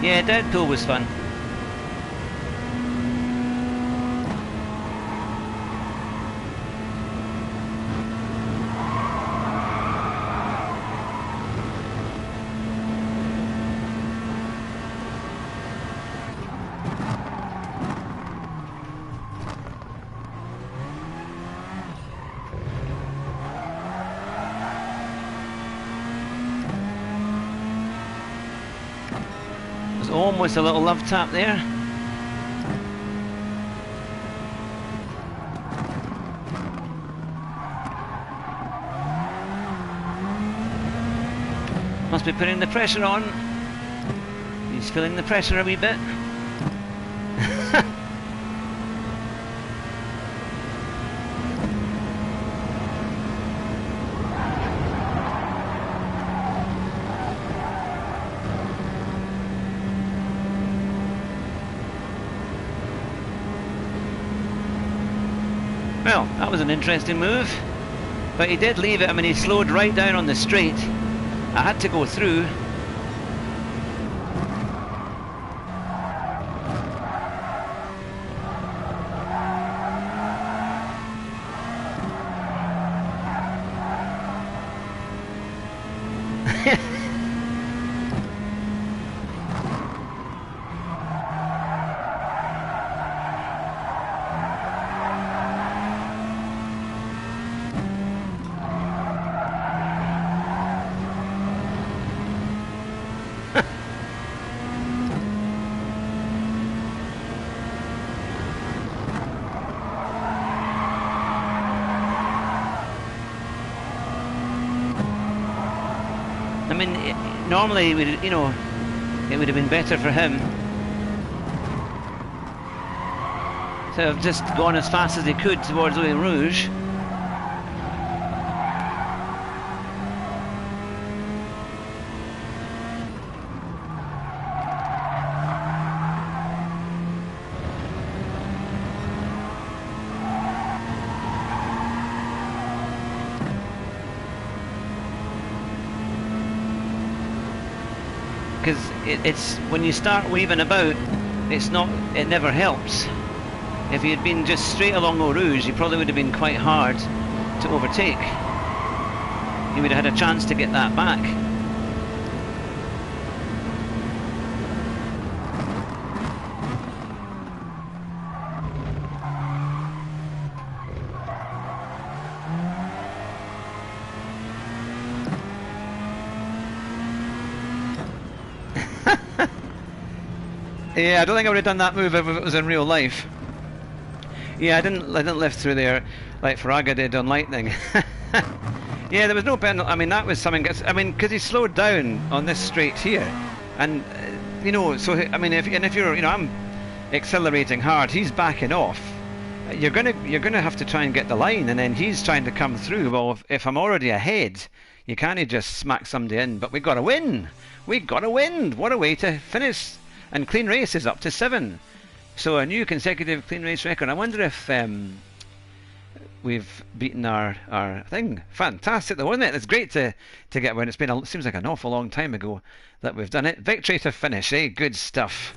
Yeah, Deadpool was fun. almost a little love tap there. Must be putting the pressure on. He's feeling the pressure a wee bit. Well, that was an interesting move, but he did leave it. I mean, he slowed right down on the straight. I had to go through. I mean, normally, you know, it would have been better for him to have just gone as fast as he could towards Eau Rouge. Because it's when you start weaving about, it never helps. If he had been just straight along Eau Rouge, he probably would have been quite hard to overtake. He would have had a chance to get that back. Yeah, I don't think I would have done that move if it was in real life. Yeah, I didn't live through there like Fraga did on Lightning. Yeah, there was no penalty. I mean, that was something. I mean, because he slowed down on this straight here, and you know, so I mean, if you're, you know, I'm accelerating hard, he's backing off. You're gonna have to try and get the line, and then he's trying to come through. Well, if I'm already ahead, you can't just smack somebody in. But we got to win. We got to win. What a way to finish! And clean race is up to 7. So a new consecutive clean race record. I wonder if we've beaten our thing. Fantastic though, wasn't it? It's great to get one. It's been it seems like an awful long time ago that we've done it. Victory to finish, eh? Good stuff.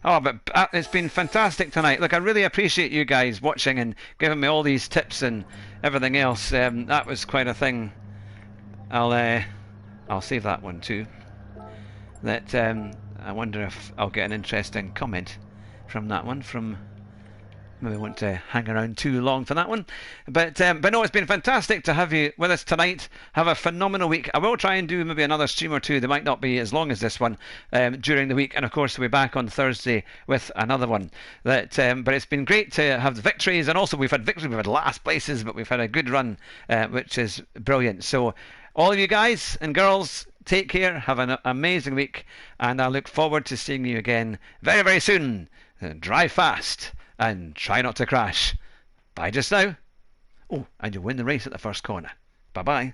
Oh, but it's been fantastic tonight. Look, I really appreciate you guys watching and giving me all these tips and everything else. That was quite a thing. I'll save that one too. That I wonder if I'll get an interesting comment from that one. Maybe I won't hang around too long for that one. But no, it's been fantastic to have you with us tonight. Have a phenomenal week. I will try and do maybe another stream or two. They might not be as long as this one during the week. And of course, we'll be back on Thursday with another one. But it's been great to have the victories. And also, we've had victories. We've had last places, but we've had a good run, which is brilliant. So all of you guys and girls, take care, have an amazing week, and I look forward to seeing you again very, very soon. Drive fast and try not to crash. Bye just now. Oh, and you'll win the race at the first corner. Bye-bye.